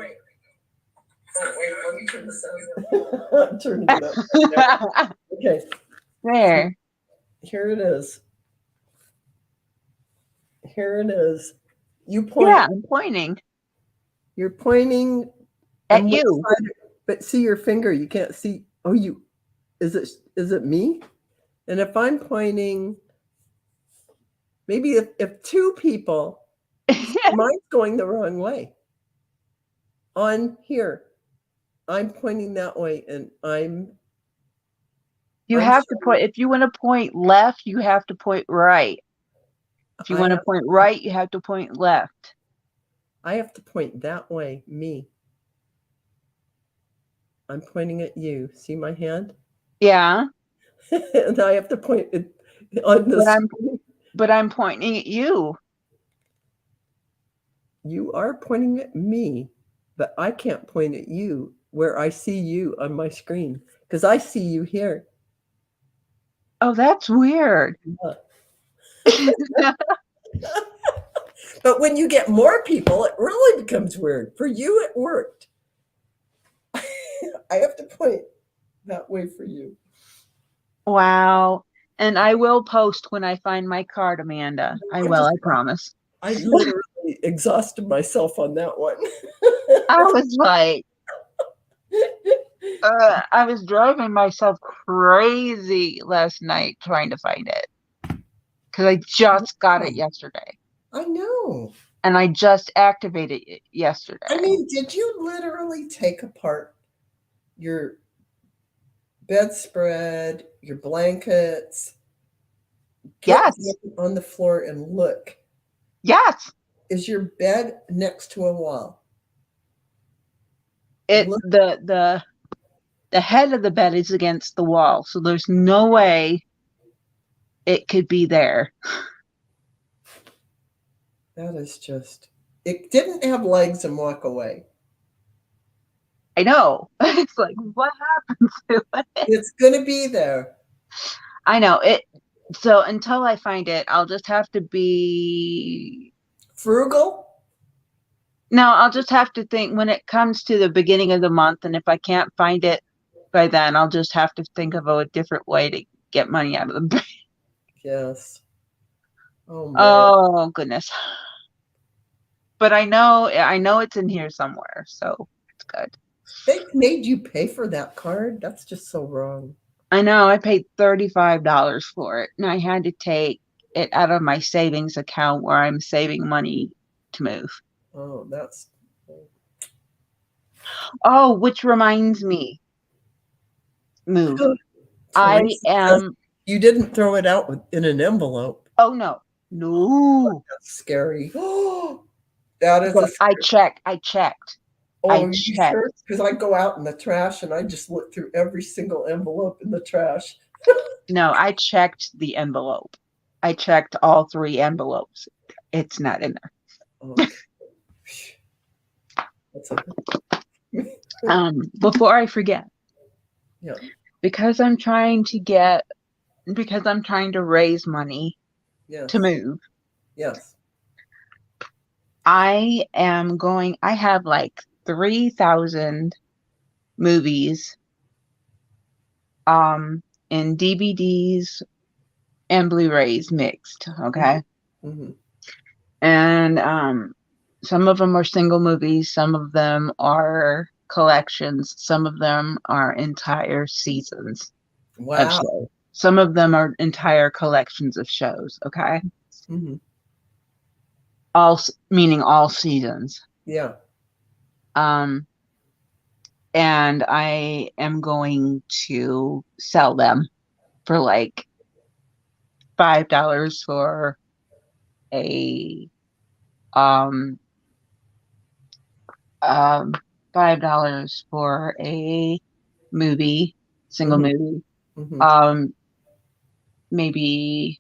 Speaker 2: I'm turning it up. Okay.
Speaker 1: There.
Speaker 2: Here it is. You point.
Speaker 1: Yeah, I'm pointing.
Speaker 2: You're pointing
Speaker 1: at you.
Speaker 2: But see your finger. You can't see. Oh, is it me? And if I'm pointing, maybe if two people, mine's going the wrong way. On here, I'm pointing that way, and
Speaker 1: You have to point. If you want to point left, you have to point right. If you want to point right, you have to point left.
Speaker 2: I have to point that way, me. I'm pointing at you. See my hand?
Speaker 1: Yeah.
Speaker 2: And I have to point it on this.
Speaker 1: But I'm pointing at you.
Speaker 2: You are pointing at me, but I can't point at you where I see you on my screen because I see you here.
Speaker 1: Oh, that's weird.
Speaker 2: But when you get more people, it really becomes weird. For you, it worked. I have to point that way for you.
Speaker 1: Wow. And I will post when I find my card, Amanda. I will, I promise.
Speaker 2: I literally exhausted myself on that one.
Speaker 1: I was like, I was driving myself crazy last night trying to find it because I just got it yesterday.
Speaker 2: I know.
Speaker 1: And I just activated it yesterday.
Speaker 2: I mean, did you literally take apart your bedspread, your blankets,
Speaker 1: Yes.
Speaker 2: on the floor and look?
Speaker 1: Yes.
Speaker 2: Is your bed next to a wall?
Speaker 1: The head of the bed is against the wall, so there's no way it could be there.
Speaker 2: That is just, it didn't have legs and walk away.
Speaker 1: I know. It's like, what happened to it?
Speaker 2: It's going to be there.
Speaker 1: I know it. So until I find it, I'll just have to be
Speaker 2: frugal.
Speaker 1: No, I'll just have to think when it comes to the beginning of the month, and if I can't find it by then, I'll just have to think of a different way to get money out of the bank.
Speaker 2: Yes. Oh, man.
Speaker 1: Oh goodness. But I know it's in here somewhere, so it's good.
Speaker 2: They made you pay for that card? That's just so wrong.
Speaker 1: I know. I paid $35 for it, and I had to take it out of my savings account where I'm saving money to move.
Speaker 2: Oh, that's...
Speaker 1: Oh, which reminds me. Move. I am...
Speaker 2: You didn't throw it out in an envelope.
Speaker 1: Oh, no. No.
Speaker 2: That's scary. Oh, that is
Speaker 1: I checked.
Speaker 2: Oh, are you sure? Because I go out in the trash and I just look through every single envelope in the trash.
Speaker 1: No, I checked the envelope. I checked all 3 envelopes. It's not in there.
Speaker 2: Okay. That's okay.
Speaker 1: Before I forget.
Speaker 2: Yeah.
Speaker 1: Because I'm trying to raise money to move.
Speaker 2: Yes.
Speaker 1: I have like 3,000 movies in DVDs and Blu-rays mixed, okay?
Speaker 2: Mm-hmm.
Speaker 1: And some of them are single movies, some of them are collections, some of them are entire seasons.
Speaker 2: Wow.
Speaker 1: Some of them are entire collections of shows, okay?
Speaker 2: Mm-hmm.
Speaker 1: Meaning all seasons.
Speaker 2: Yeah.
Speaker 1: And I am going to sell them for like $5 for a $5 for a movie, single movie. Mm-hmm. Maybe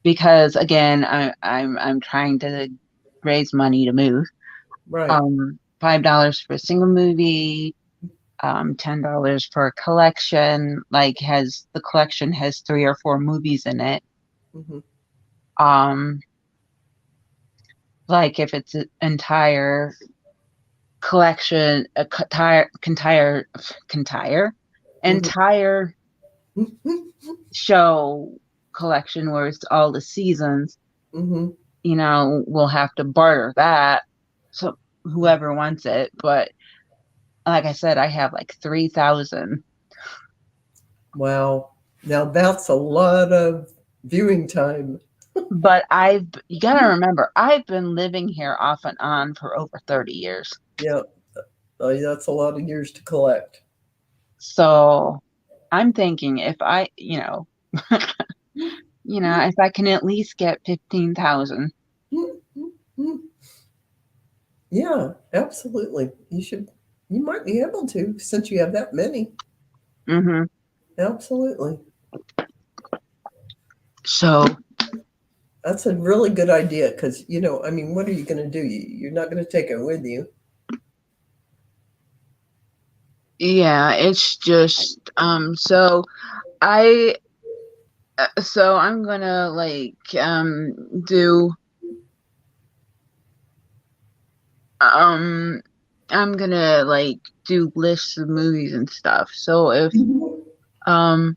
Speaker 1: because again I'm trying to raise money to move.
Speaker 2: Right.
Speaker 1: $5 for a single movie, $10 for a collection, like the collection has 3 or 4 movies in it. Mm-hmm. Like if it's an entire collection, entire show collection where it's all the seasons,
Speaker 2: mm-hmm.
Speaker 1: You know, we'll have to barter that. So whoever wants it, but like I said, I have like 3,000.
Speaker 2: Wow. Now that's a lot of viewing time.
Speaker 1: But you gotta remember, I've been living here off and on for over 30 years.
Speaker 2: Yeah. That's a lot of years to collect.
Speaker 1: So I'm thinking if I, if I can at least get 15,000.
Speaker 2: Yeah, absolutely. You might be able to, since you have that many.
Speaker 1: Mm-hmm.
Speaker 2: Absolutely.
Speaker 1: So
Speaker 2: That's a really good idea because, I mean, what are you going to do? You're not going to take it with you.
Speaker 1: Yeah, it's just I so I'm gonna like do um I'm gonna like do lists of movies and stuff. So if um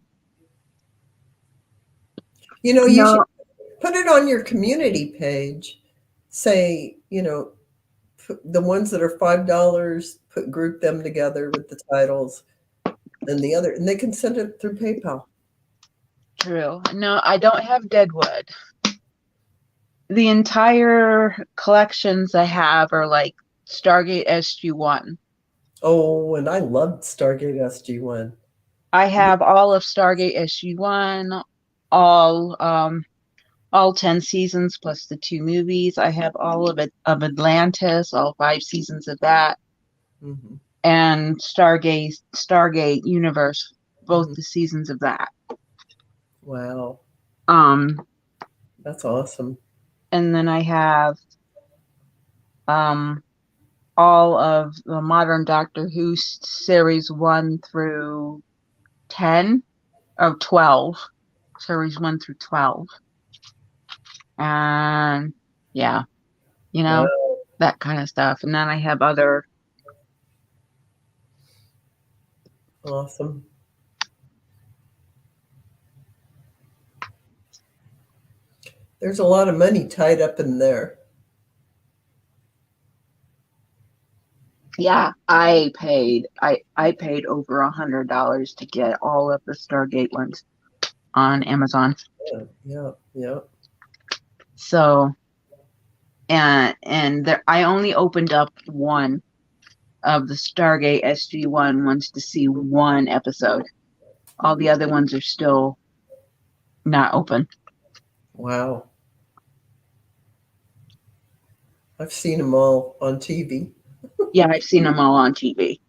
Speaker 2: You should
Speaker 1: no
Speaker 2: put it on your community page. Say, the ones that are $5, group them together with the titles and the other, and they can send it through PayPal.
Speaker 1: true. No, I don't have Deadwood. The entire collections I have are like Stargate SG-1.
Speaker 2: Oh, and I loved Stargate SG-1.
Speaker 1: I have all of Stargate SG-1, all all 10 seasons plus the 2 movies. I have all of it of Atlantis, all 5 seasons of that,
Speaker 2: Hmm.
Speaker 1: and Stargate Universe, both
Speaker 2: Hmm.
Speaker 1: the seasons of that.
Speaker 2: Wow,
Speaker 1: Um,
Speaker 2: that's awesome.
Speaker 1: and then I have um all of the modern Doctor Who series 1 through 10 of 12, series 1 through 12. And yeah,
Speaker 2: Wow,
Speaker 1: that kind of stuff. And then I have other.
Speaker 2: awesome. There's a lot of money tied up in there.
Speaker 1: Yeah, I paid over $100 to get all of the Stargate ones on Amazon.
Speaker 2: Yeah, yeah, yeah.
Speaker 1: So and there, I only opened up one of the Stargate SG-1 ones to see one episode. All the other ones are still not open.
Speaker 2: Wow. I've seen them all on TV.
Speaker 1: Yeah, I've seen them all on TV.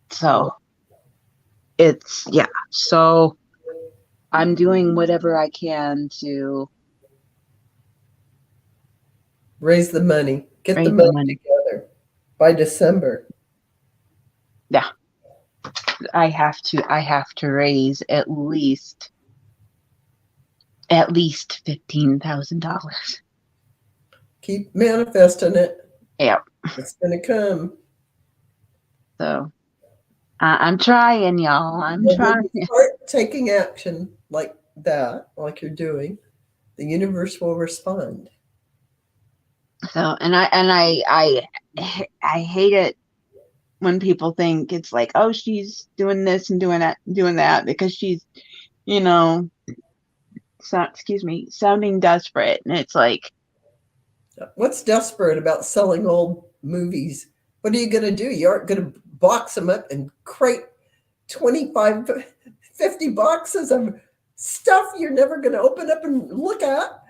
Speaker 1: So
Speaker 2: Well,
Speaker 1: it's yeah. So I'm doing whatever I can to
Speaker 2: raise the money. Get the
Speaker 1: raise the
Speaker 2: money
Speaker 1: money.
Speaker 2: together by December.
Speaker 1: Yeah, I have to raise at least $15,000.
Speaker 2: Keep manifesting it.
Speaker 1: Yeah.
Speaker 2: It's going to come.
Speaker 1: So I'm trying, y'all. I'm
Speaker 2: And when
Speaker 1: trying.
Speaker 2: you start taking action like that, like you're doing, the universe will respond.
Speaker 1: So I hate it when people think it's like, oh, she's doing this and doing that because she's, you know, excuse me, sounding desperate. And it's like,
Speaker 2: What's desperate about selling old movies? What are you going to do? You aren't going to box them up and crate 25, 50 boxes of stuff you're never going to open up and look at.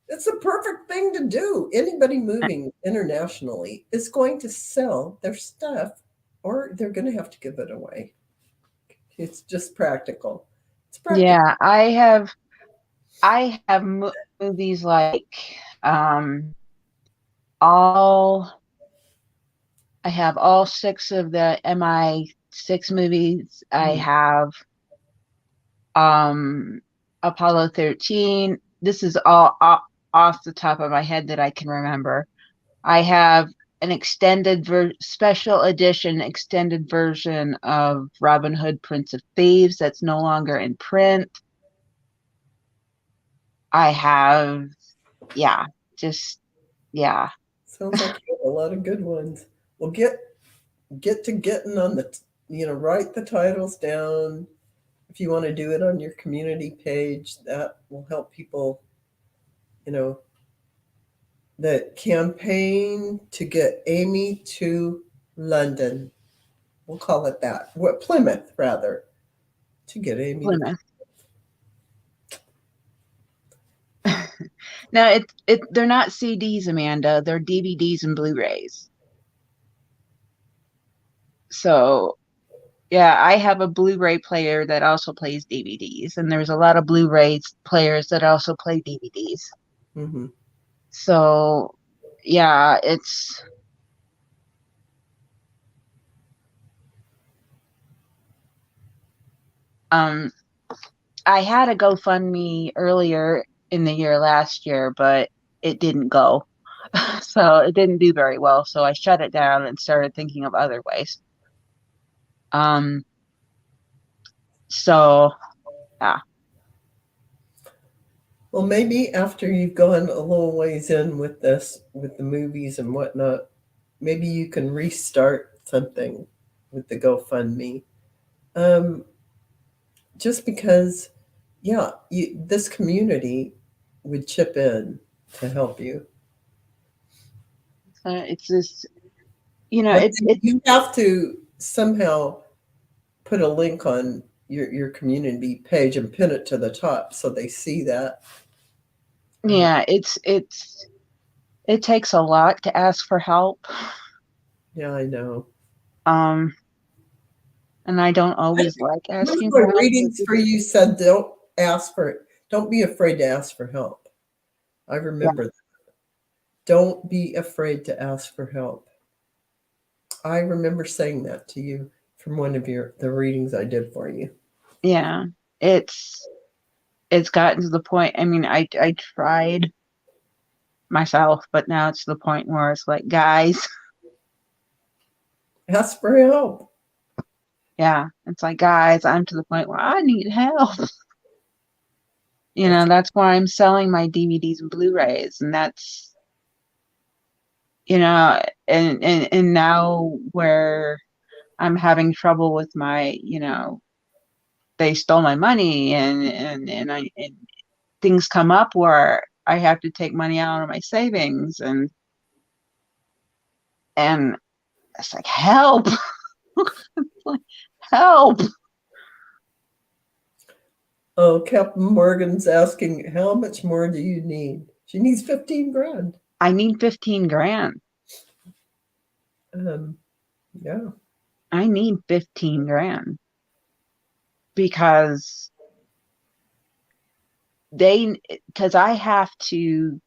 Speaker 2: It's the perfect thing to do. Anybody moving internationally is going to sell their stuff or they're going to have to give it away. It's just practical. It's practical.
Speaker 1: yeah, I have movies like all I have all 6 of the MI6 movies. I
Speaker 2: Mhm.
Speaker 1: have um Apollo 13. This is all off the top of my head that I can remember. I have an special edition extended version of Robin Hood Prince of Thieves that's no longer in print. I have yeah, just yeah.
Speaker 2: Sounds like you have a lot of good ones. Well, get to getting on the, write the titles down. If you want to do it on your community page, that will help people, you know, the campaign to get Amy to London. We'll call it that. What, Plymouth, rather, to get Amy to.
Speaker 1: Plymouth. Now they're not CDs, Amanda. They're DVDs and Blu-rays. So Yeah, I have a Blu-ray player that also plays DVDs, and there's a lot of Blu-ray players that also play DVDs.
Speaker 2: Mm-hmm.
Speaker 1: So, yeah, it's um I had a GoFundMe earlier in the year last year, but it didn't go. So it didn't do very well. So I shut it down and started thinking of other ways. Um, so yeah.
Speaker 2: Well, maybe after you've gone a little ways in with this, with the movies and whatnot, maybe you can restart something with the GoFundMe. Um, just because, yeah, this community would chip in to help you.
Speaker 1: It's just, you know,
Speaker 2: But
Speaker 1: it
Speaker 2: you have to somehow put a link on your community page and pin it to the top so they see that.
Speaker 1: yeah, it takes a lot to ask for help.
Speaker 2: Yeah, I know.
Speaker 1: Um, and I don't always like
Speaker 2: One of
Speaker 1: asking
Speaker 2: my
Speaker 1: for help.
Speaker 2: readings for you said don't be afraid to ask for help. I
Speaker 1: Yeah,
Speaker 2: remember that. Don't be afraid to ask for help. I remember saying that to you from one of the readings I did for you.
Speaker 1: yeah. It's it's gotten to the point. I mean, I tried myself, but now it's to the point where it's like, guys,
Speaker 2: Ask for help.
Speaker 1: yeah, it's like, guys, I'm to the point where I need help. You know,
Speaker 2: That's
Speaker 1: that's why I'm selling my DVDs and Blu-rays, and that's, you know, and now where I'm having trouble with my, you know, they stole my money, and things come up where I have to take money out of my savings, and it's like, help, like, help.
Speaker 2: Oh, Captain Morgan's asking, how much more do you need? She needs 15 grand.
Speaker 1: I need 15 grand.
Speaker 2: Um, yeah.
Speaker 1: I need 15 grand because because I have to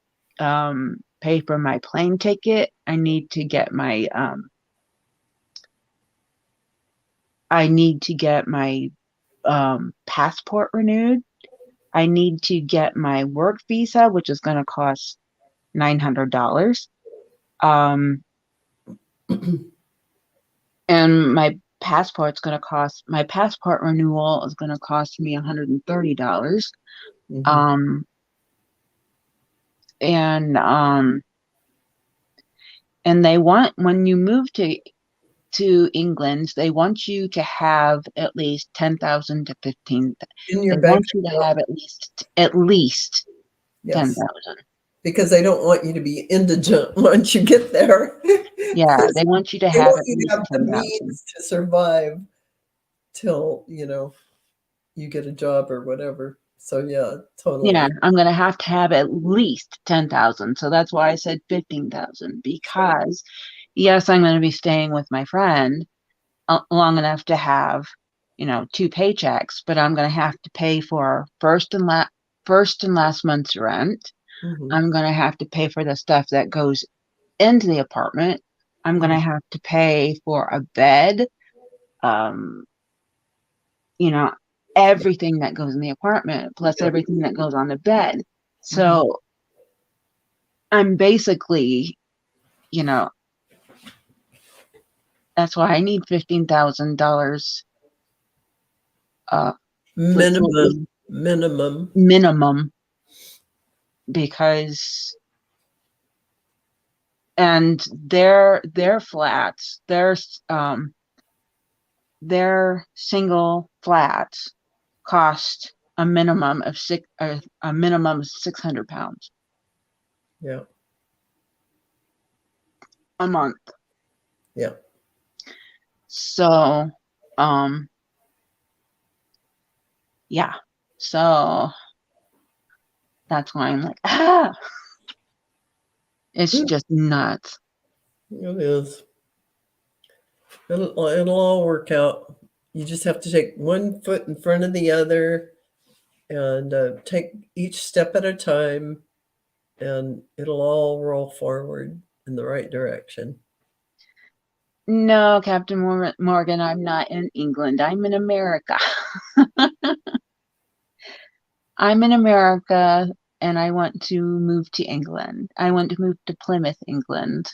Speaker 1: pay for my plane ticket. I need to get my passport renewed. I need to get my work visa, which is going to cost $900. Um, and my passport renewal is going to cost me $130.
Speaker 2: Mhm.
Speaker 1: Um, and they want, when you move to England, they want you to have at least 10,000 to 15.
Speaker 2: In
Speaker 1: They
Speaker 2: your bank
Speaker 1: want you to
Speaker 2: account.
Speaker 1: have at least
Speaker 2: Yes.
Speaker 1: 10,000.
Speaker 2: Because they don't want you to be indigent once you get there.
Speaker 1: Yeah, they want you to
Speaker 2: They
Speaker 1: have
Speaker 2: want
Speaker 1: at
Speaker 2: you to
Speaker 1: least
Speaker 2: have the
Speaker 1: 10,000.
Speaker 2: means to survive till, you get a job or whatever. So yeah,
Speaker 1: Yeah,
Speaker 2: totally.
Speaker 1: I'm going to have at least 10,000. So that's why I said 15,000, because yes, I'm going to be staying with my friend long enough to have, you know, two paychecks, but I'm going to have to pay for first and last month's rent.
Speaker 2: Hmm.
Speaker 1: I'm going to have to pay for the stuff that goes into the apartment. I'm going to have to pay for a bed, um, you know, everything that goes in the apartment, plus
Speaker 2: Yeah.
Speaker 1: everything that goes on the bed.
Speaker 2: Hmm.
Speaker 1: So I'm basically, you know, that's why I need $15,000
Speaker 2: Minimum, minimum.
Speaker 1: minimum, because and their flats, their single flats cost a minimum of £600
Speaker 2: Yeah.
Speaker 1: a month.
Speaker 2: Yeah.
Speaker 1: So, um, yeah. So that's why I'm like, it's
Speaker 2: It
Speaker 1: just nuts.
Speaker 2: is. It'll all work out. You just have to take one foot in front of the other and take each step at a time, and it'll all roll forward in the right direction.
Speaker 1: No, Captain Morgan, I'm not in England. I'm in America. I'm in America and I want to move to England. I want to move to Plymouth, England.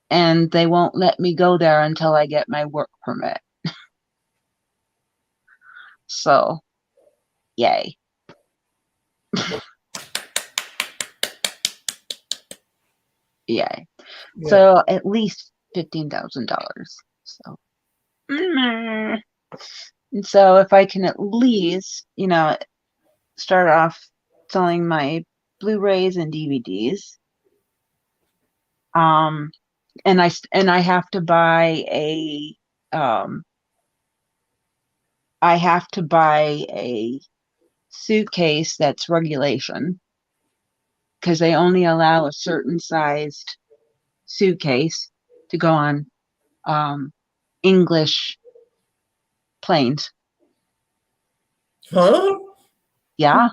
Speaker 1: And they won't let me go there until I get my work permit. So, yay. Yay.
Speaker 2: Yeah.
Speaker 1: So at least $15,000. So, and so if I can at least, start off selling my Blu-rays and DVDs, and I have to buy a suitcase that's regulation, because they only allow a certain sized suitcase to go on English planes.
Speaker 2: Huh?
Speaker 1: Yeah.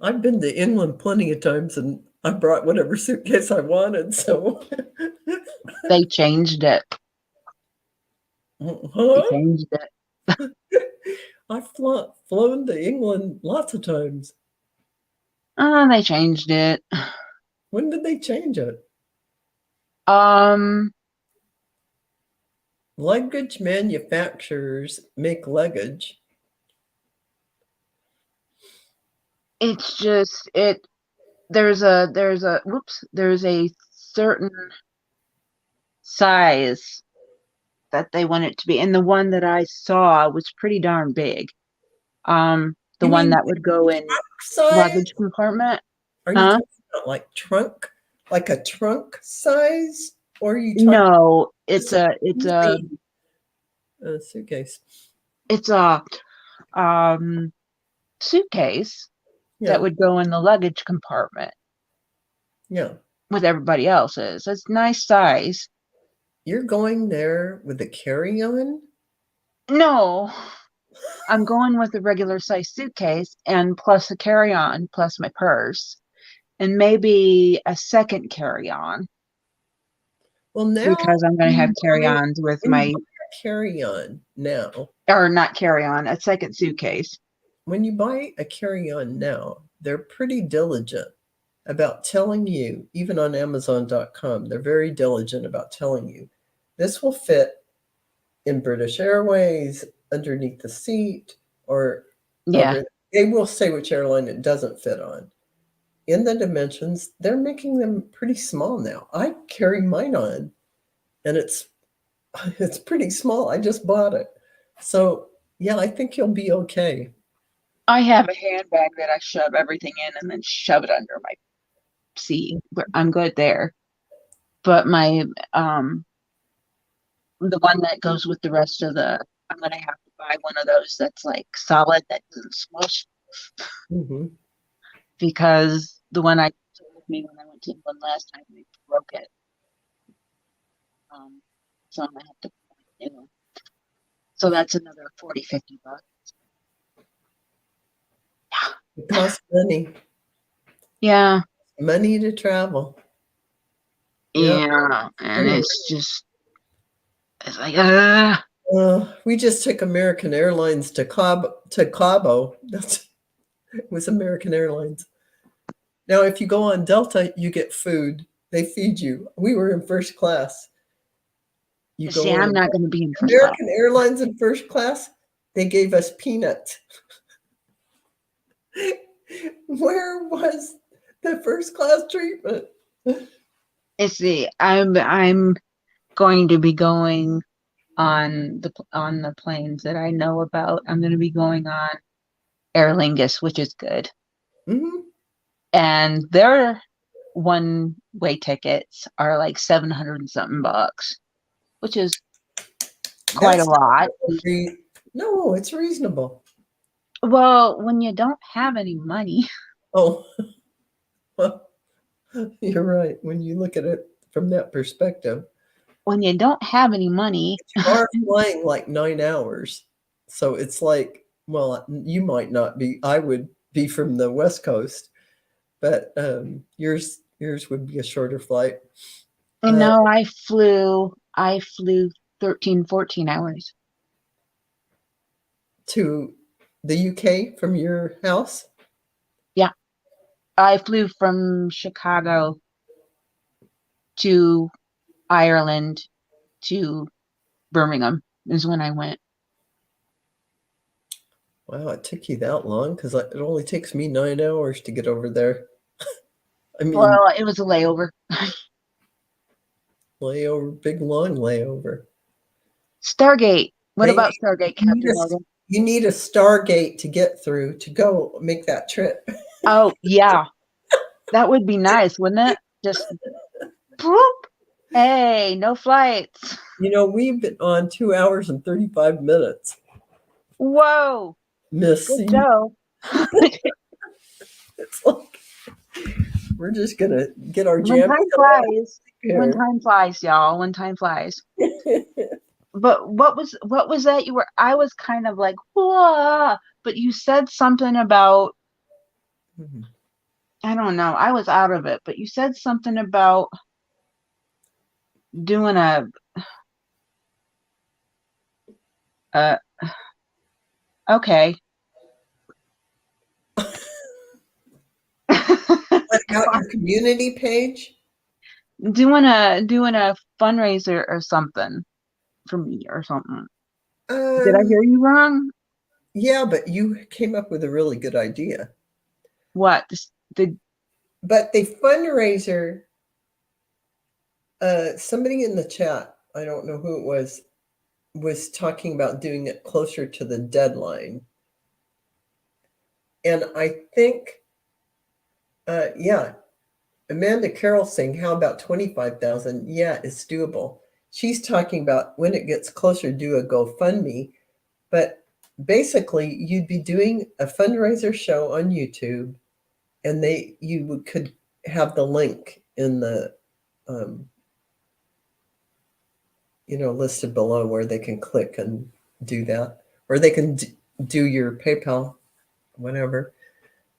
Speaker 2: I've been to England plenty of times, and I brought whatever suitcase I wanted, so.
Speaker 1: They changed it.
Speaker 2: Huh?
Speaker 1: They changed it.
Speaker 2: I've flown to England lots of times.
Speaker 1: They changed it.
Speaker 2: When did they change it? Luggage manufacturers make luggage.
Speaker 1: It's just there's a certain size that they want it to be, and the one that I saw was pretty darn big. The
Speaker 2: You
Speaker 1: one
Speaker 2: mean
Speaker 1: that would go in
Speaker 2: size?
Speaker 1: luggage compartment.
Speaker 2: Are you talking about like trunk, like a trunk size, or are you talking?
Speaker 1: No, it's a
Speaker 2: suitcase.
Speaker 1: It's a suitcase that would go in the luggage compartment.
Speaker 2: Yeah.
Speaker 1: With everybody else's. It's nice size.
Speaker 2: You're going there with a carry-on?
Speaker 1: No, I'm going with a regular size suitcase and plus a carry-on, plus my purse, and maybe a second carry-on.
Speaker 2: Well, now
Speaker 1: because I'm going to have carry-ons with my
Speaker 2: carry-on now.
Speaker 1: Or not carry-on, a second suitcase.
Speaker 2: When you buy a carry-on now, they're pretty diligent about telling you, even on Amazon.com, they're very diligent about telling you this will fit in British Airways, underneath the seat, or they will say which airline it doesn't fit on. In the dimensions, they're making them pretty small now. I carry mine on, and it's pretty small. I just bought it. So, yeah, I think you'll be okay.
Speaker 1: I have a handbag that I shove everything in and then shove it under my seat. I'm good there. But my the one that goes with the rest of I'm going to have to buy one of those that's like solid, that doesn't smush.
Speaker 2: Mm-hmm.
Speaker 1: Because the one I took with me when I went to England last time, they broke it. So I'm going to have to buy a new one. So that's another $40-50.
Speaker 2: Yeah. It costs money.
Speaker 1: Yeah.
Speaker 2: Money to travel.
Speaker 1: Yeah. And it's like,
Speaker 2: we just took American Airlines to Cabo. It was American Airlines. Now, if you go on Delta, you get food. They feed you. We were in first class.
Speaker 1: I'm not going to be in first
Speaker 2: American Airlines in first class. They gave us peanuts. Where was the first class treatment?
Speaker 1: I'm going to be going on the planes that I know about. I'm going to be going on Aer Lingus, which is good.
Speaker 2: Mm-hmm.
Speaker 1: And their one-way tickets are like $700 and something, which is quite a lot.
Speaker 2: No, it's reasonable.
Speaker 1: Well, when you don't have any money.
Speaker 2: Oh, well, you're right. When you look at it from that perspective.
Speaker 1: when you don't have any money.
Speaker 2: You are flying like 9 hours. So it's like, well, you might not be. I would be from the West Coast, but yours would be a shorter flight.
Speaker 1: No, I flew 13, 14 hours.
Speaker 2: To the UK from your house?
Speaker 1: Yeah. I flew from Chicago to Ireland to Birmingham is when I went.
Speaker 2: Wow, it took you that long? Because it only takes me 9 hours to get over there. I mean,
Speaker 1: Well, it was a layover.
Speaker 2: layover, big long layover.
Speaker 1: Stargate. What
Speaker 2: They
Speaker 1: about Stargate,
Speaker 2: you need
Speaker 1: Captain
Speaker 2: a
Speaker 1: Morgan?
Speaker 2: you need a Stargate to get through to go make that trip.
Speaker 1: Oh, yeah. That would be nice, wouldn't it? Just poop. Hey, no flights.
Speaker 2: We've been on 2 hours and 35 minutes,
Speaker 1: Whoa. Good
Speaker 2: Missy.
Speaker 1: show.
Speaker 2: It's like we're just gonna get our
Speaker 1: When
Speaker 2: jammies
Speaker 1: time
Speaker 2: on
Speaker 1: flies. When
Speaker 2: here.
Speaker 1: time flies, y'all. When time flies. But what was that you were I was kind of like, whoa, but you said something about I don't know. I was out of it, but you said something about doing a okay.
Speaker 2: What about your community page?
Speaker 1: doing a fundraiser or something for me or something. Did I
Speaker 2: Um,
Speaker 1: hear you wrong?
Speaker 2: yeah, but you came up with a really good idea.
Speaker 1: What? The
Speaker 2: But the fundraiser, somebody in the chat, I don't know who it was talking about doing it closer to the deadline. And I think, yeah, Amanda Carroll saying, how about 25,000? Yeah, it's doable. She's talking about when it gets closer, do a GoFundMe. But basically, you'd be doing a fundraiser show on YouTube, and you could have the link in the um, listed below where they can click and do that, or they can do your PayPal, whatever.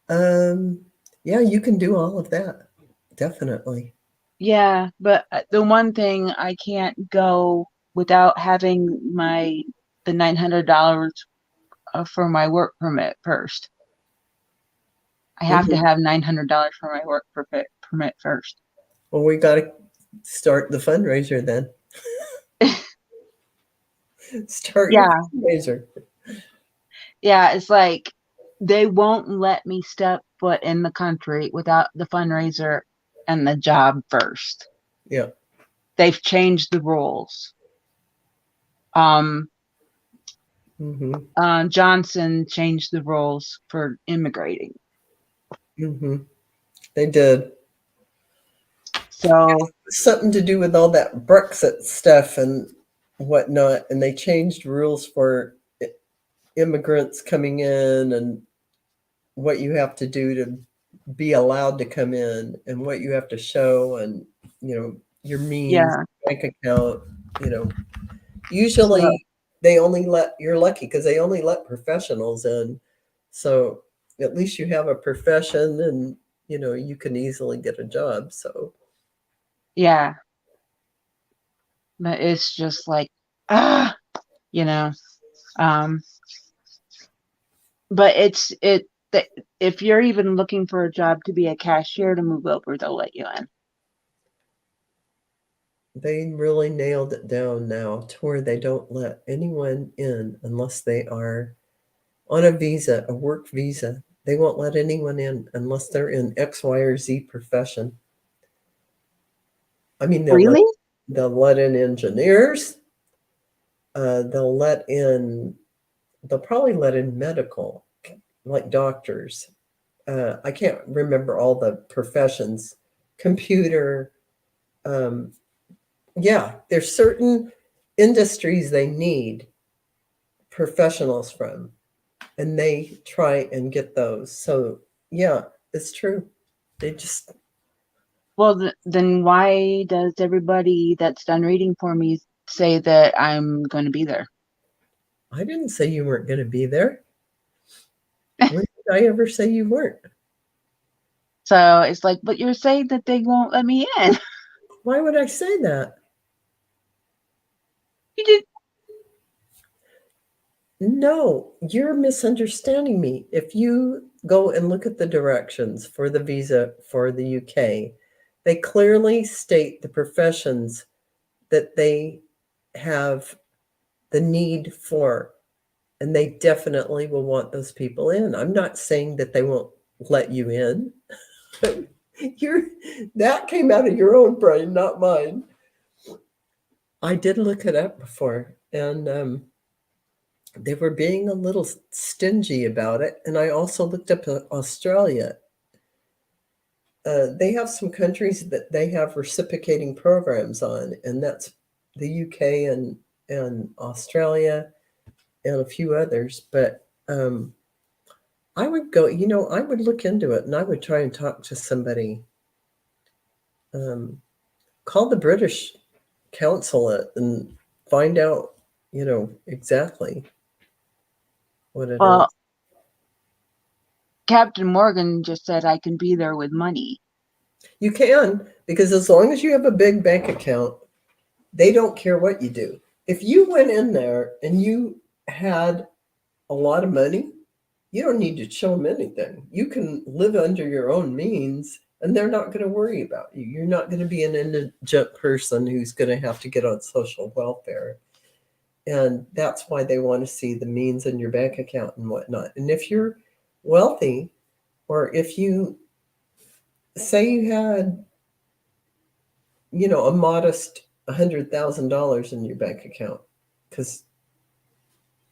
Speaker 2: Yeah, you can do all of that, definitely.
Speaker 1: Yeah, but the one thing I can't go without having the $900 for my work permit first. I have to
Speaker 2: Mhm.
Speaker 1: have $900 for my work permit first.
Speaker 2: Well, we got to start the fundraiser then. Start your
Speaker 1: Yeah,
Speaker 2: fundraiser.
Speaker 1: yeah, it's like they won't let me step foot in the country without the fundraiser and the job first.
Speaker 2: Yeah.
Speaker 1: They've changed the rules. Um,
Speaker 2: Mm-hmm.
Speaker 1: Johnson changed the rules for immigrating.
Speaker 2: Mm-hmm. They did.
Speaker 1: So
Speaker 2: Something to do with all that Brexit stuff and whatnot, and they changed rules for immigrants coming in and what you have to do to be allowed to come in and what you have to show and your means,
Speaker 1: yeah,
Speaker 2: bank account. you know
Speaker 1: so
Speaker 2: Usually they only you're lucky because they only let professionals in, so at least you have a profession and you can easily get a job. So
Speaker 1: yeah, but it's just like ah, you know. Um, but if you're even looking for a job to be a cashier to move over, they'll let you in.
Speaker 2: they really nailed it down now to where they don't let anyone in unless they are on a visa, a work visa. They won't let anyone in unless they're in X, Y, or Z profession. I mean,
Speaker 1: Really?
Speaker 2: they'll let in engineers. They'll let in. They'll probably let in medical, like doctors. I can't remember all the professions. Computer. Um, yeah, there's certain industries they need professionals from, and they try and get those. So yeah, it's true. They just
Speaker 1: Well, then why does everybody that's done reading for me say that I'm going to be there?
Speaker 2: I didn't say you weren't going to be there. When did I ever say you weren't?
Speaker 1: So it's like, but you're saying that they won't let me in.
Speaker 2: Why would I say that?
Speaker 1: You did.
Speaker 2: No, you're misunderstanding me. If you go and look at the directions for the visa for the UK, they clearly state the professions that they have the need for, and they definitely will want those people in. I'm not saying that they won't let you in. You're that came out of your own brain, not mine. I did look it up before, and they were being a little stingy about it. And I also looked up Australia. They have some countries that they have reciprocating programs on, and that's the UK and Australia and a few others. But I would go, I would look into it and I would try and talk to somebody. Call the British consulate and find out, exactly what it is.
Speaker 1: Well, Captain Morgan just said I can be there with money.
Speaker 2: You can, because as long as you have a big bank account, they don't care what you do. If you went in there and you had a lot of money, you don't need to show them anything. You can live under your own means and they're not going to worry about you. You're not going to be an indigent person who's going to have to get on social welfare. And that's why they want to see the means in your bank account and whatnot. And if you're wealthy, or if you say you had, a modest $100,000 in your bank account, because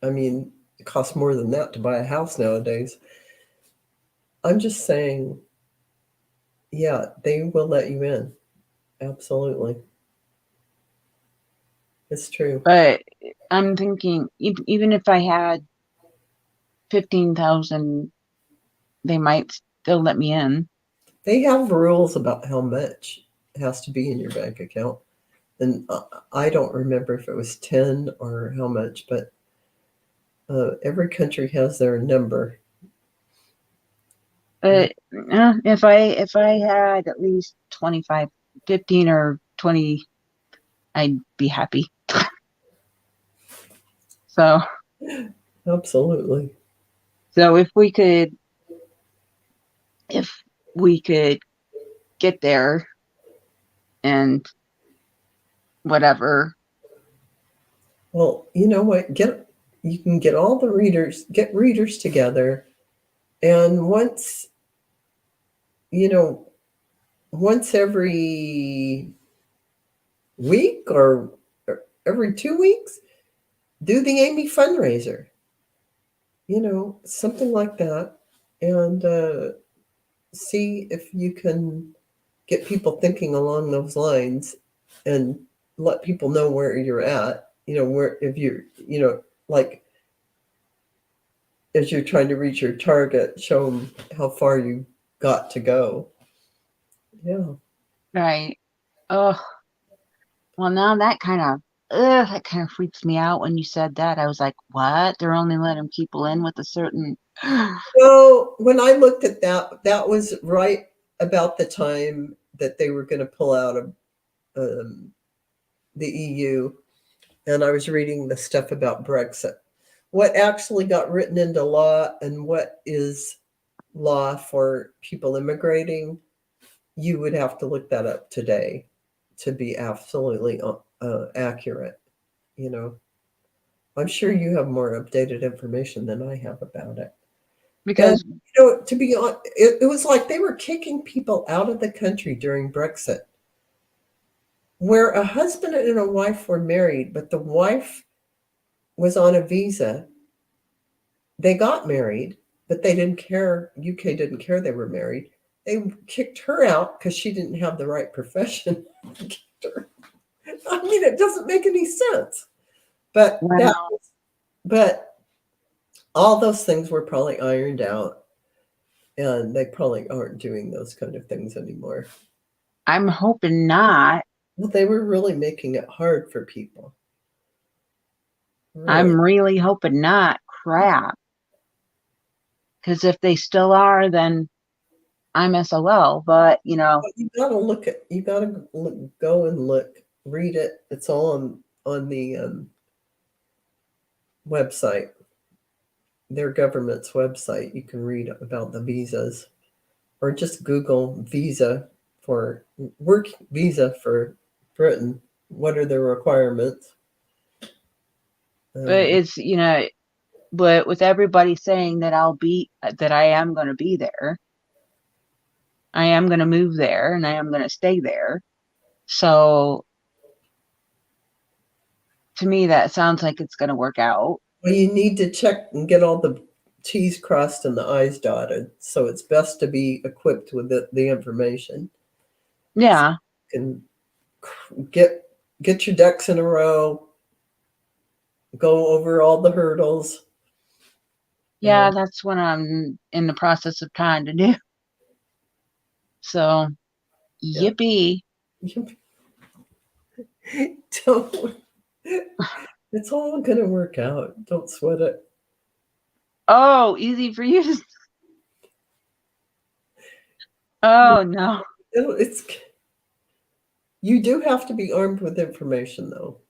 Speaker 2: it costs more than that to buy a house nowadays. I'm just saying, yeah, they will let you in. Absolutely. It's true.
Speaker 1: But I'm thinking, even if I had 15,000, they might still let me in.
Speaker 2: They have rules about how much has to be in your bank account. And I don't remember if it was 10 or how much, but every country has their number.
Speaker 1: But if I had at least 25, 15 or 20, I'd be happy. So
Speaker 2: Absolutely.
Speaker 1: so if we could get there and whatever.
Speaker 2: Well, you know what? You can get all the get readers together, and you know, once every week or every 2 weeks, do the Amy fundraiser, something like that, and see if you can get people thinking along those lines and let people know where you're at, where if you're, like as you're trying to reach your target, show them how far you got to go. Yeah.
Speaker 1: Right. Oh, well, now that kind of freaks me out when you said that. I was like, what? They're only letting people in with a certain.
Speaker 2: So when I looked at that was right about the time that they were going to pull out of the EU, and I was reading the stuff about Brexit. What actually got written into law and what is law for people immigrating, you would have to look that up today to be absolutely accurate. I'm sure you have more updated information than I have about it. And
Speaker 1: Because
Speaker 2: to be honest, it was like they were kicking people out of the country during Brexit, where a husband and a wife were married, but the wife was on a visa. They got married, but they didn't care. UK didn't care they were married. They kicked her out because she didn't have the right profession. It doesn't make any sense. But
Speaker 1: wow.
Speaker 2: but all those things were probably ironed out, and they probably aren't doing those kind of things anymore.
Speaker 1: I'm hoping not.
Speaker 2: Well, they were really making it hard for people. Really.
Speaker 1: I'm really hoping not. Crap. Because if they still are, then I'm SOL. But, you know.
Speaker 2: But you gotta look at, you gotta go and look, read it. It's all on the website, their government's website. You can read about the visas, or just Google visa for work visa for Britain. What are the requirements?
Speaker 1: But it's, you know, but with everybody saying that I am going to be there, I am going to move there and I am going to stay there. So to me, that sounds like it's going to work out.
Speaker 2: Well, you need to check and get all the T's crossed and the I's dotted. So it's best to be equipped with the information.
Speaker 1: Yeah.
Speaker 2: So you can get your ducks in a row, go over all the hurdles.
Speaker 1: Yeah, that's what I'm in the process of trying to do. So, yippee.
Speaker 2: Don't. It's all going to work out. Don't sweat it.
Speaker 1: Oh, easy for you. Oh, no.
Speaker 2: You do have to be armed with information, though,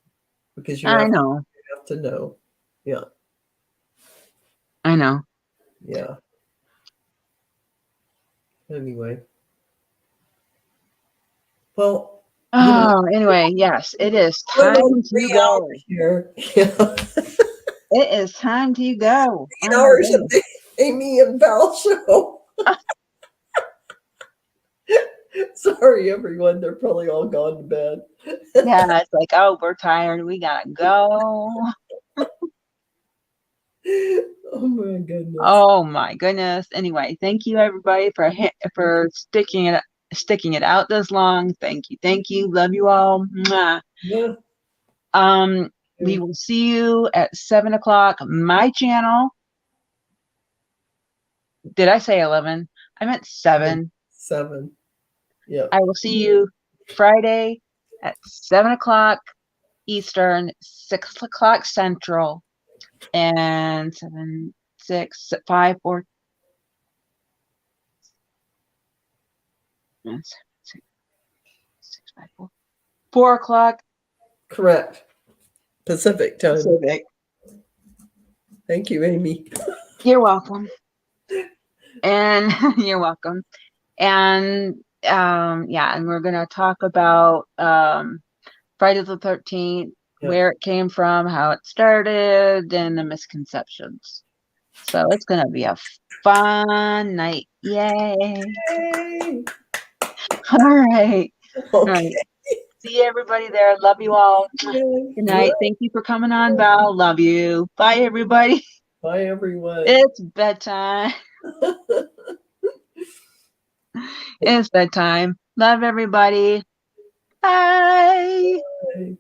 Speaker 2: because you
Speaker 1: I
Speaker 2: have,
Speaker 1: know.
Speaker 2: You have to know. Yeah.
Speaker 1: I know.
Speaker 2: Yeah. Anyway. Well.
Speaker 1: Oh, anyway, yes, it is time to go.
Speaker 2: Here. Yeah.
Speaker 1: It is time to go.
Speaker 2: 8 hours of the Amy and Val show. Sorry, everyone. They're probably all gone to bed.
Speaker 1: Yeah, it's like, oh, we're tired. We gotta go.
Speaker 2: Oh my goodness.
Speaker 1: Oh my goodness. Anyway, thank you everybody for sticking it out this long. Thank you. Love you all. Mwah.
Speaker 2: Yeah.
Speaker 1: We will see you at 7 o'clock. My channel. Did I say 11? I meant 7.
Speaker 2: 7. Yeah.
Speaker 1: I will see you Friday at 7 o'clock Eastern, 6 o'clock Central, and 7, 6, 5, 4. 6, 5, 4. 4 o'clock.
Speaker 2: Correct. Pacific time.
Speaker 1: Pacific.
Speaker 2: Thank you, Amy.
Speaker 1: You're welcome. And you're welcome. And yeah, and we're gonna talk about Friday the 13th, where it came from, how it started, and the misconceptions. So it's gonna be a fun night. Yay!
Speaker 2: Yay.
Speaker 1: All right.
Speaker 2: Okay.
Speaker 1: All right. See everybody there. Love you all. Good night. Thank you for coming on, Val. Love you. Bye, everybody.
Speaker 2: Bye, everyone.
Speaker 1: It's bedtime. It's bedtime. Love everybody. Bye.
Speaker 2: Bye.